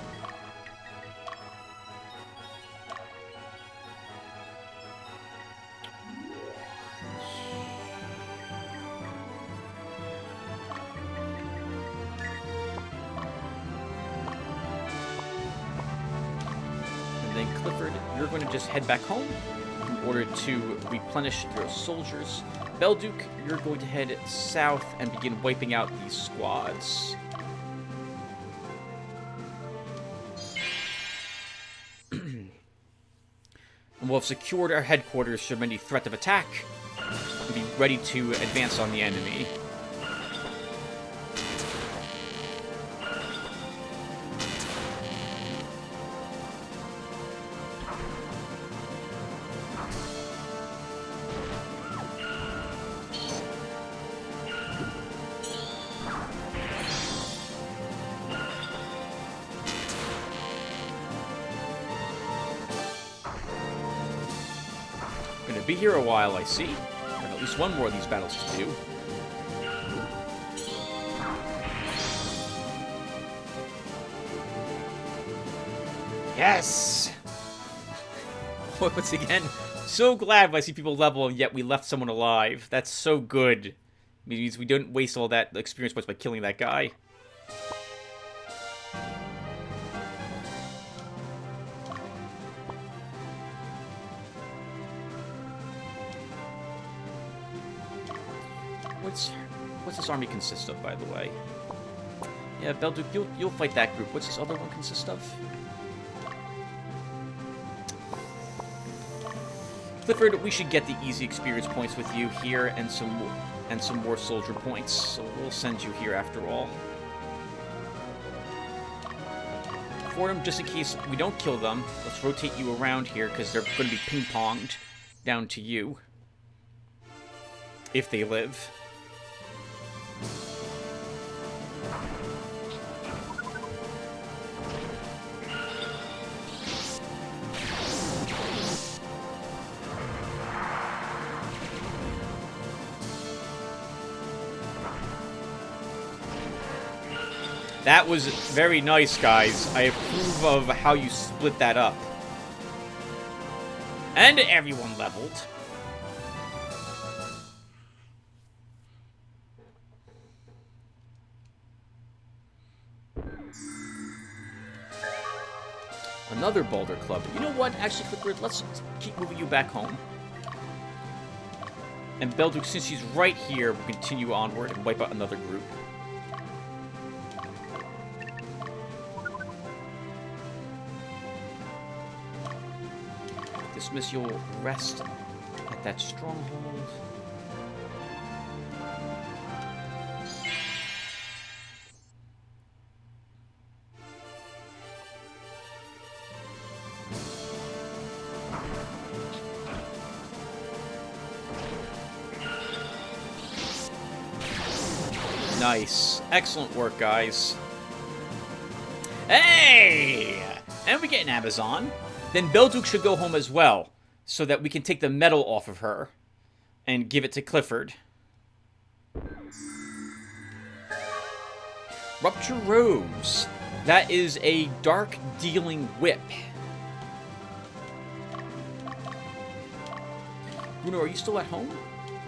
You're going to just head back home in order to replenish your soldiers. Belduke, you're going to head south and begin wiping out these squads. And we'll have secured our headquarters from any threat of attack and be ready to advance on the enemy. Be here a while, I see. I have at least one more of these battles to do. Yes! Once again, so glad when I see people level and yet we left someone alive. That's so good. It means we don't waste all that experience points by killing that guy. What's this army consist of, by the way? Yeah, Belduke, you'll fight that group. What's this other one consist of? Clifford, we should get the easy experience points with you here and some more soldier points. So we'll send you here after all. Fordham, just in case we don't kill them, let's rotate you around here because they're going to be ping-ponged down to you. If they live. That was very nice, guys. I approve of how you split that up. And everyone leveled. Another Boulder Club. You know what? Actually, Clifford, let's keep moving you back home. And Belduke, since she's right here, we'll continue onward and wipe out another group. Dismiss your rest at that stronghold. Nice. Excellent work, guys. Hey! And we get an Amazon. Then Belduke should go home as well, so that we can take the medal off of her and give it to Clifford. Rupture Rose. That is a dark dealing whip. Bruno, are you still at home?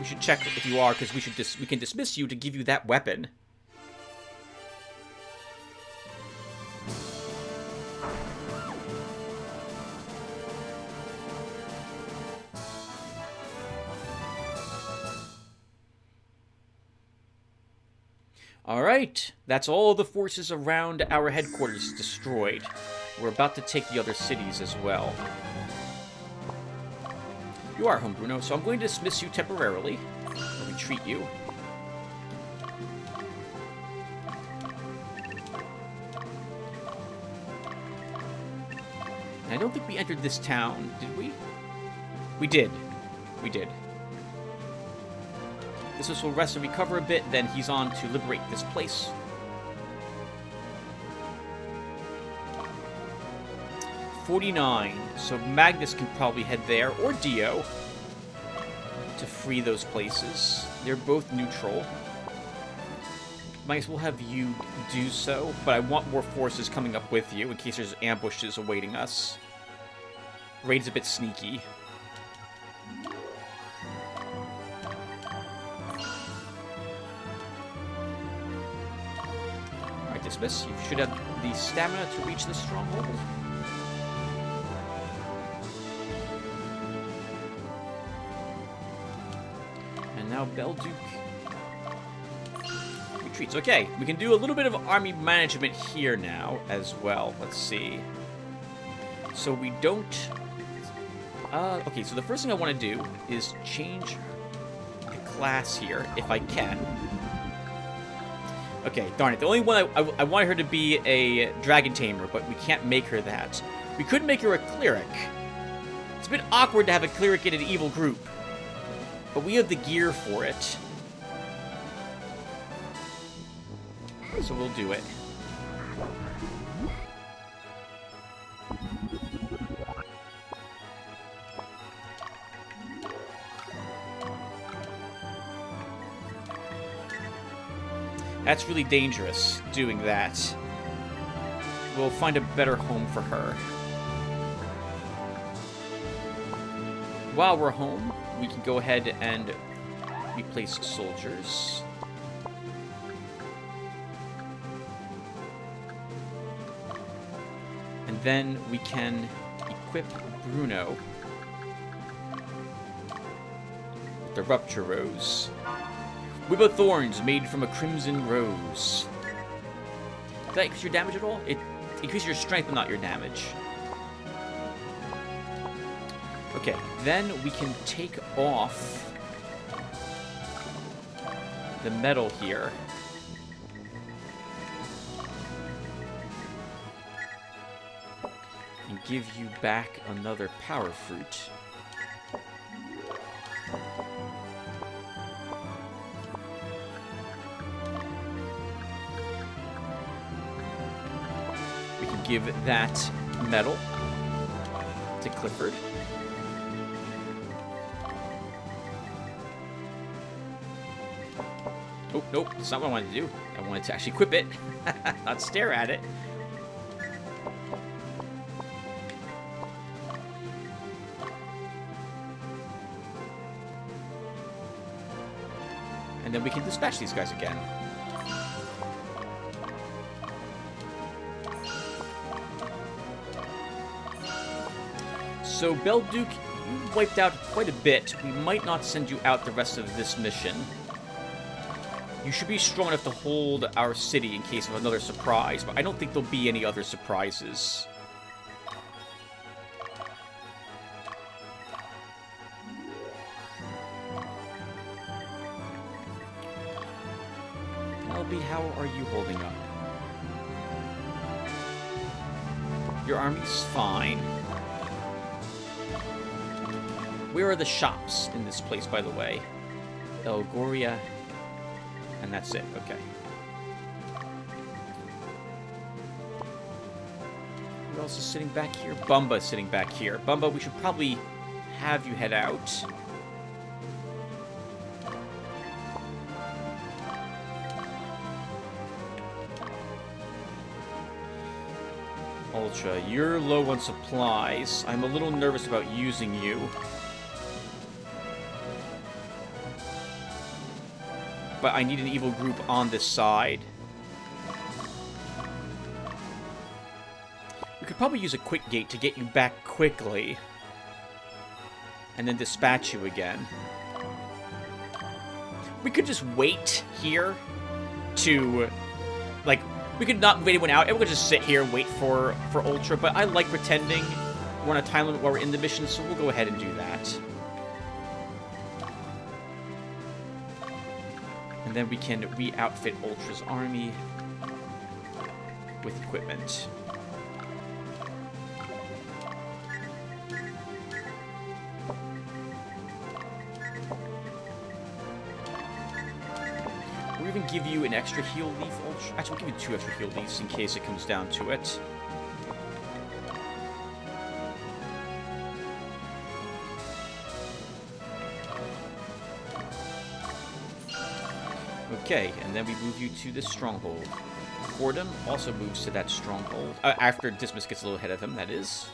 We should check if you are, because we can dismiss you to give you that weapon. Alright, that's all the forces around our headquarters destroyed. We're about to take the other cities as well. You are home, Bruno, so I'm going to dismiss you temporarily. Or retreat you. And I don't think we entered this town, did we? We did. We did. This will rest and recover a bit, then he's on to liberate this place. $49. So Magnus can probably head there, or Dio, to free those places. They're both neutral. Might as well have you do so, but I want more forces coming up with you in case there's ambushes awaiting us. Raid's a bit sneaky. Dismiss. You should have the stamina to reach the stronghold. And now Belduke retreats. Okay, we can do a little bit of army management here now as well. Let's see. So we don't... okay, so the first thing I want to do is change the class here, if I can. Okay, darn it. The only one I wanted her to be a dragon tamer, but we can't make her that. We could make her a cleric. It's a bit awkward to have a cleric in an evil group, but we have the gear for it. So we'll do it. That's really dangerous, doing that. We'll find a better home for her. While we're home, we can go ahead and replace soldiers. And then we can equip Bruno with the Rupture Rose. Whip of Thorns made from a crimson rose. Does that increase your damage at all? It increases your strength, but not your damage. Okay, then we can take off the medal here. And give you back another power fruit. Give that medal to Clifford. Oh, nope, that's not what I wanted to do. I wanted to actually equip it, not stare at it. And then we can dispatch these guys again. So, Belduke, you've wiped out quite a bit. We might not send you out the rest of this mission. You should be strong enough to hold our city in case of another surprise, but I don't think there'll be any other surprises. Penelope, how are you holding up? Your army's fine. Where are the shops in this place, by the way? Elgoria. And that's it. Okay. else is sitting back here? Bumba is sitting back here. Bumba, we should probably have you head out. Ultra, you're low on supplies. I'm a little nervous about using you. But I need an evil group on this side. We could probably use a quick gate to get you back quickly. And then dispatch you again. We could just wait here to, like, we could not wait anyone out. Everyone could just sit here and wait for Ultra, but I like pretending we're on a time limit while we're in the mission, so we'll go ahead and do that. And then we can re-outfit Ultra's army with equipment. We'll even give you an extra heal leaf, Ultra. Actually, we'll give you 2 extra heal leaves in case it comes down to it. Okay, and then we move you to the stronghold. Fordham also moves to that stronghold. After Dismas gets a little ahead of him, that is.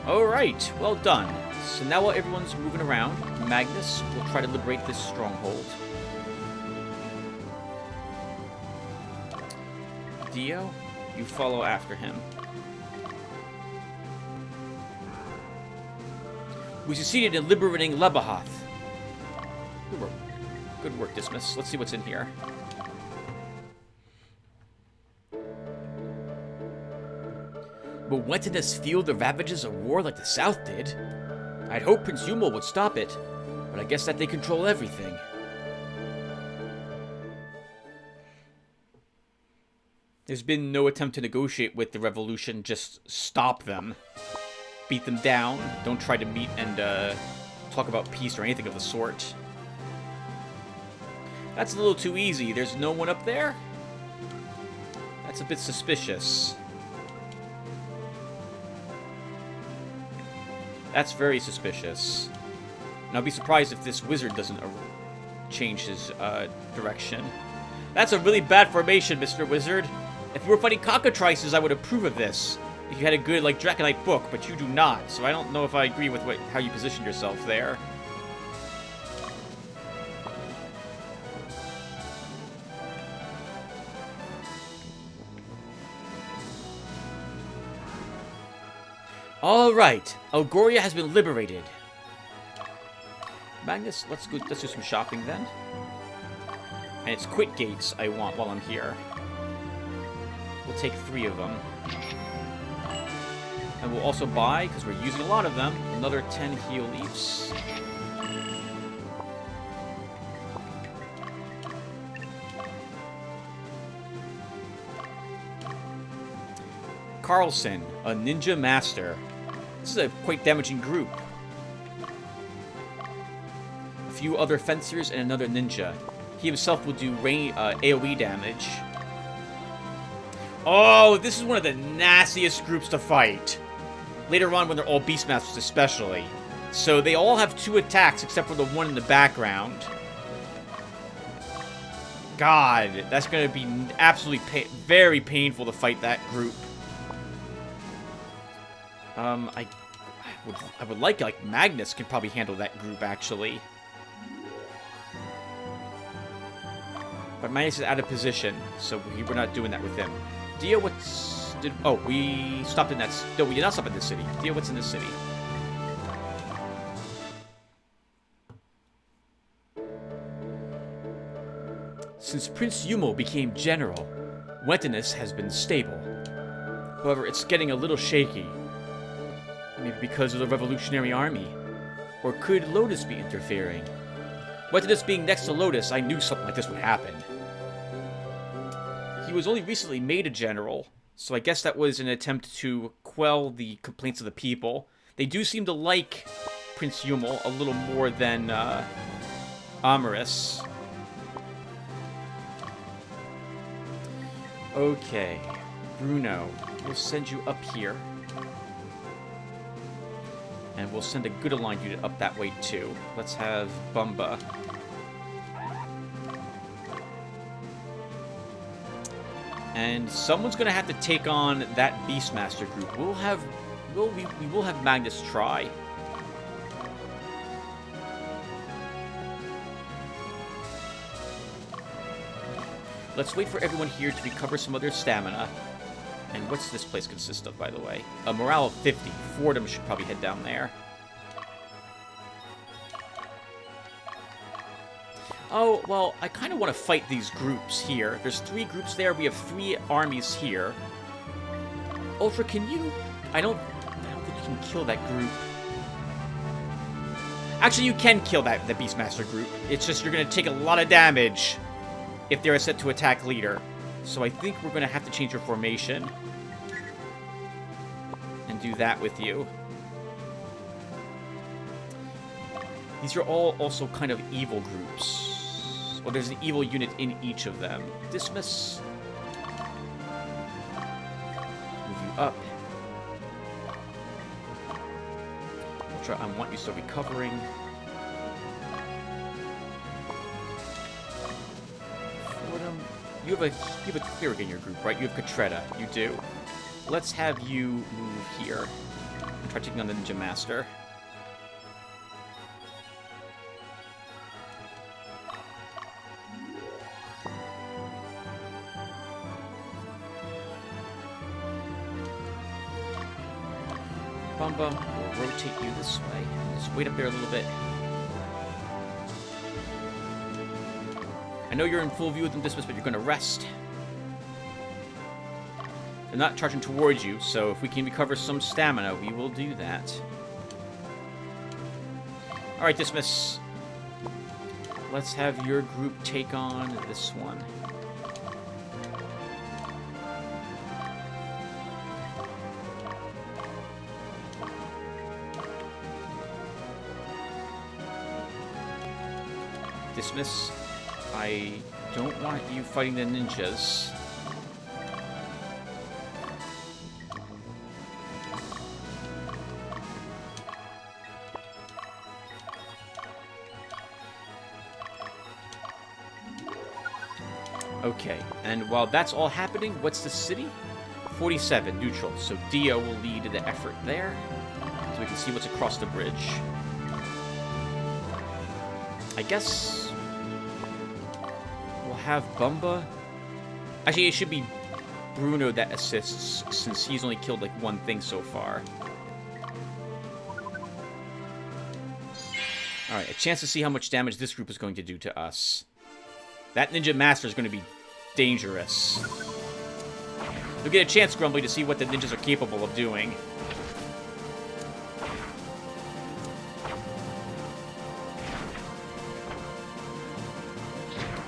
Alright, well done. So now while everyone's moving around, Magnus will try to liberate this stronghold. Dio, you follow after him. We succeeded in liberating Lebahoth. Good work. Good work, Dismas. Let's see what's in here. But when did this feel the ravages of war like the South did? I'd hoped Prince Yumel would stop it, but I guess that they control everything. There's been no attempt to negotiate with the revolution, just stop them. Beat them down, don't try to meet and talk about peace or anything of the sort. That's a little too easy. There's no one up there? That's a bit suspicious. That's very suspicious. And I'll be surprised if this wizard doesn't change his direction. That's a really bad formation, Mr. Wizard. If we were fighting cockatrices, I would approve of this. If you had a good, like, Draconite book, but you do not. So I don't know if I agree with how you position yourself there. Alright, Algoria has been liberated. Magnus, let's do some shopping then. And it's quick gates I want while I'm here. We'll take 3 of them. And we'll also buy, because we're using a lot of them, another 10 heal leaves. Carlson, a ninja master. This is a quite damaging group. A few other fencers and another ninja. He himself will do AoE damage. Oh, this is one of the nastiest groups to fight. Later on when they're all Beastmasters especially. So they all have 2 attacks except for the one in the background. God, that's going to be absolutely very painful to fight that group. I would like Magnus can probably handle that group, actually. But Magnus is out of position, so we're not doing that with him. Dio, oh, we stopped in that... No, we did not stop in this city. Dio, what's in this city? Since Prince Yumel became general, Wentinus has been stable. However, it's getting a little shaky. Maybe because of the Revolutionary Army. Or could Lotus be interfering? Wentinus being next to Lotus, I knew something like this would happen. He was only recently made a general, so I guess that was an attempt to quell the complaints of the people. They do seem to like Prince Yumel a little more than Amaris. Okay, Bruno, we'll send you up here. And we'll send a good aligned unit up that way too. Let's have Bumba. And someone's gonna have to take on that Beastmaster group. We will have Magnus try. Let's wait for everyone here to recover some of their stamina. And what's this place consist of, by the way? A morale of 50. Fordham should probably head down there. Oh, well, I kind of want to fight these groups here. There's 3 groups there. We have 3 armies here. Ultra, can you... I don't think you can kill that group. Actually, you can kill the Beastmaster group. It's just you're going to take a lot of damage if they're set to attack leader. So I think we're going to have to change your formation. And do that with you. These are all also kind of evil groups. Well, there's an evil unit in each of them. Dismiss. Move you up. Ultra, I want you still recovering. Fordham. You have a cleric in your group, right? You have Catretta. You do. Let's have you move here and try taking on the Ninja Master. Bumba will rotate you this way. Just wait up there a little bit. I know you're in full view of them, Dismiss, but you're going to rest. They're not charging towards you, so if we can recover some stamina, we will do that. Alright, Dismiss. Let's have your group take on this one. Dismiss. I don't want you fighting the ninjas. Okay, and while that's all happening, what's the city? 47, neutral. So Dio will lead the effort there, so we can see what's across the bridge. I guess we'll have Bumba. Actually, it should be Bruno that assists, since he's only killed like one thing so far. Alright, a chance to see how much damage this group is going to do to us. That Ninja Master is going to be dangerous. You'll get a chance, Grumbly, to see what the ninjas are capable of doing.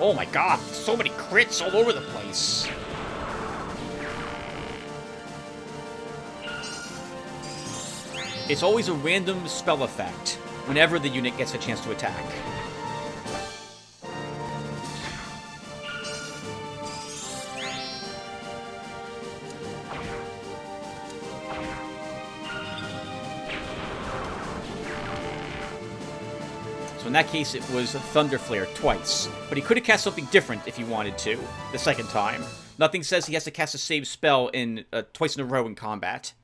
Oh my god, so many crits all over the place. It's always a random spell effect whenever the unit gets a chance to attack. In that case, it was Thunder Flare twice. But he could have cast something different if he wanted to, the second time. Nothing says he has to cast a save spell in twice in a row in combat.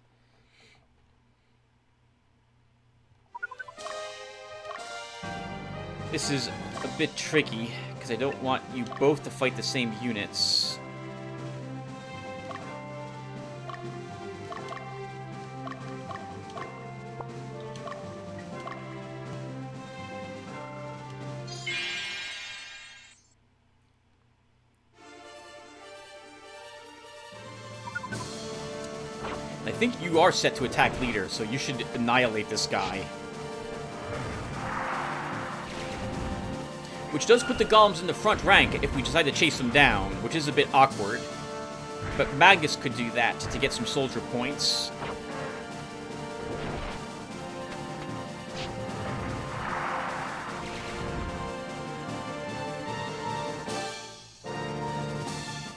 This is a bit tricky, because I don't want you both to fight the same units. I think you are set to attack leader, so you should annihilate this guy. Which does put the golems in the front rank if we decide to chase them down, which is a bit awkward. But Magnus could do that to get some soldier points.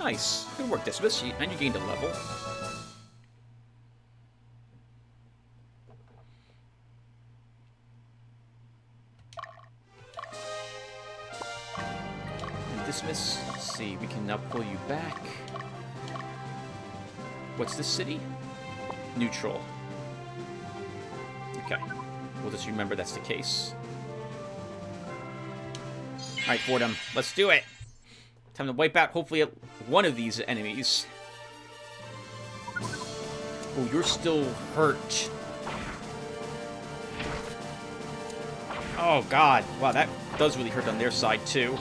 Nice. Good work, Dismas. And you gained a level. And Dismas, let's see, we can now pull you back. What's this city? Neutral. Okay. We'll just remember that's the case. Alright, Fordham, let's do it! Time to wipe out, hopefully, one of these enemies. Oh, you're still hurt. Oh, God. Wow, that does really hurt on their side, too.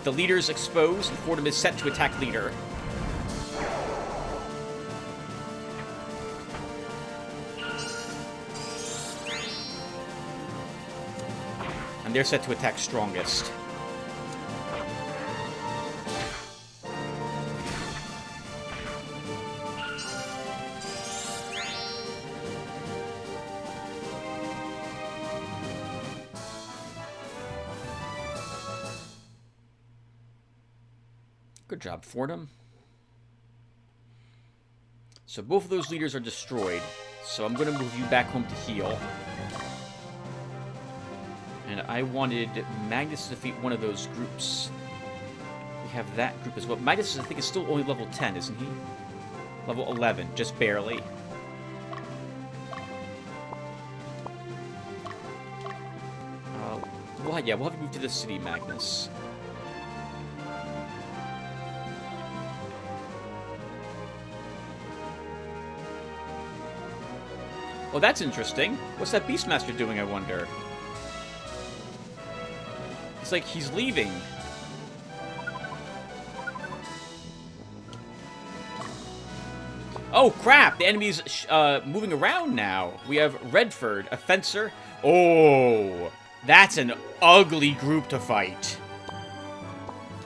The leader's exposed, and Fordham is set to attack leader. And they're set to attack strongest. Good job, Fordham. So both of those leaders are destroyed. So I'm going to move you back home to heal. And I wanted Magnus to defeat one of those groups. We have that group as well. Magnus, I think, is still only level 10, isn't he? Level 11, just barely. Well, yeah, we'll have to move to the city, Magnus. Oh, that's interesting. What's that Beastmaster doing, I wonder? It's like he's leaving. Oh, crap! The enemy's moving around now. We have Redford, a fencer. Oh, that's an ugly group to fight.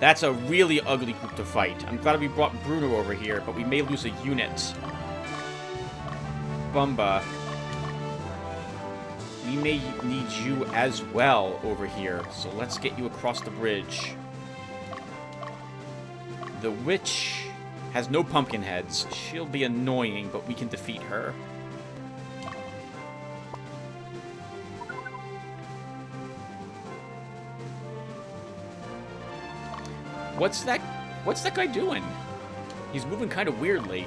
That's a really ugly group to fight. I'm glad we brought Bruno over here, but we may lose a unit. Bumba. We may need you as well over here, so let's get you across the bridge. The witch has no pumpkin heads. She'll be annoying, but we can defeat her. What's that guy doing? He's moving kind of weirdly.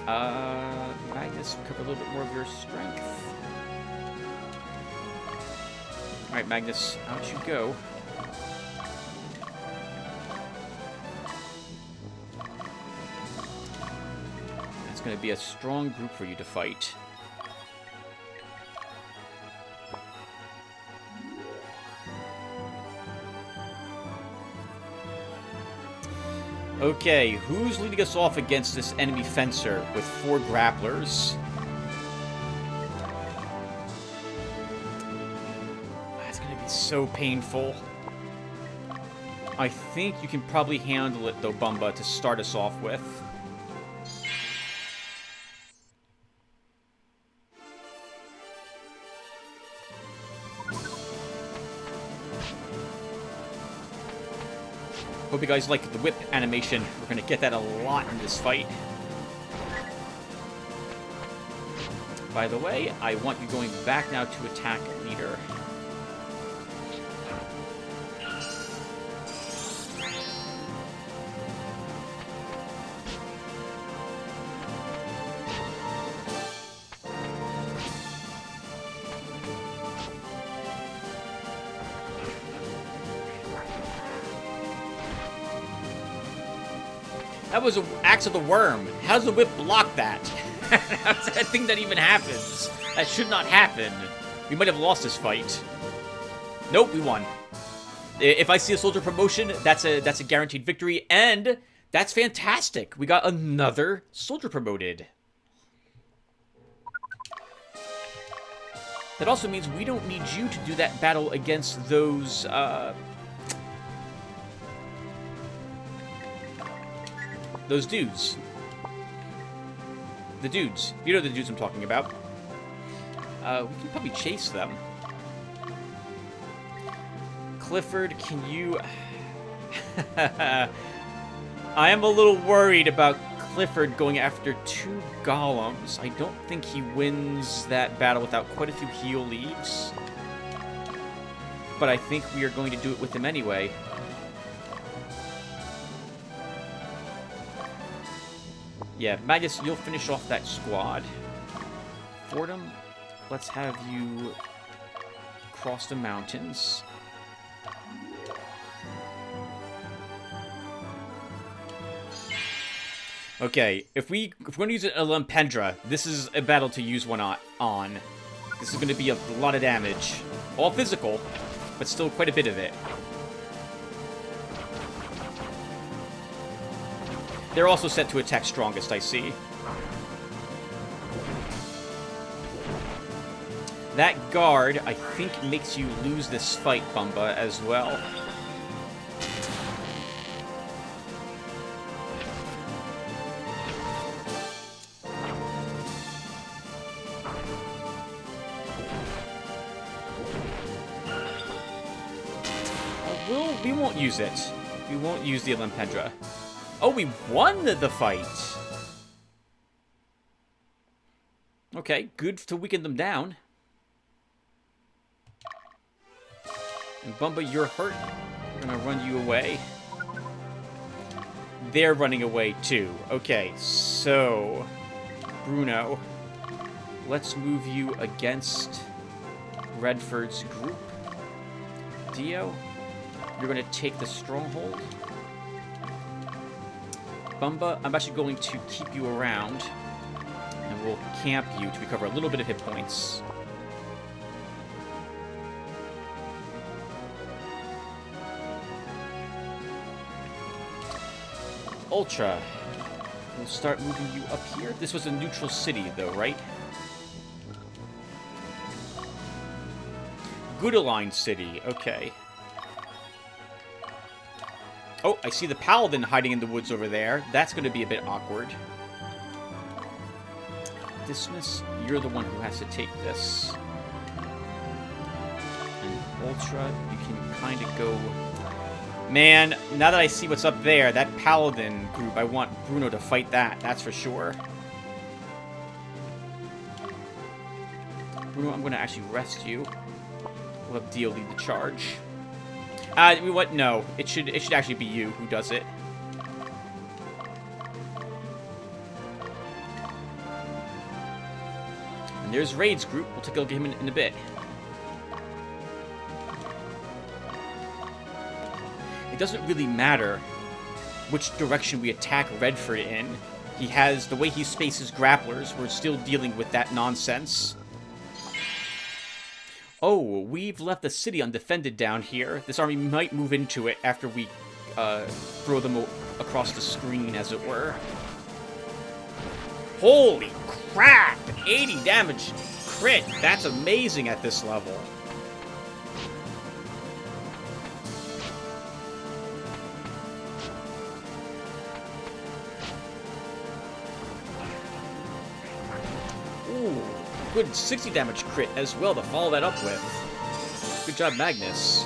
Magnus, recover a little bit more of your strength. Alright, Magnus, out you go. That's going to be a strong group for you to fight. Okay, who's leading us off against this enemy fencer with 4 grapplers? So painful. I think you can probably handle it, though, Bumba, to start us off with. Hope you guys like the whip animation. We're going to get that a lot in this fight. By the way, I want you going back now to attack leader. That was an axe of the worm. How does the whip block that? How's that thing that even happens? That should not happen. We might have lost this fight. Nope, we won. If I see a soldier promotion, that's a guaranteed victory, and that's fantastic. We got another soldier promoted. That also means we don't need you to do that battle against those dudes. The dudes. You know the dudes I'm talking about. We can probably chase them. Clifford, can you... I am a little worried about Clifford going after 2 golems. I don't think he wins that battle without quite a few heal leaves. But I think we are going to do it with him anyway. Yeah, Magus, you'll finish off that squad. Fordham, let's have you cross the mountains. Okay, if we're going to use a Lampendra, this is a battle to use one on. This is going to be a lot of damage. All physical, but still quite a bit of it. They're also set to attack strongest, I see. That guard, I think, makes you lose this fight, Bumba, as well. We won't use it. We won't use the Lampendra. Oh, we won the fight! Okay, good to weaken them down. And Bumba, you're hurt. We're gonna run you away. They're running away too. Okay, so... Bruno. Let's move you against Redford's group. Dio, you're gonna take the stronghold. Bumba, I'm actually going to keep you around. And we'll camp you to recover a little bit of hit points. Ultra. We'll start moving you up here. This was a neutral city, though, right? Goodaline City. Okay. Oh, I see the Paladin hiding in the woods over there. That's going to be a bit awkward. Dismiss, you're the one who has to take this. And Ultra, you can kind of go... Man, now that I see what's up there, that Paladin group, I want Bruno to fight that, that's for sure. Bruno, I'm going to actually rest you. We'll have Dio lead the charge. What? No. It should actually be you who does it. And there's Raid's group. We'll take a look at him in a bit. It doesn't really matter which direction we attack Redford in. He has... The way he spaces grapplers, we're still dealing with that nonsense. Oh, we've left the city undefended down here. This army might move into it after we throw them across the screen, as it were. Holy crap! 80 damage crit! That's amazing at this level. Ooh. Good 60 damage crit as well to follow that up with. Good job, Magnus.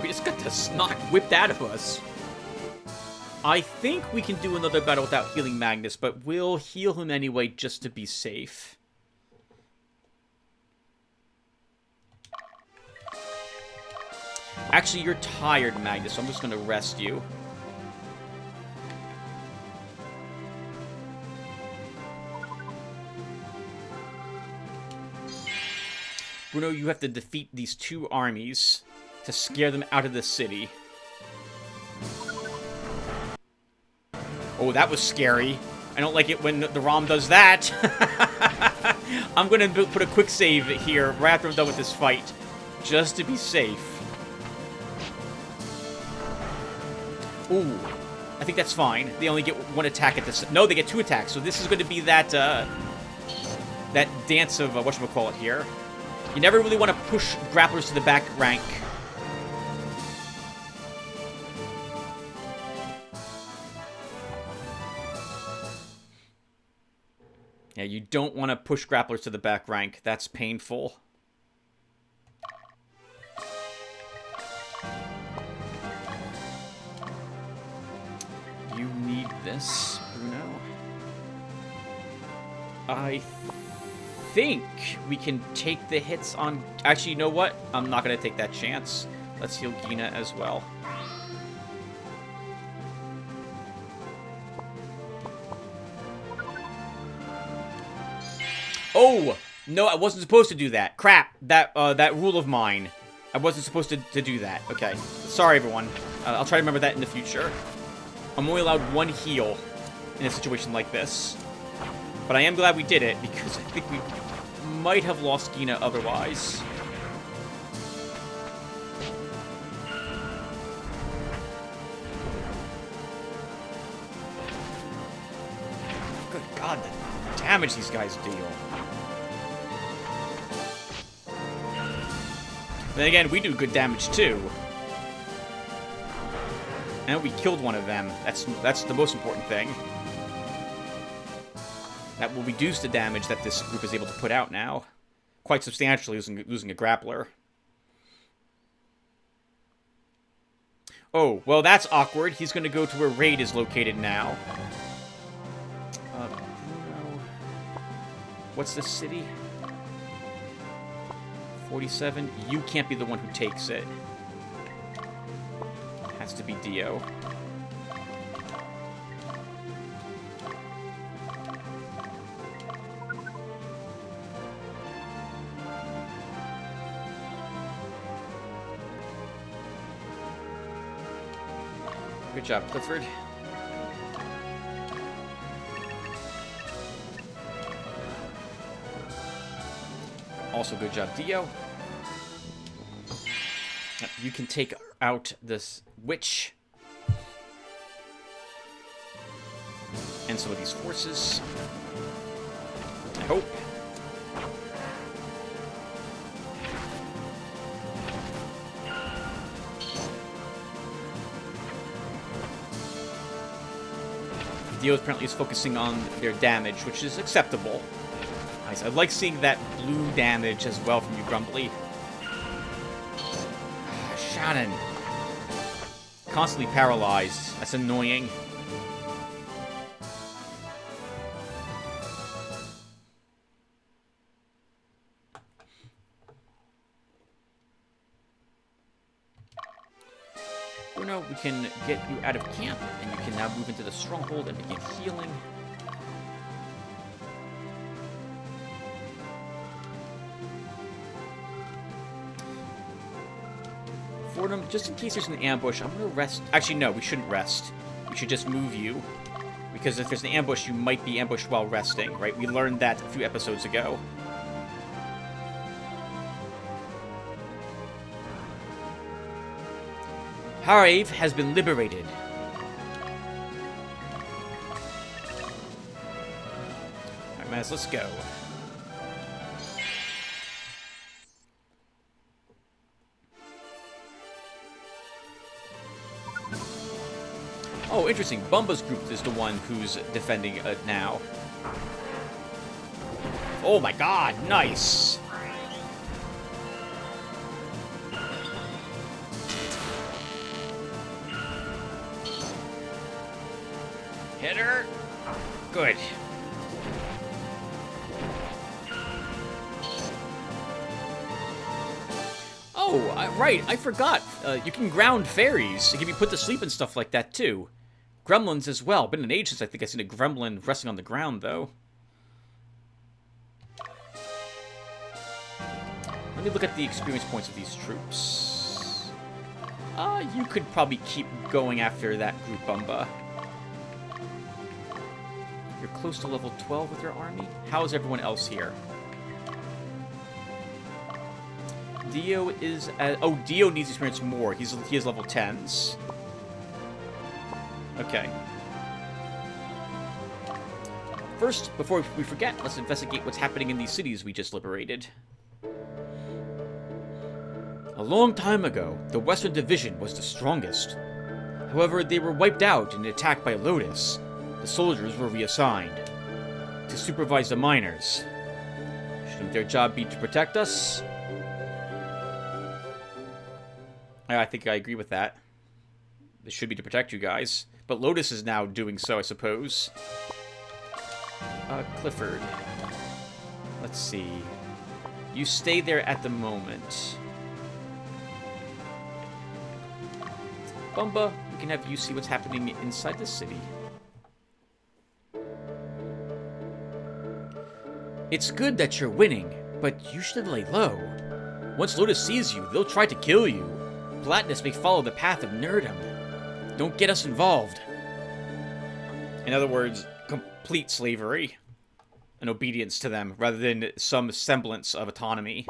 We just got the snot whipped out of us. I think we can do another battle without healing Magnus, but we'll heal him anyway just to be safe. Actually, you're tired, Magnus, so I'm just going to rest you. Bruno, you have to defeat these 2 armies to scare them out of the city. Oh, that was scary. I don't like it when the ROM does that. I'm going to put a quick save here right after I'm done with this fight, just to be safe. Ooh, I think that's fine. They only get 1 attack at this. No, they get 2 attacks. So this is going to be that that dance of whatchamacallit here. You never really want to push grapplers to the back rank. Yeah, you don't want to push grapplers to the back rank. That's painful. You need this, Bruno. I think we can take the hits on... Actually, you know what? I'm not going to take that chance. Let's heal Gina as well. Oh! No, I wasn't supposed to do that. Crap. That rule of mine. I wasn't supposed to do that. Okay. Sorry, everyone. I'll try to remember that in the future. I'm only allowed one heal in a situation like this. But I am glad we did it, because I think we might have lost Gina otherwise. Good God, the damage these guys deal. Then again, we do good damage too. And we killed one of them. That's the most important thing. That will reduce the damage that this group is able to put out now. Quite substantially, losing a grappler. Oh, well that's awkward. He's going to go to where Raid is located now. Bruno. What's the city? 47. You can't be the one who takes it. Has to be Dio. Good job, Clifford. Also, good job, Dio. You can take out this witch and some of these forces. I hope. Dio apparently is focusing on their damage, which is acceptable. Nice. I like seeing that blue damage as well from you, Grumbly. Shannon. Constantly paralyzed. That's annoying. Bruno, we can get you out of camp, and you can now move into the stronghold and begin healing. Fordham, just in case there's an ambush, I'm going to rest. Actually, no, we shouldn't rest. We should just move you. Because if there's an ambush, you might be ambushed while resting, right? We learned that a few episodes ago. Harave has been liberated. Alright, Maz, let's go. Oh, interesting. Bumba's group is the one who's defending now. Oh my god, nice! Hit her. Good. Oh, right, I forgot. You can ground fairies to give you put to sleep and stuff like that, too. Gremlins as well. Been an age since I think I've seen a gremlin resting on the ground, though. Let me look at the experience points of these troops. You could probably keep going after that group, Bumba. You're close to level 12 with your army? How is everyone else here? Dio is... oh, Dio needs experience more. He has level 10s. Okay. First, before we forget, let's investigate what's happening in these cities we just liberated. A long time ago, the Western Division was the strongest. However, they were wiped out in an attack by Lotus. The soldiers were reassigned to supervise the miners. Shouldn't their job be to protect us? I think I agree with that. It should be to protect you guys. But Lotus is now doing so, I suppose. Clifford. Let's see. You stay there at the moment. Bumba, we can have you see what's happening inside the city. It's good that you're winning, but you should lay low. Once Lotus sees you, they'll try to kill you. Flatness may follow the path of nerdom. Don't get us involved. In other words, complete slavery and obedience to them, rather than some semblance of autonomy.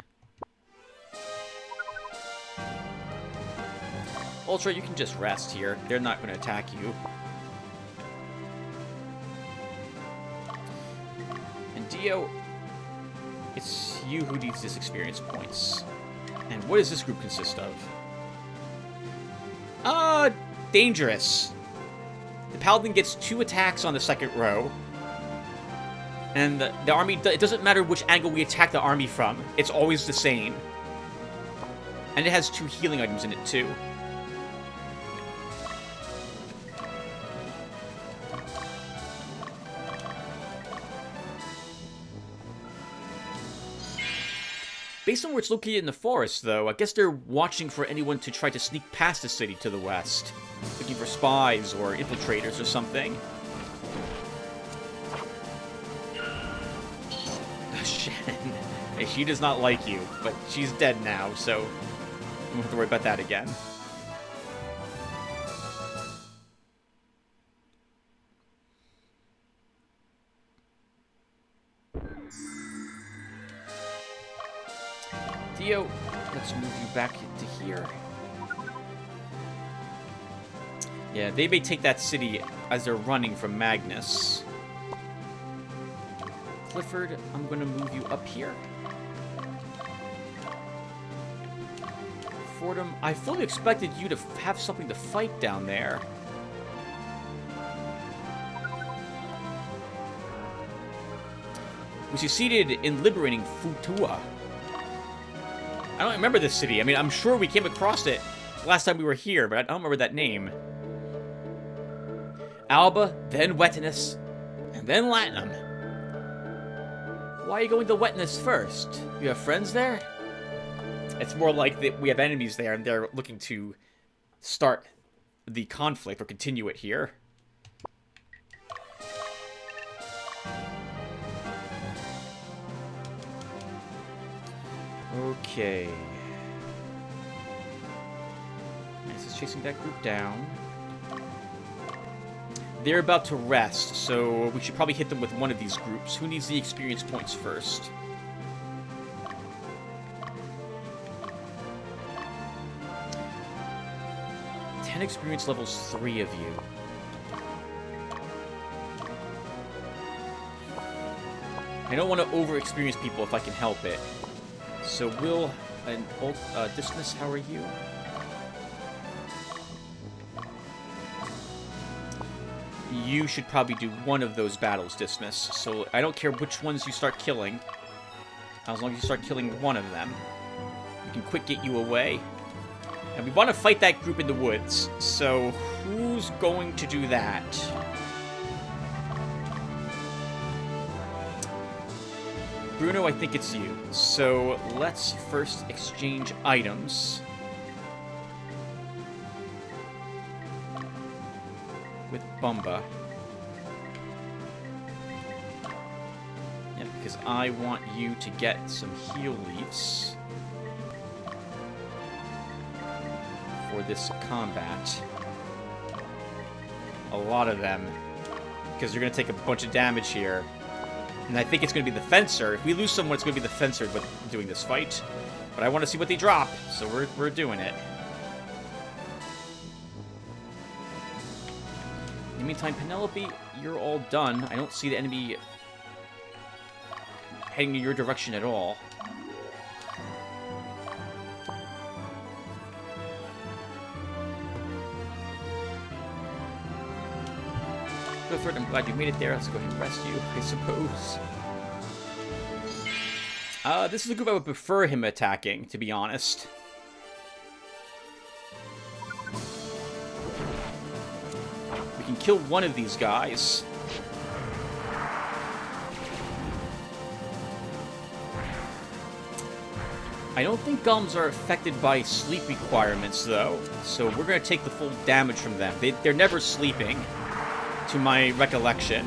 Ultra, you can just rest here. They're not going to attack you. And Dio, it's you who needs this experience points. And what does this group consist of? Dangerous. The Paladin gets 2 attacks on the second row. And the army, it doesn't matter which angle we attack the army from. It's always the same. And it has 2 healing items in it, too. Based on where it's located in the forest, though, I guess they're watching for anyone to try to sneak past the city to the west. Looking for spies or infiltrators or something. Shannon. She does not like you, but she's dead now, so we don't have to worry about that again. Theo, let's move you back to here. Yeah, they may take that city as they're running from Magnus. Clifford, I'm going to move you up here. Fordham, I fully expected you to have something to fight down there. We succeeded in liberating Futua. I don't remember this city. I mean, I'm sure we came across it last time we were here, but I don't remember that name. Alba, then Wetness, and then Latinum. Why are you going to Wetness first? You have friends there? It's more like that we have enemies there, and they're looking to start the conflict or continue it here. Okay. This is chasing that group down. They're about to rest, so we should probably hit them with one of these groups. Who needs the experience points first? Experience levels 3 of you. I don't want to over-experience people if I can help it. So Will and Dismas, how are you? You should probably do one of those battles, Dismas. So I don't care which ones you start killing. As long as you start killing one of them, we can quick get you away. And we want to fight that group in the woods, so who's going to do that? Bruno, I think it's you. So let's first exchange items. With Bumba. Yeah, because I want you to get some heal leaves. For this combat. A lot of them. Because you're going to take a bunch of damage here. And I think it's going to be the Fencer. If we lose someone, it's going to be the Fencer doing this fight. But I want to see what they drop, so we're doing it. In the meantime, Penelope, you're all done. I don't see the enemy heading in your direction at all. Clifford, I'm glad you made it there. Let's go ahead and rest you, I suppose. This is a group I would prefer him attacking, to be honest. We can kill one of these guys. I don't think golems are affected by sleep requirements, though. So we're going to take the full damage from them. They're never sleeping, to my recollection.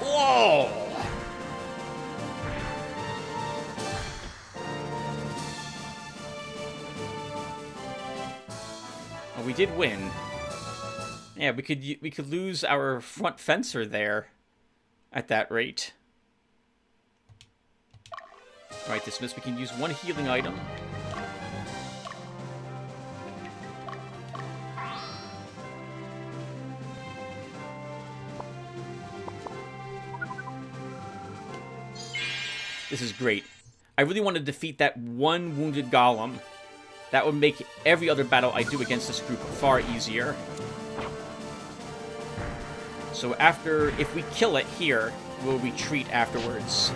Whoa! Well, we did win. Yeah, we could lose our front fencer there at that rate. Alright, dismiss. We can use one healing item. This is great. I really want to defeat that one wounded golem. That would make every other battle I do against this group far easier. So after, if we kill it here, we'll retreat afterwards.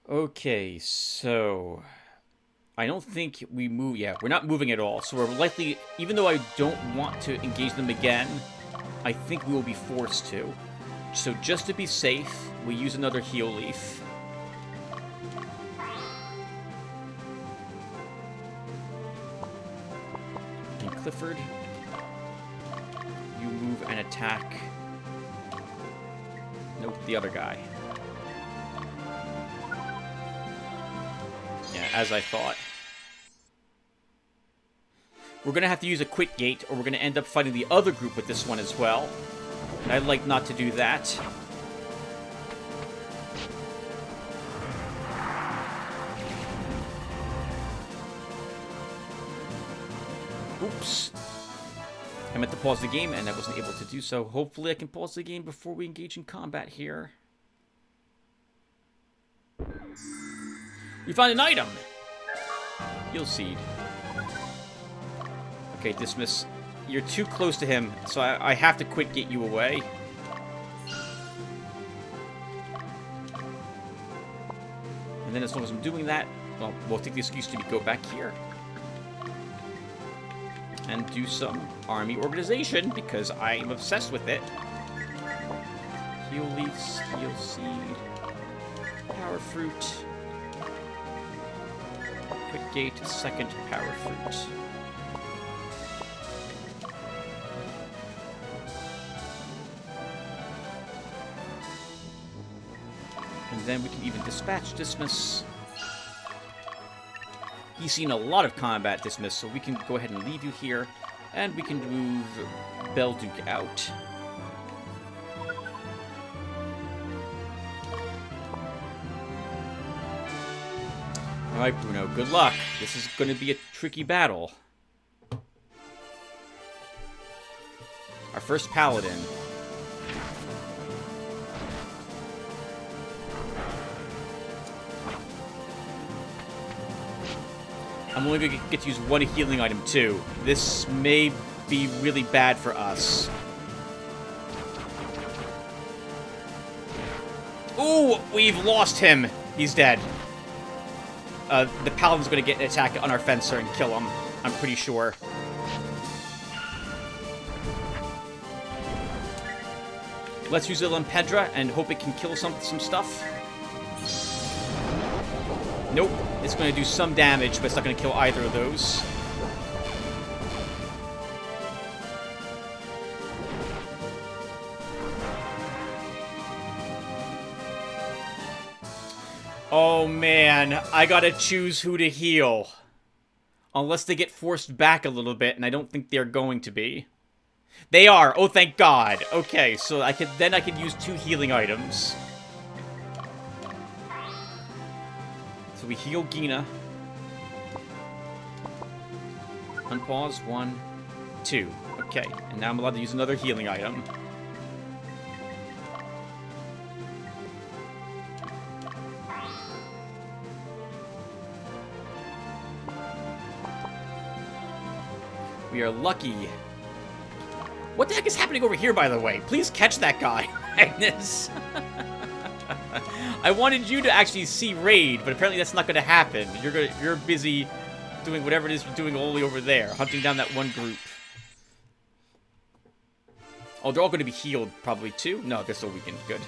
Okay, so I don't think we move. Yeah, we're not moving at all. So we're likely, even though I don't want to engage them again, I think we will be forced to. So just to be safe, we use another heal leaf. And Clifford, you move and attack. Nope, the other guy. Yeah, as I thought. We're going to have to use a quick gate, or we're going to end up fighting the other group with this one as well. And I'd like not to do that. Oops. I meant to pause the game, and I wasn't able to do so. Hopefully I can pause the game before we engage in combat here. We found an item! Heal seed. Okay, dismiss. You're too close to him, so I have to quick get you away. And then as long as I'm doing that, well, we'll take the excuse to go back here. And do some army organization, because I am obsessed with it. Heal leaves, heal seed, power fruit. Quick gate, second power fruit. And then we can even dispatch Dismiss. He's seen a lot of combat, Dismiss, so we can go ahead and leave you here. And we can move Belduke out. Alright, Bruno, good luck. This is going to be a tricky battle. Our first paladin. I'm only going to get to use one healing item, too. This may be really bad for us. Ooh, we've lost him. He's dead. The paladin's going to get an attack on our fencer and kill him. I'm pretty sure. Let's use the Lampedra and hope it can kill some stuff. Nope. It's going to do some damage, but it's not going to kill either of those. Oh man, I gotta choose who to heal. Unless they get forced back a little bit, and I don't think they're going to be. They are! Oh, thank God! Okay, so I could use 2 healing items. So we heal Gina. Unpause, 1, 2. Okay, and now I'm allowed to use another healing item. We are lucky. What the heck is happening over here, by the way? Please catch that guy, Agnes. I wanted you to actually see raid, but apparently that's not going to happen. You're busy doing whatever it is you're doing all the way over there, hunting down that one group. Oh, they're all going to be healed, probably, too? No, they're still weakened. Good.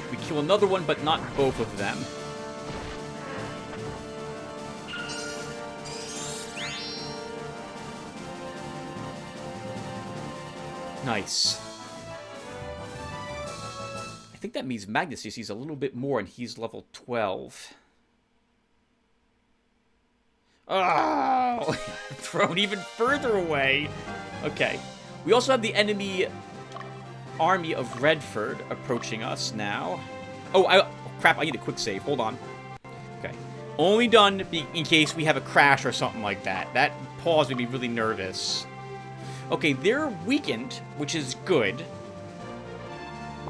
We kill another one, but not both of them. Nice. I think that means Magnus sees a little bit more, and he's level 12. Oh! Thrown even further away. Okay. We also have the enemy army of Redford approaching us now. Oh, crap, I need a quick save. Hold on. Okay. Only done in case we have a crash or something like that. That pause made me really nervous. Okay, they're weakened, which is good.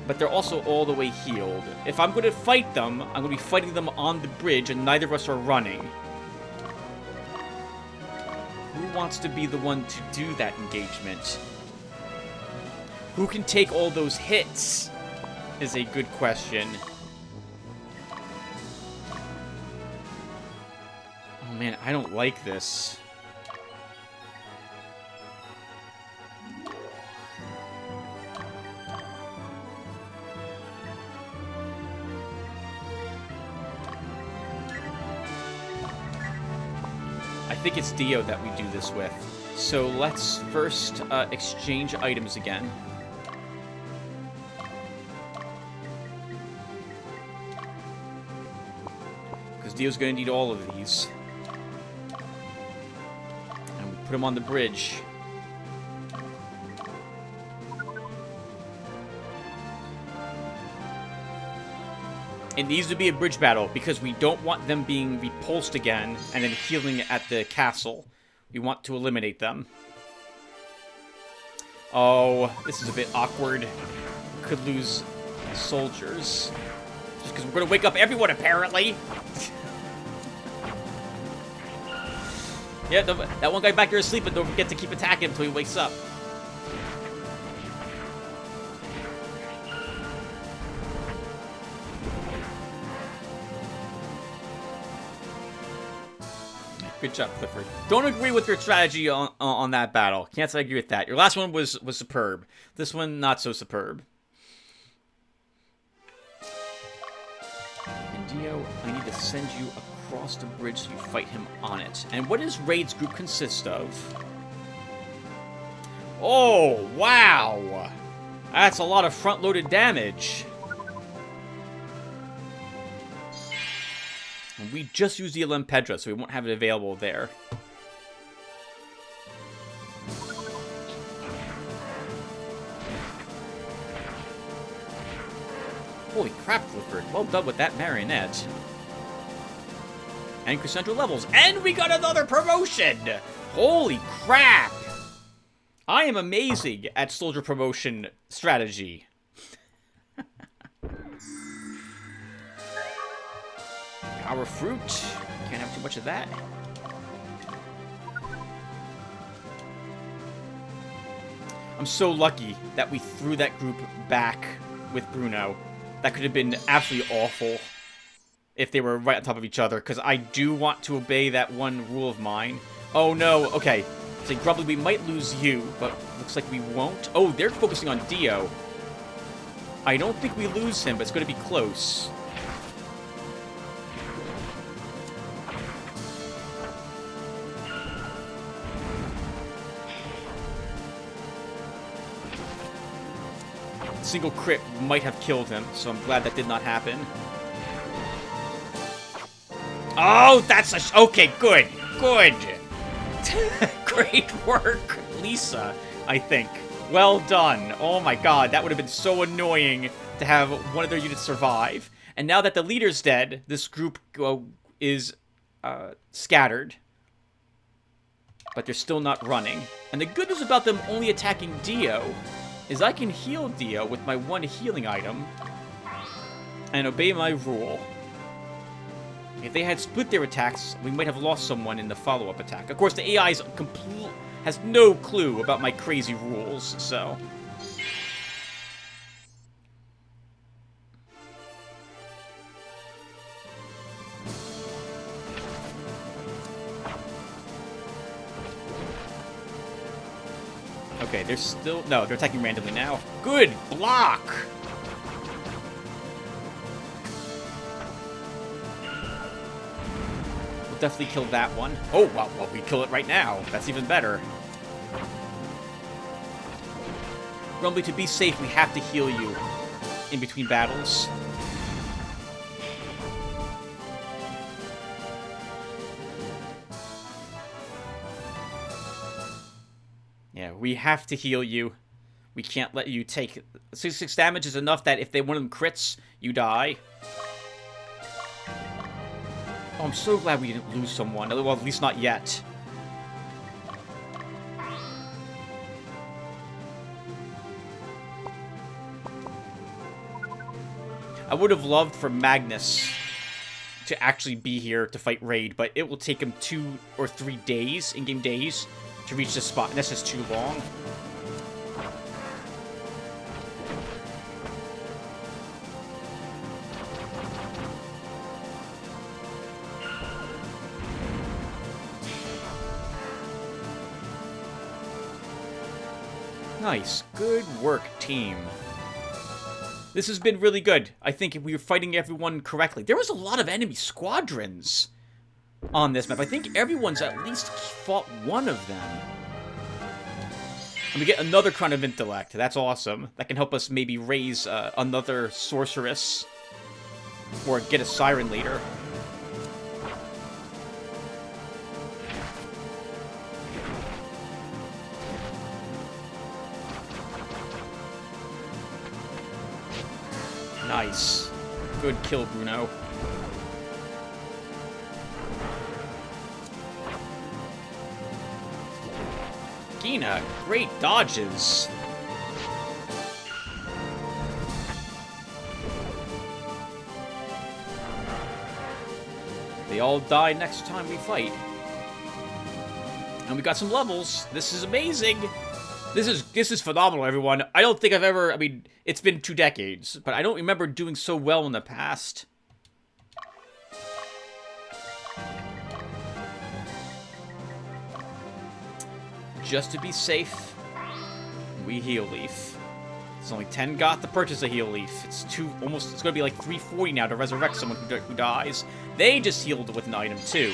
But they're also all the way healed. If I'm going to fight them, I'm going to be fighting them on the bridge, and neither of us are running. Who wants to be the one to do that engagement? Who can take all those hits? Is a good question. Oh man, I don't like this. I think it's Dio that we do this with. So let's first exchange items again. Because Dio's going to need all of these. And we put him on the bridge. It needs to be a bridge battle because we don't want them being repulsed again and then healing at the castle. We want to eliminate them. Oh, this is a bit awkward. Could lose soldiers. Just because we're going to wake up everyone, apparently. Yeah, that one guy back here is sleeping. Don't forget to keep attacking him until he wakes up. Good job, Clifford. Don't agree with your strategy on that battle. Can't say I agree with that. Your last one was superb. This one, not so superb. And Dio, I need to send you across the bridge so you fight him on it. And what does Raid's group consist of? Oh, wow! That's a lot of front-loaded damage. And we just used the Pedra, so we won't have it available there. Holy crap, Clifford. Well done with that marionette. And Crescendo levels. And we got another promotion! Holy crap! I am amazing at soldier promotion strategy. Power fruit. Can't have too much of that. I'm so lucky that we threw that group back with Bruno. That could have been absolutely awful if they were right on top of each other, because I do want to obey that one rule of mine. Oh no, okay. So probably we might lose you, but looks like we won't. Oh, they're focusing on Dio. I don't think we lose him, but it's going to be close. Single crit might have killed him, so I'm glad that did not happen. Oh, that's a... Okay, good. Good. Great work, Lisa, I think. Well done. Oh my god, that would have been so annoying to have one of their units survive. And now that the leader's dead, this group is scattered. But they're still not running. And the good news about them only attacking Dio is I can heal Dio with my one healing item and obey my rule. If they had split their attacks, we might have lost someone in the follow-up attack. Of course, the AI has no clue about my crazy rules, so... Okay, they're still... No, they're attacking randomly now. Good block! We'll definitely kill that one. Oh, well, we kill it right now. That's even better. Grumbly, to be safe, we have to heal you in between battles. Yeah, we have to heal you. We can't let you take... 66 damage is enough that if one of them crits, you die. Oh, I'm so glad we didn't lose someone. Well, at least not yet. I would have loved for Magnus to actually be here to fight Raid, but it will take him 2 or 3 days, in-game days, to reach this spot, and that's just too long. Nice. Good work, team. This has been really good. I think we were fighting everyone correctly. There was a lot of enemy squadrons on this map. I think everyone's at least fought one of them. And we get another Crown of Intellect. That's awesome. That can help us maybe raise another Sorceress. Or get a Siren later. Nice. Good kill, Bruno. Gina, great dodges. They all die next time we fight. And we got some levels. This is amazing. This is phenomenal, everyone. I don't think I've ever... I mean, it's been 2 decades, but I don't remember doing so well in the past. Just to be safe, we heal leaf. It's only 10 got to purchase a heal leaf. It's it's gonna be like 340 now to resurrect someone who dies. They just healed with an item too.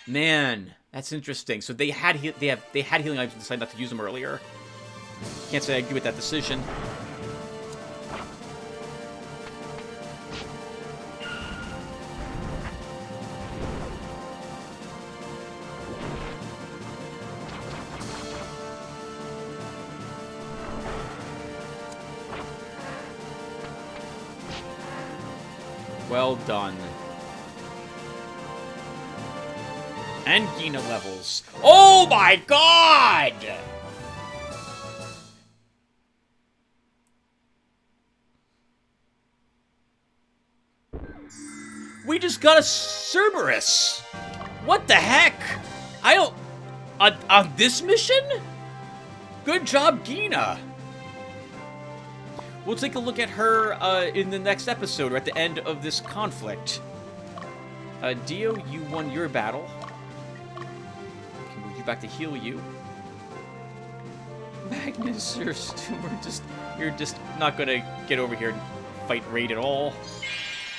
Man, that's interesting. So they had healing items and decided not to use them earlier. Can't say I agree with that decision. Well done. And Gina levels. Oh my god! We just got a Cerberus! What the heck? I don't... On this mission? Good job, Gina! We'll take a look at her in the next episode, or at the end of this conflict. Dio, you won your battle. I can move you back to heal you. Magnus, you're just not gonna get over here and fight Raid at all.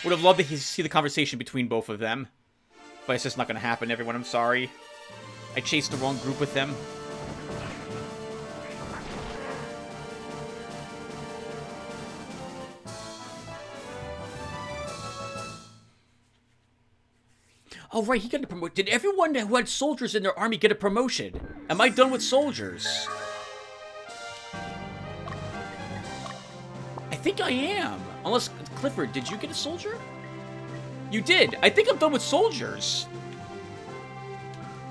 Would have loved to see the conversation between both of them. But it's just not gonna happen, everyone. I'm sorry. I chased the wrong group with them. Oh, right, he got a promotion. Did everyone who had soldiers in their army get a promotion? Am I done with soldiers? I think I am. Unless, Clifford, did you get a soldier? You did. I think I'm done with soldiers.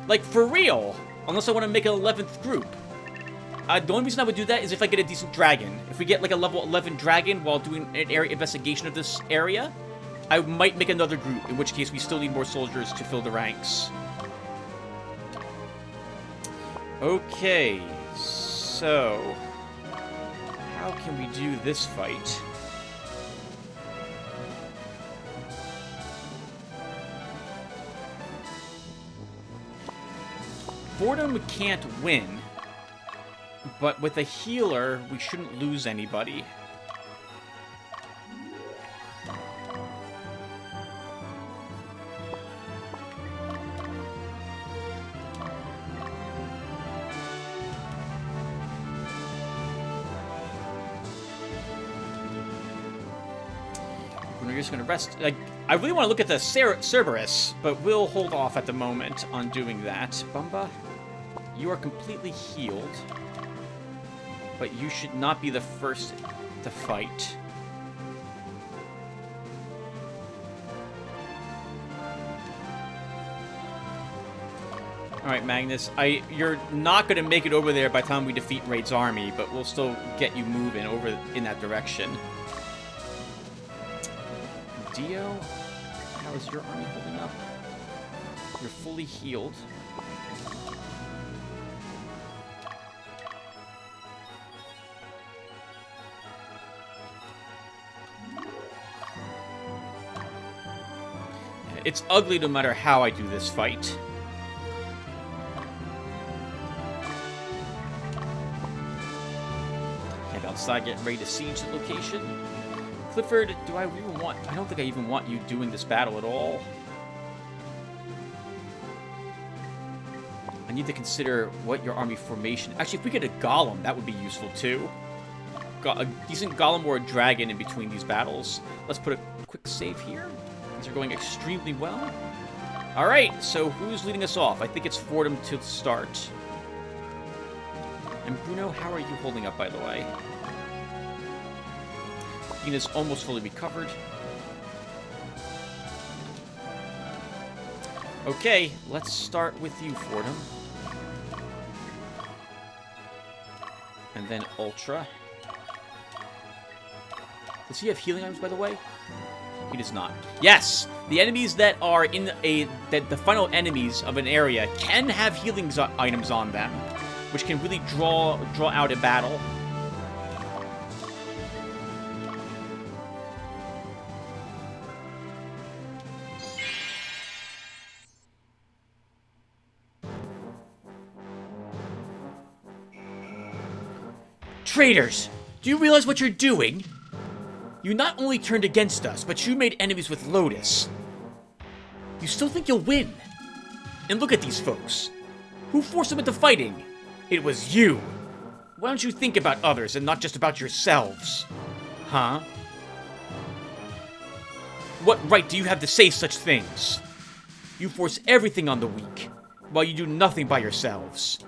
Like, for real. Unless I want to make an 11th group. The only reason I would do that is if I get a decent dragon. If we get like a level 11 dragon while doing an area investigation of this area, I might make another group, in which case we still need more soldiers to fill the ranks. Okay, so how can we do this fight? Fordham can't win, but with a healer, we shouldn't lose anybody. We're just going to rest. Like, I really want to look at the Cerberus, but we'll hold off at the moment on doing that. Bumba, you are completely healed, but you should not be the first to fight. Alright, Magnus, you're not going to make it over there by the time we defeat Raid's army, but we'll still get you moving over in that direction. Dio, how is your army holding up? You're fully healed. It's ugly no matter how I do this fight. Head outside, get ready to siege the location. Clifford, do I even want... I don't think I even want you doing this battle at all. I need to consider what your army formation... Actually, if we get a golem, that would be useful too. A decent golem or a dragon in between these battles. Let's put a quick save here. These are going extremely well. Alright, so who's leading us off? I think it's Fordham to start. And Bruno, how are you holding up, by the way? Ina's almost fully recovered. Okay, let's start with you, Fordham. And then Ultra. Does he have healing items, by the way? He does not. Yes! The enemies that are in the final enemies of an area can have healing items on them, which can really draw out a battle. Traitors! Do you realize what you're doing? You not only turned against us, but you made enemies with Lotus. You still think you'll win? And look at these folks. Who forced them into fighting? It was you. Why don't you think about others and not just about yourselves? Huh? What right do you have to say such things? You force everything on the weak, while you do nothing by yourselves.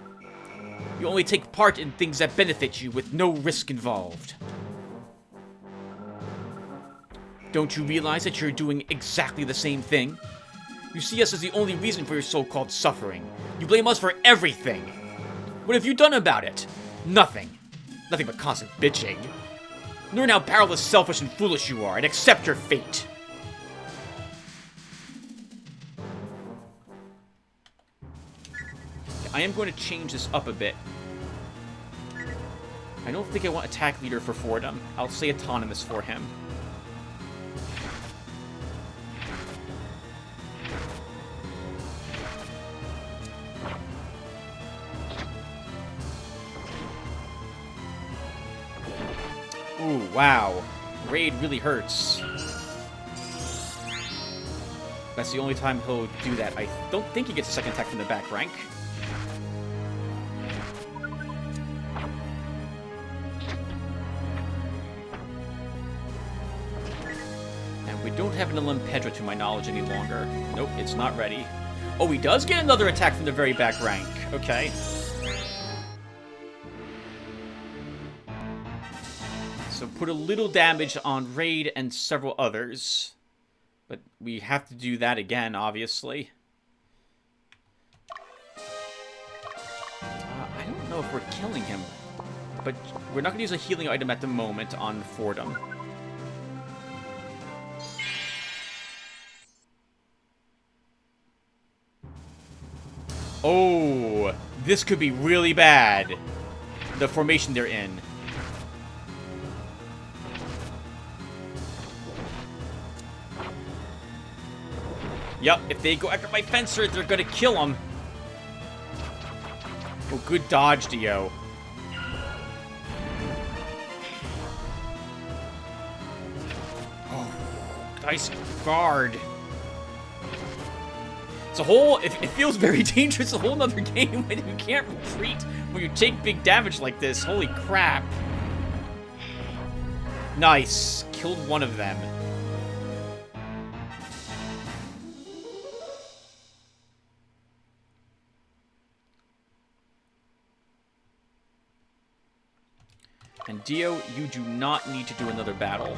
You only take part in things that benefit you with no risk involved. Don't you realize that you're doing exactly the same thing? You see us as the only reason for your so-called suffering. You blame us for everything. What have you done about it? Nothing. Nothing but constant bitching. Learn how powerless, selfish, and foolish you are, and accept your fate. I am going to change this up a bit. I don't think I want attack leader for Fordham. I'll say autonomous for him. Ooh, wow. Raid really hurts. That's the only time he'll do that. I don't think he gets a second attack from the back rank. And we don't have an Pedra to my knowledge any longer. Nope, it's not ready. Oh, he does get another attack from the very back rank. Okay. So put a little damage on Raid and several others. But we have to do that again, obviously. I don't know if we're killing him But we're not going to use a healing item at the moment on Fordham. Oh, this could be really bad. The formation they're in. Yep, if they go after my fencer, they're gonna kill him. Oh, good dodge, Dio. Oh, nice guard. It's a whole... It feels very dangerous. It's a whole nother game when you can't retreat when you take big damage like this. Holy crap. Nice. Killed one of them. And Dio, you do not need to do another battle.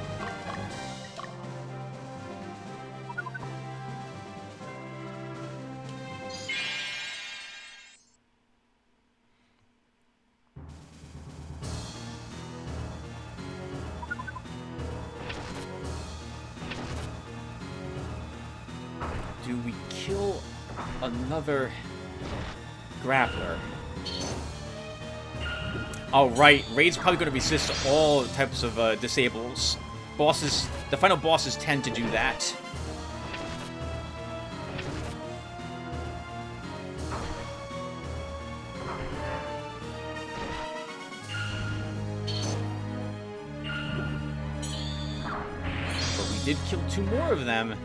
Do we kill another grappler? Oh, right. Raid's probably going to resist all types of disables. Bosses, the final bosses tend to do that. But we did kill 2 more of them.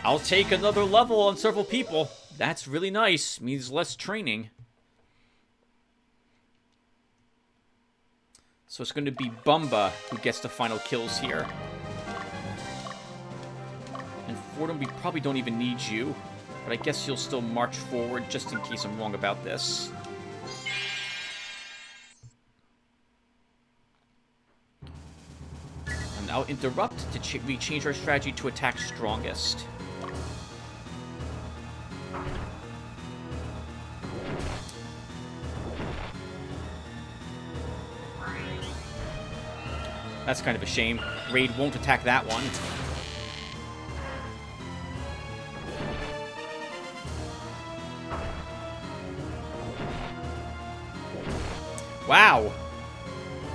I'll take another level on several people. That's really nice. Means less training. So it's going to be Bumba who gets the final kills here. And Fordham, we probably don't even need you. But I guess you'll still march forward just in case I'm wrong about this. And I'll interrupt to we change our strategy to attack strongest. That's kind of a shame. Raid won't attack that one. Wow!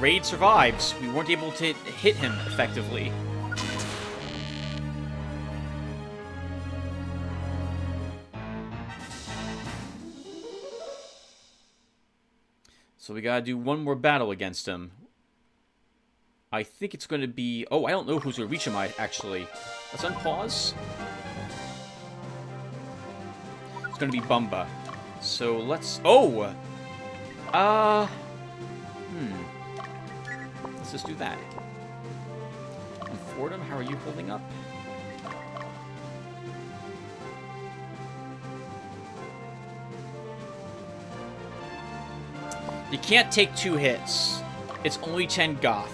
Raid survives. We weren't able to hit him effectively. So we gotta do one more battle against him. I think it's going to be... Oh, I don't know who's going to reach him, actually. Let's unpause. It's going to be Bumba. So let's... Oh! Let's just do that. And Fordham, how are you holding up? You can't take 2 hits. It's only 10 goth.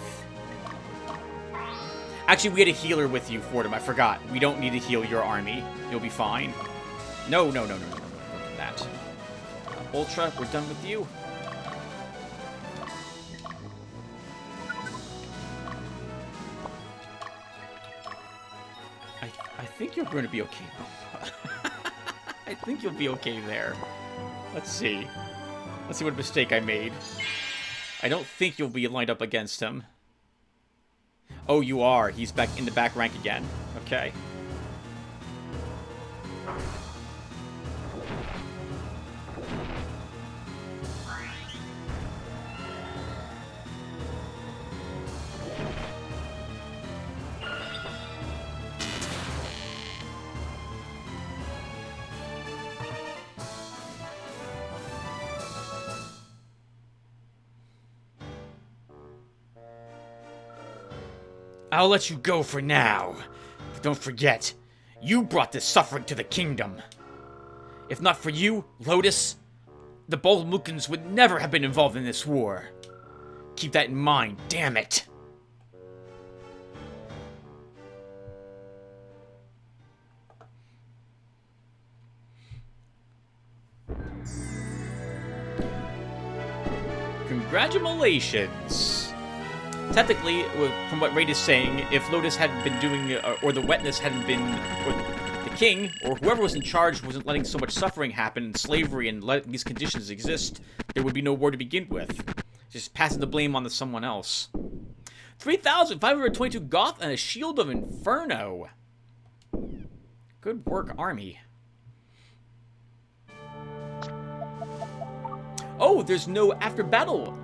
Actually, we had a healer with you, Fordham. I forgot. We don't need to heal your army. You'll be fine. No. Don't do that. Ultra, we're done with you. I think you're going to be okay. I think you'll be okay there. Let's see. Let's see what mistake I made. I don't think you'll be lined up against him. Oh, you are. He's back in the back rank again. Okay. I'll let you go for now. But don't forget, you brought this suffering to the kingdom. If not for you, Lotus, the Bolmukans would never have been involved in this war. Keep that in mind, damn it. Congratulations. Technically, from what Raid is saying, if Lotus hadn't been doing, or the wetness hadn't been, or the king, or whoever was in charge wasn't letting so much suffering happen, and slavery, and letting these conditions exist, there would be no war to begin with. Just passing the blame on to someone else. 3,522 Goth and a Shield of Inferno. Good work, army. Oh, there's no after battle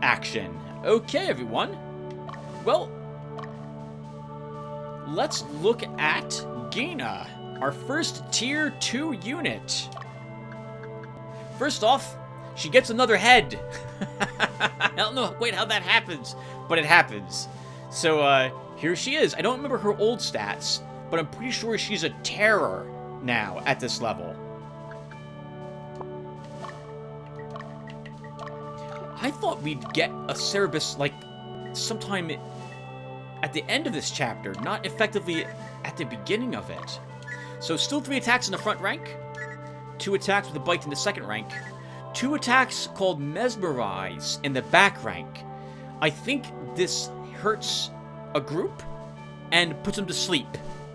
action. Okay, everyone. Well, let's look at Gina, our first tier 2 unit. First off, she gets another head. I don't know quite how that happens, but it happens. So, here she is. I don't remember her old stats, but I'm pretty sure she's a terror now at this level. I thought we'd get a Cerebus, like, sometime at the end of this chapter, not effectively at the beginning of it. So, still 3 attacks in the front rank, 2 attacks with a bite in the second rank, 2 attacks called Mesmerize in the back rank. I think this hurts a group and puts them to sleep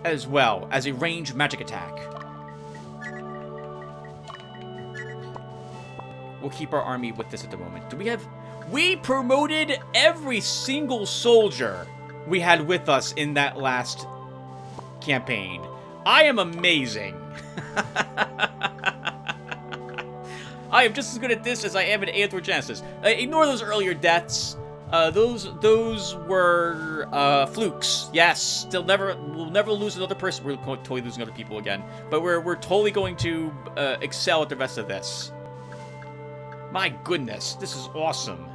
as well as a ranged magic attack. We'll keep our army with this at the moment. We promoted every single soldier we had with us in that last campaign. I am amazing. I am just as good at this as I am at Anthrogenesis. Ignore those earlier deaths. Those were flukes. Yes, we'll never lose another person. We're totally losing other people again, but we're totally going to excel at the rest of this. My goodness, this is awesome.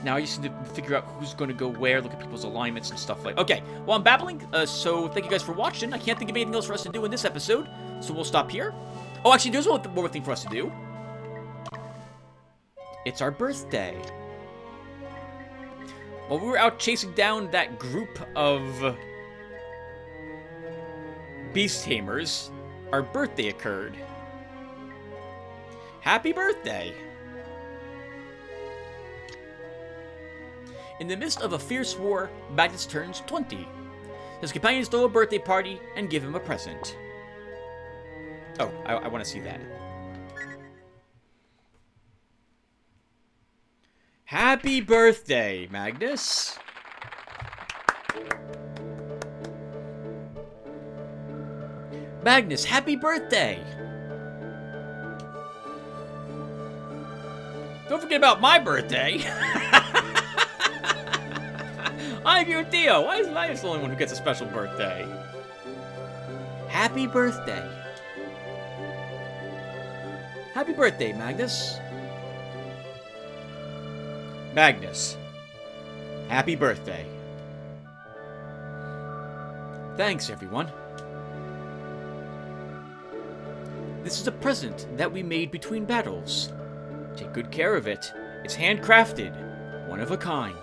Now I just need to figure out who's going to go where, look at people's alignments and stuff like. Okay, well, I'm babbling, so thank you guys for watching. I can't think of anything else for us to do in this episode, so we'll stop here. Oh, actually, there's one more thing for us to do. It's our birthday. While we were out chasing down that group of beast tamers, our birthday occurred. Happy birthday! In the midst of a fierce war, Magnus turns 20. His companions throw a birthday party and give him a present. Oh, I want to see that. Happy birthday, Magnus! Magnus, happy birthday! Don't forget about my birthday! I'm your Theo! Why is Magnus the only one who gets a special birthday? Happy birthday! Happy birthday, Magnus! Magnus, happy birthday. Thanks, everyone. This is a present that we made between battles. Take good care of it. It's handcrafted, one of a kind.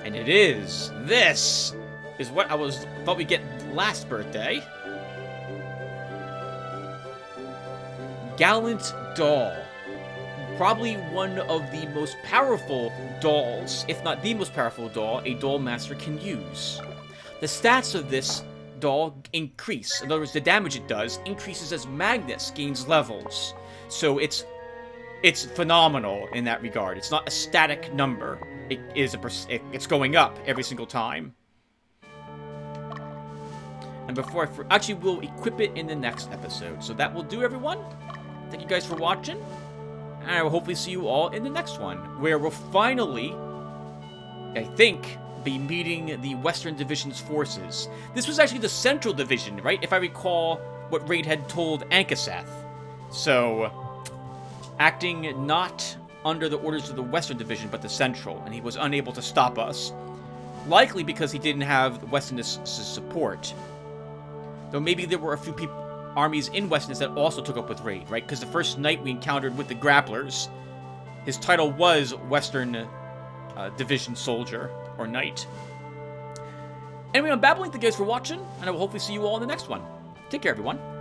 And it is. This is what I thought we'd get last birthday. Gallant Doll. Probably one of the most powerful dolls, if not the most powerful doll, a doll master can use. The stats of this doll increase. In other words, the damage it does increases as Magnus gains levels. So it's phenomenal in that regard. It's not a static number. It's going up every single time. And before actually, we'll equip it in the next episode. So that will do, everyone. Thank you guys for watching. And I will hopefully see you all in the next one, where we'll finally, I think, be meeting the Western Division's forces. This was actually the Central Division, right? If I recall what Raid had told Ankaseth. So, acting not under the orders of the Western Division, but the Central, and he was unable to stop us. Likely because he didn't have Western's support. Though maybe there were a few armies in Westerness that also took up with Raid, right? Because the first knight we encountered with the Grapplers, his title was Western Division Soldier, or Knight. Anyway, I'm babbling. Thank you guys for watching, and I will hopefully see you all in the next one. Take care, everyone.